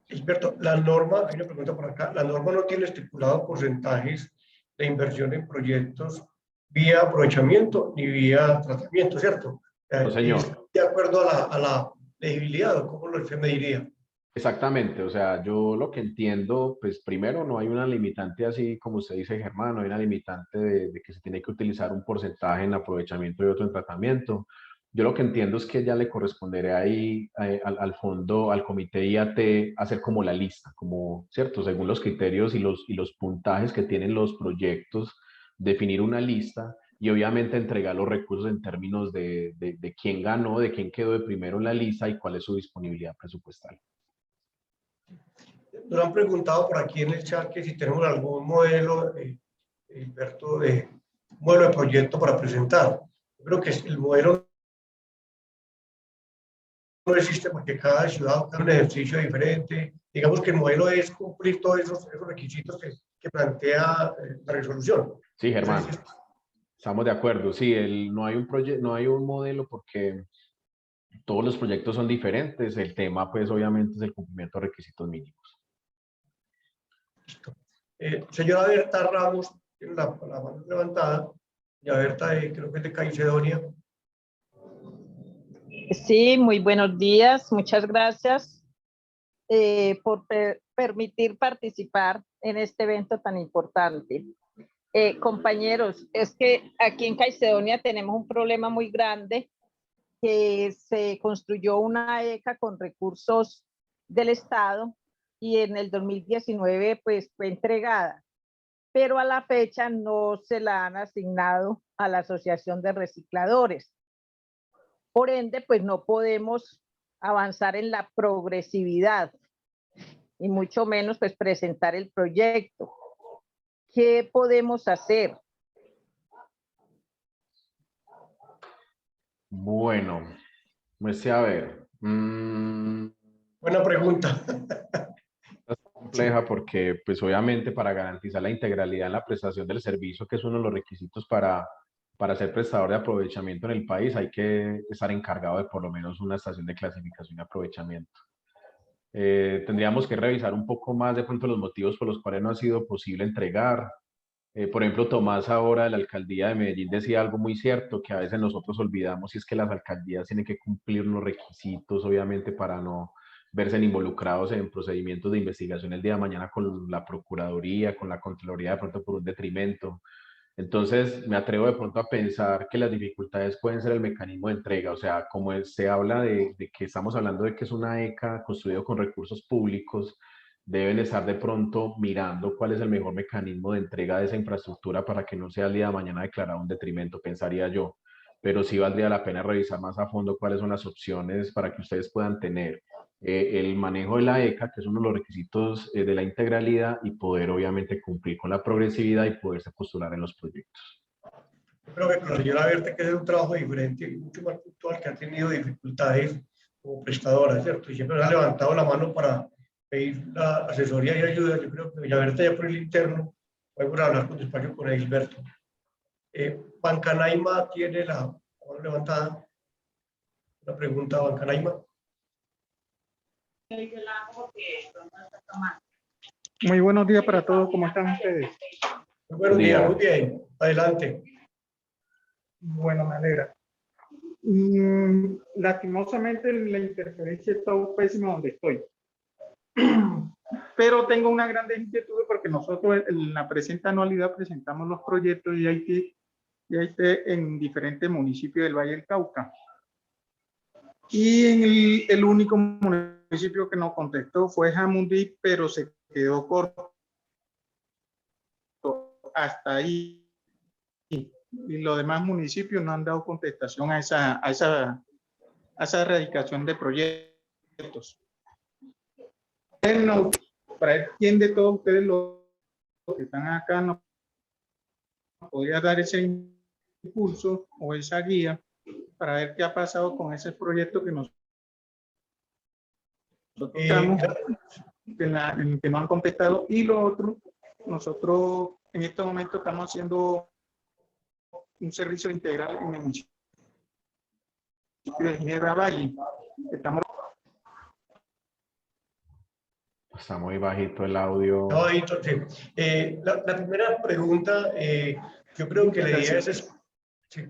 Gilberto, la norma, hay una pregunta por acá, la norma no tiene estipulado porcentajes de inversión en proyectos vía aprovechamiento ni vía tratamiento, ¿cierto? No, señor. ¿Es de acuerdo a la legibilidad o cómo lo se mediría? Exactamente, o sea, yo lo que entiendo, pues primero no hay una limitante así como usted dice, Germán, no hay una limitante de que se tiene que utilizar un porcentaje en aprovechamiento y otro en tratamiento. Yo lo que entiendo es que ya le correspondería ahí al fondo, al comité IAT, hacer como la lista, como, ¿cierto? Según los criterios y los puntajes que tienen los proyectos, definir una lista y obviamente entregar los recursos en términos de quién ganó, de quién quedó de primero en la lista y cuál es su disponibilidad presupuestal. Nos han preguntado por aquí en el chat que si tenemos algún modelo, Gilberto, de modelo de proyecto para presentar. Yo creo que el modelo no existe porque cada ciudad tiene un ejercicio diferente. Digamos que el modelo es cumplir todos esos requisitos que plantea la resolución. Sí, Germán, estamos de acuerdo. Sí, no hay no hay un modelo porque todos los proyectos son diferentes. El tema, pues, obviamente es el cumplimiento de requisitos mínimos. Señora Berta Ramos, tiene la mano levantada. Ya Berta, creo que es de Caicedonia. Sí, muy buenos días. Muchas gracias por permitir participar en este evento tan importante. Compañeros, es que aquí en Caicedonia tenemos un problema muy grande, que se construyó una ECA con recursos del Estado y en el 2019 pues fue entregada, pero a la fecha no se la han asignado a la Asociación de Recicladores. Por ende, pues no podemos avanzar en la progresividad y mucho menos pues presentar el proyecto. ¿Qué podemos hacer? Bueno, pues a ver. Buena pregunta. Es compleja porque, pues obviamente para garantizar la integralidad en la prestación del servicio, que es uno de los requisitos para ser prestador de aprovechamiento en el país, hay que estar encargado de por lo menos una estación de clasificación y aprovechamiento. Tendríamos que revisar un poco más de pronto los motivos por los cuales no ha sido posible entregar. Por ejemplo, Tomás ahora de la alcaldía de Medellín decía algo muy cierto, que a veces nosotros olvidamos, y es que las alcaldías tienen que cumplir unos requisitos, obviamente, para no verse involucrados en procedimientos de investigación el día de mañana con la Procuraduría, con la Contraloría, de pronto por un detrimento. Entonces, me atrevo de pronto a pensar que las dificultades pueden ser el mecanismo de entrega, o sea, como se habla de que estamos hablando de que es una ECA construida con recursos públicos, deben estar de pronto mirando cuál es el mejor mecanismo de entrega de esa infraestructura para que no sea el día de mañana declarado un detrimento, pensaría yo. Pero sí valdría la pena revisar más a fondo cuáles son las opciones para que ustedes puedan tener el manejo de la ECA, que es uno de los requisitos de la integralidad, y poder obviamente cumplir con la progresividad y poderse postular en los proyectos. Creo que con la señora Berta, que es un trabajo diferente y mucho más puntual, que ha tenido dificultades como prestadora, ¿cierto? Y siempre ha levantado la mano para pedir la asesoría y ayuda. Yo creo que doña Berta ya por el interno voy a hablar con despacho con Gilberto. Bancanaima tiene la mano levantada. Una pregunta, Bancanaima. Muy buenos días para todos, ¿cómo están ustedes? Muy buenos días, muy bien. Adelante. Bueno, me alegra. Lastimosamente la interferencia está pésima donde estoy. Pero tengo una gran inquietud porque nosotros en la presente anualidad presentamos los proyectos de Haití en diferentes municipios del Valle del Cauca. Y en el único municipio municipio que nos contestó fue Jamundí, pero se quedó corto hasta ahí. Y los demás municipios no han dado contestación a esa erradicación de proyectos. Para quién de todos ustedes los que están acá nos podría dar ese impulso o esa guía para ver qué ha pasado con ese proyecto que nosotros estamos, que no han contestado. Y lo otro, nosotros en este momento estamos haciendo un servicio integral en el municipio de Ginebra Valle. Está muy bajito el audio. No, entonces, la primera pregunta, yo creo que la idea es sí,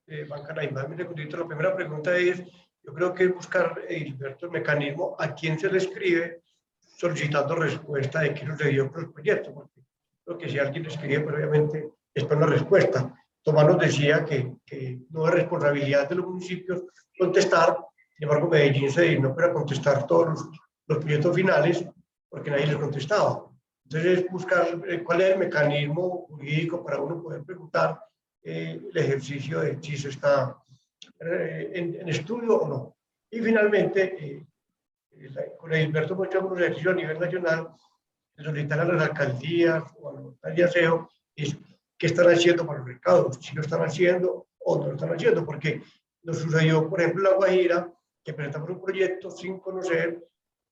la primera pregunta es, yo creo que es buscar, Gilberto, el mecanismo a quién se le escribe solicitando respuesta de qué sucedió con el proyecto, porque creo que si alguien le escribe, pues obviamente espera una respuesta. Tomás nos decía que no es responsabilidad de los municipios contestar, sin embargo Medellín se dignó para contestar todos los proyectos finales porque nadie les contestaba. Entonces buscar cuál es el mecanismo jurídico para uno poder preguntar el ejercicio de si se está en estudio o no. Y finalmente, con Gilberto hemos hecho un ejercicio a nivel nacional de solicitar a las alcaldías o a la Secretaría de Aseo qué están haciendo para los recaudos, si lo están haciendo o no lo están haciendo, porque nos sucedió, por ejemplo, en La Guajira, que presentamos un proyecto sin conocer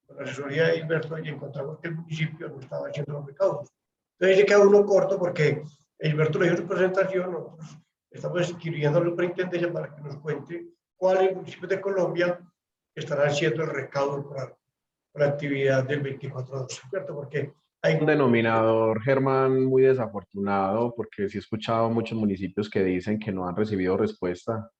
con la asesoría de Gilberto y encontramos que el municipio no estaba haciendo los recaudos. Entonces se queda uno corto porque Gilberto le dio su presentación, nosotros estamos escribiendo a la superintendencia para que nos cuente cuáles municipios de Colombia estarán haciendo el recaudo para la actividad del 24 de ¿cierto? Porque hay un denominador, Germán, muy desafortunado, porque sí he escuchado muchos municipios que dicen que no han recibido respuesta.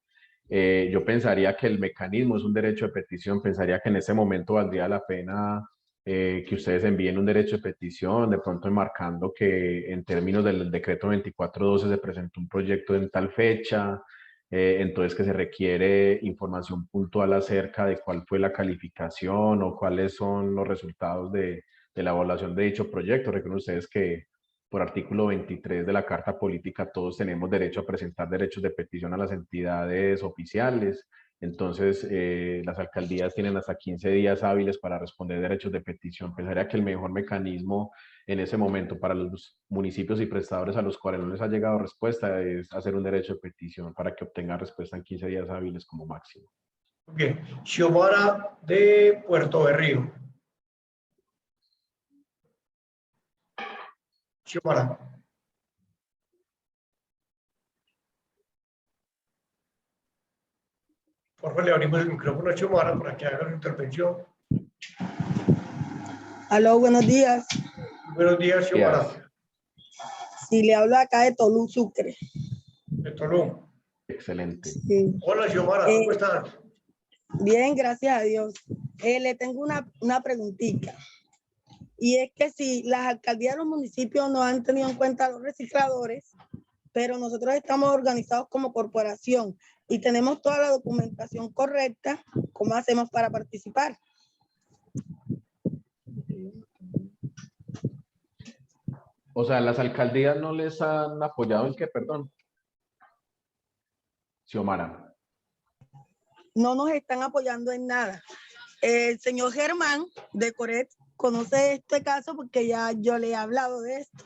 Yo pensaría que el mecanismo es un derecho de petición, pensaría que en ese momento valdría la pena que ustedes envíen un derecho de petición, de pronto enmarcando que en términos del decreto 2412 se presentó un proyecto en tal fecha, entonces que se requiere información puntual acerca de cuál fue la calificación o cuáles son los resultados de la evaluación de dicho proyecto. Recuerden ustedes que por artículo 23 de la Carta Política todos tenemos derecho a presentar derechos de petición a las entidades oficiales. Entonces, las alcaldías tienen hasta 15 días hábiles para responder derechos de petición. Pensaría que el mejor mecanismo en ese momento para los municipios y prestadores a los cuales no les ha llegado respuesta es hacer un derecho de petición para que obtengan respuesta en 15 días hábiles como máximo. Bien, Xiomara de Puerto Berrío. Xiomara. Por favor, le abrimos el micrófono a Xiomara para que haga su intervención. Aló, buenos días. Buenos días, Xiomara. Sí, le hablo acá de Tolú, Sucre. De Tolú. Excelente. Sí. Hola, Xiomara, ¿cómo estás? Bien, gracias a Dios. Le tengo una preguntita. Y es que si las alcaldías de los municipios no han tenido en cuenta a los recicladores, pero nosotros estamos organizados como corporación y tenemos toda la documentación correcta, ¿cómo hacemos para participar? O sea, las alcaldías no les han apoyado en qué, perdón. Xiomara. No nos están apoyando en nada. El señor Germán de Coret conoce este caso porque ya yo le he hablado de esto.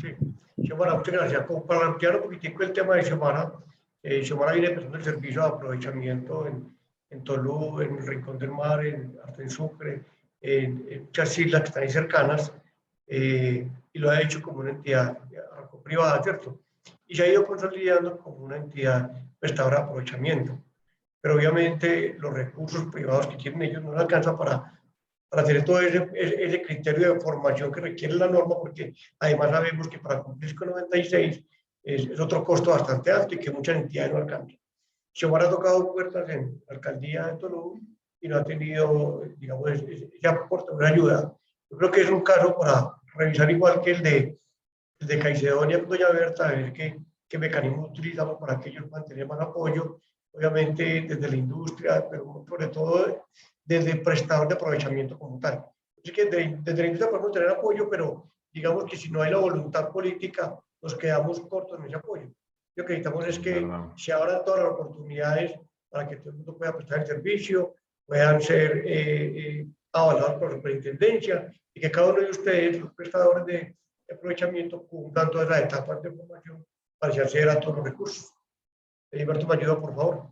Sí, Xiomara, muchas gracias. Para ampliar un poquitico el tema de Xiomara, Xiomara viene empezando el servicio de aprovechamiento en Tolú, en el Rincón del Mar, en Sucre, en muchas islas que están ahí cercanas, y lo ha hecho como una entidad privada, ¿cierto? Y se ha ido consolidando como una entidad prestadora de aprovechamiento. Pero obviamente los recursos privados que tienen ellos no les alcanzan para hacer todo ese criterio de formación que requiere la norma, porque además sabemos que para cumplir con 96 es otro costo bastante alto y que muchas entidades no alcanzan. Xiomara ha tocado puertas en la alcaldía de Tolú y no ha tenido, digamos, ese aporte, una ayuda. Yo creo que es un caso para revisar igual que el de Caicedonia, doña Berta, a ver qué mecanismos utilizamos para que ellos puedan tener más apoyo, obviamente desde la industria, pero sobre todo desde el prestador de aprovechamiento como tal. Así que desde la industria podemos tener apoyo, pero digamos que si no hay la voluntad política, nos quedamos cortos en ese apoyo. Lo que necesitamos es que se abran todas las oportunidades para que todo el mundo pueda prestar el servicio, puedan ser avalados por la superintendencia y que cada uno de ustedes, los prestadores de aprovechamiento, cumplan todas las etapas de formación para acceder a todos los recursos. Heriberto, ¿me ayuda, por favor?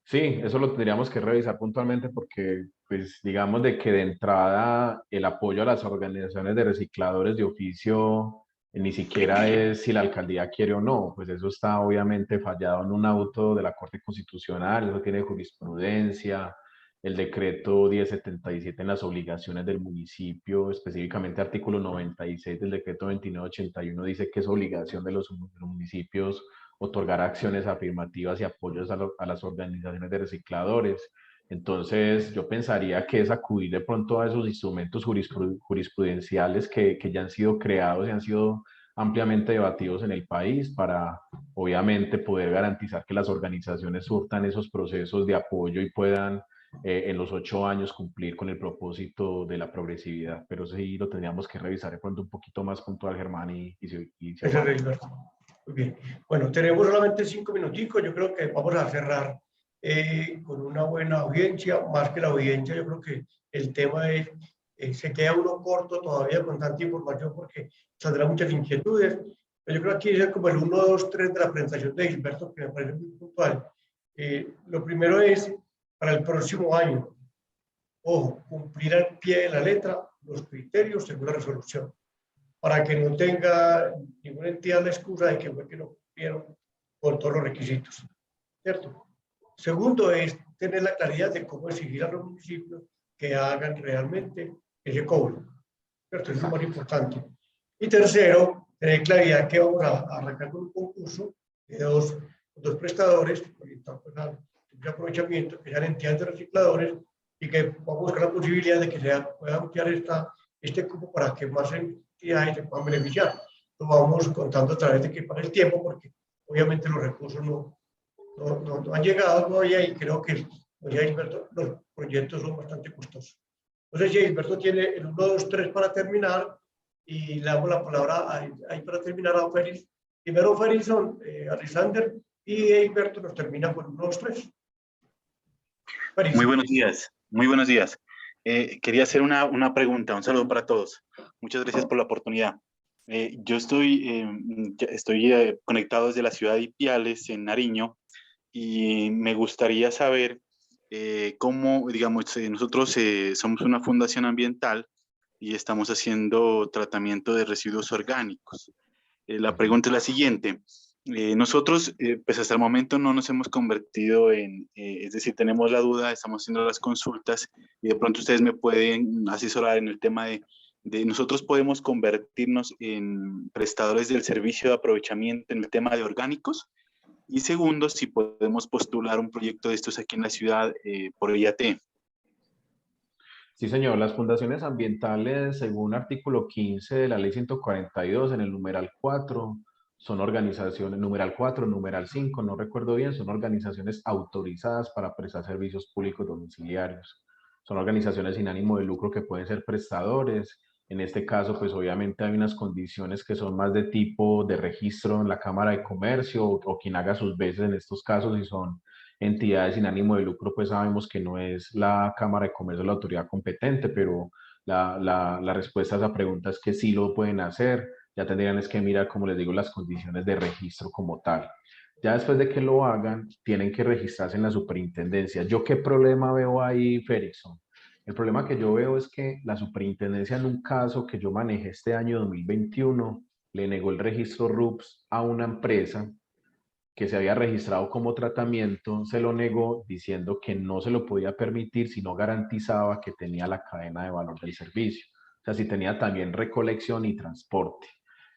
Sí, eso lo tendríamos que revisar puntualmente porque, pues, digamos de que de entrada el apoyo a las organizaciones de recicladores de oficio ni siquiera es si la alcaldía quiere o no, pues eso está obviamente fallado en un auto de la Corte Constitucional, eso tiene jurisprudencia, el decreto 1077 en las obligaciones del municipio, específicamente artículo 96 del decreto 2981 dice que es obligación de los municipios otorgar acciones afirmativas y apoyos a las organizaciones de recicladores. Entonces, yo pensaría que es acudir de pronto a esos instrumentos jurisprudenciales que ya han sido creados y han sido ampliamente debatidos en el país para, obviamente, poder garantizar que las organizaciones surtan esos procesos de apoyo y puedan en los 8 años cumplir con el propósito de la progresividad. Pero sí lo tendríamos que revisar de pronto un poquito más puntual, Germán, y Muy bien. Bueno, tenemos solamente 5 minuticos. Yo creo que vamos a cerrar con una buena audiencia. Más que la audiencia, yo creo que el tema es, se queda uno corto todavía con tanta información porque saldrán muchas inquietudes. Pero yo creo que aquí es como el 1, 2, 3 de la presentación de Gilberto, que me parece muy puntual. Lo primero es, para el próximo año, ojo, cumplir al pie de la letra los criterios según la resolución, para que no tenga ninguna entidad la excusa de que fue que no cumplieron con todos los requisitos, ¿cierto? Segundo es tener la claridad de cómo exigir a los municipios que hagan realmente ese cobro, ¿cierto? Es lo más importante. Y tercero, tener claridad que vamos a arrancar con un concurso de dos prestadores orientados al aprovechamiento, que sean entidades de recicladores y que vamos a buscar la posibilidad de que se pueda ampliar este cupo para que más entidades se puedan beneficiar. Lo vamos contando a través de que para el tiempo, porque obviamente los recursos no han llegado todavía y creo que, como ya Gilberto, los proyectos son bastante costosos. Entonces, ya Gilberto tiene el 1, 2, 3 para terminar y le damos la palabra ahí para terminar a Félix. Primero Félix, Alexander y Gilberto nos termina con 1, 2, 3. Félix. Muy buenos días, muy buenos días. Quería hacer una pregunta, un saludo para todos. Muchas gracias por la oportunidad. Yo estoy conectado desde la ciudad de Ipiales, en Nariño, y me gustaría saber cómo, digamos, nosotros somos una fundación ambiental y estamos haciendo tratamiento de residuos orgánicos. La pregunta es la siguiente. Nosotros, pues hasta el momento no nos hemos convertido es decir, tenemos la duda, estamos haciendo las consultas y de pronto ustedes me pueden asesorar en el tema de nosotros podemos convertirnos en prestadores del servicio de aprovechamiento en el tema de orgánicos. Y segundo, si podemos postular un proyecto de estos aquí en la ciudad por IAT. Sí, señor. Las fundaciones ambientales, según artículo 15 de la ley 142, en el numeral 4, son organizaciones, numeral 4, numeral 5, no recuerdo bien, son organizaciones autorizadas para prestar servicios públicos domiciliarios. Son organizaciones sin ánimo de lucro que pueden ser prestadores. En este caso, pues obviamente hay unas condiciones que son más de tipo de registro en la Cámara de Comercio o quien haga sus veces en estos casos, y son entidades sin ánimo de lucro, pues sabemos que no es la Cámara de Comercio la autoridad competente, pero la respuesta a esa pregunta es que sí lo pueden hacer. Ya tendrían es que mirar, como les digo, las condiciones de registro como tal. Ya después de que lo hagan, tienen que registrarse en la superintendencia. ¿Yo qué problema veo ahí, Férickson? El problema que yo veo es que la superintendencia, en un caso que yo manejé este año 2021, le negó el registro RUPS a una empresa que se había registrado como tratamiento, se lo negó diciendo que no se lo podía permitir si no garantizaba que tenía la cadena de valor del servicio. O sea, si tenía también recolección y transporte.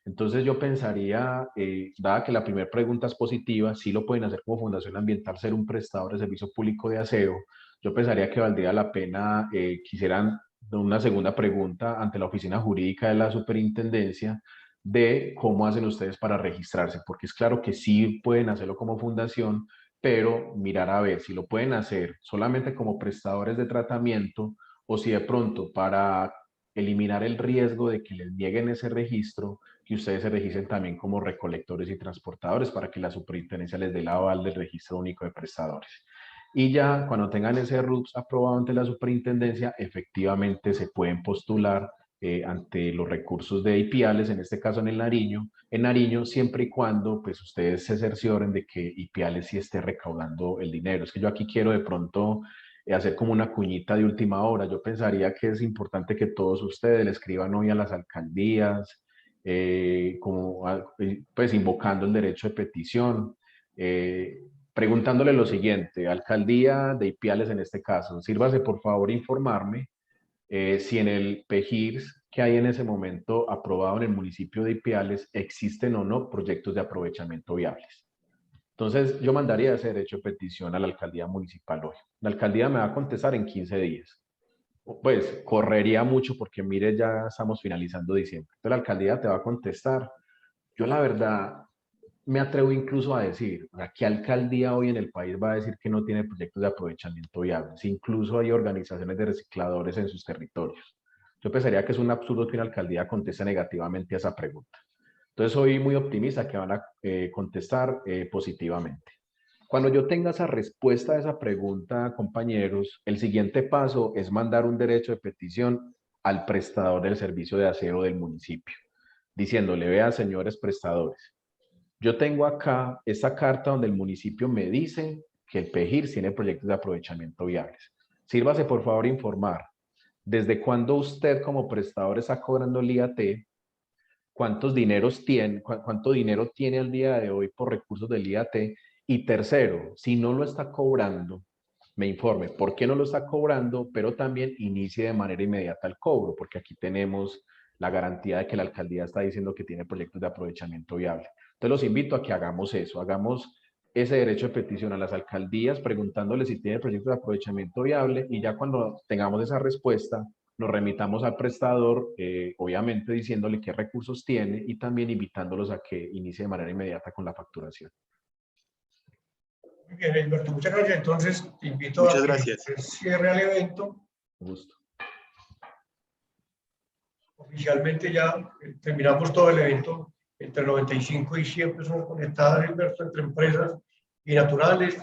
Entonces yo pensaría, dada que la primera pregunta es positiva, sí lo pueden hacer como Fundación Ambiental, ser un prestador de servicio público de aseo. Yo pensaría que valdría la pena, quisieran una segunda pregunta ante la oficina jurídica de la superintendencia de cómo hacen ustedes para registrarse, porque es claro que sí pueden hacerlo como fundación, pero mirar a ver si lo pueden hacer solamente como prestadores de tratamiento o si de pronto para eliminar el riesgo de que les nieguen ese registro, que ustedes se registren también como recolectores y transportadores para que la superintendencia les dé el aval del registro único de prestadores. Y ya cuando tengan ese RUPS aprobado ante la superintendencia, efectivamente se pueden postular ante los recursos de IPIALES, en este caso en Nariño, siempre y cuando pues ustedes se cercioren de que IPIALES sí esté recaudando el dinero. Es que yo aquí quiero de pronto hacer como una cuñita de última hora. Yo pensaría que es importante que todos ustedes le escriban hoy a las alcaldías, pues invocando el derecho de petición, preguntándole lo siguiente: alcaldía de Ipiales en este caso, sírvase por favor informarme si en el PEGIRS que hay en ese momento aprobado en el municipio de Ipiales existen o no proyectos de aprovechamiento viables. Entonces yo mandaría ese derecho de petición a la alcaldía municipal hoy. La alcaldía me va a contestar en 15 días. Pues correría mucho porque mire, ya estamos finalizando diciembre. Entonces la alcaldía te va a contestar. Yo la verdad me atrevo incluso a decir, ¿qué alcaldía hoy en el país va a decir que no tiene proyectos de aprovechamiento viables? Incluso hay organizaciones de recicladores en sus territorios. Yo pensaría que es un absurdo que una alcaldía conteste negativamente a esa pregunta. Entonces soy muy optimista que van a contestar positivamente. Cuando yo tenga esa respuesta a esa pregunta, compañeros, el siguiente paso es mandar un derecho de petición al prestador del servicio de aseo del municipio, diciéndole: vea, señores prestadores, yo tengo acá esta carta donde el municipio me dice que el PEGIR tiene proyectos de aprovechamiento viables. Sírvase por favor informar desde cuándo usted como prestador está cobrando el IAT, cuánto dinero tiene al día de hoy por recursos del IAT, y tercero, si no lo está cobrando, me informe por qué no lo está cobrando, pero también inicie de manera inmediata el cobro, porque aquí tenemos la garantía de que la alcaldía está diciendo que tiene proyectos de aprovechamiento viable. Entonces los invito a que hagamos eso, hagamos ese derecho de petición a las alcaldías preguntándoles si tiene proyectos de aprovechamiento viable, y ya cuando tengamos esa respuesta nos remitamos al prestador, obviamente diciéndole qué recursos tiene y también invitándolos a que inicie de manera inmediata con la facturación. Muy bien, Alberto, muchas gracias. Entonces, te invito a que cierre el evento. Un gusto. Oficialmente ya terminamos todo el evento. Entre el 95 y 100 personas conectadas, Alberto, entre empresas y naturales,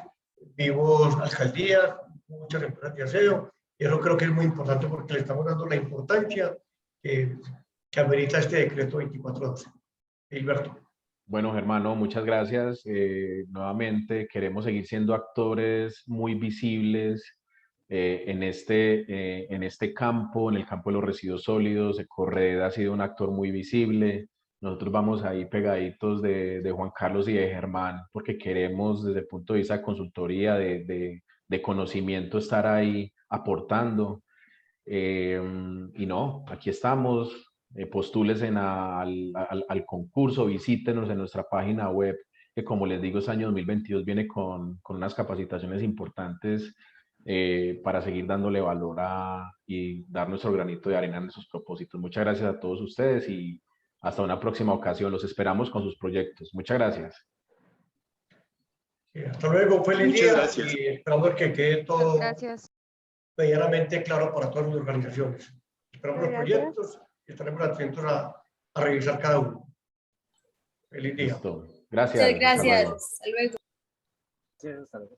vivos alcaldías, muchas empresas de aseo. Y eso creo que es muy importante porque le estamos dando la importancia que amerita este decreto 2412. Alberto. Bueno, Germano, muchas gracias. Nuevamente queremos seguir siendo actores muy visibles en este campo, en el campo de los residuos sólidos. Ecorred ha sido un actor muy visible. Nosotros vamos ahí pegaditos de Juan Carlos y de Germán, porque queremos desde el punto de vista de consultoría, de conocimiento, estar ahí aportando. Y no, aquí estamos. Postúlense al concurso, visítenos en nuestra página web, que como les digo, este año 2022 viene con unas capacitaciones importantes para seguir dándole valor y dar nuestro granito de arena en esos propósitos. Muchas gracias a todos ustedes y hasta una próxima ocasión. Los esperamos con sus proyectos. Muchas gracias. Hasta luego, feliz día y esperamos que quede todo medianamente claro para todas las organizaciones. Esperamos los proyectos. Estaremos atentos a revisar cada uno. Feliz día. Listo. Gracias. Muchas gracias. Hasta luego. Sí, hasta luego.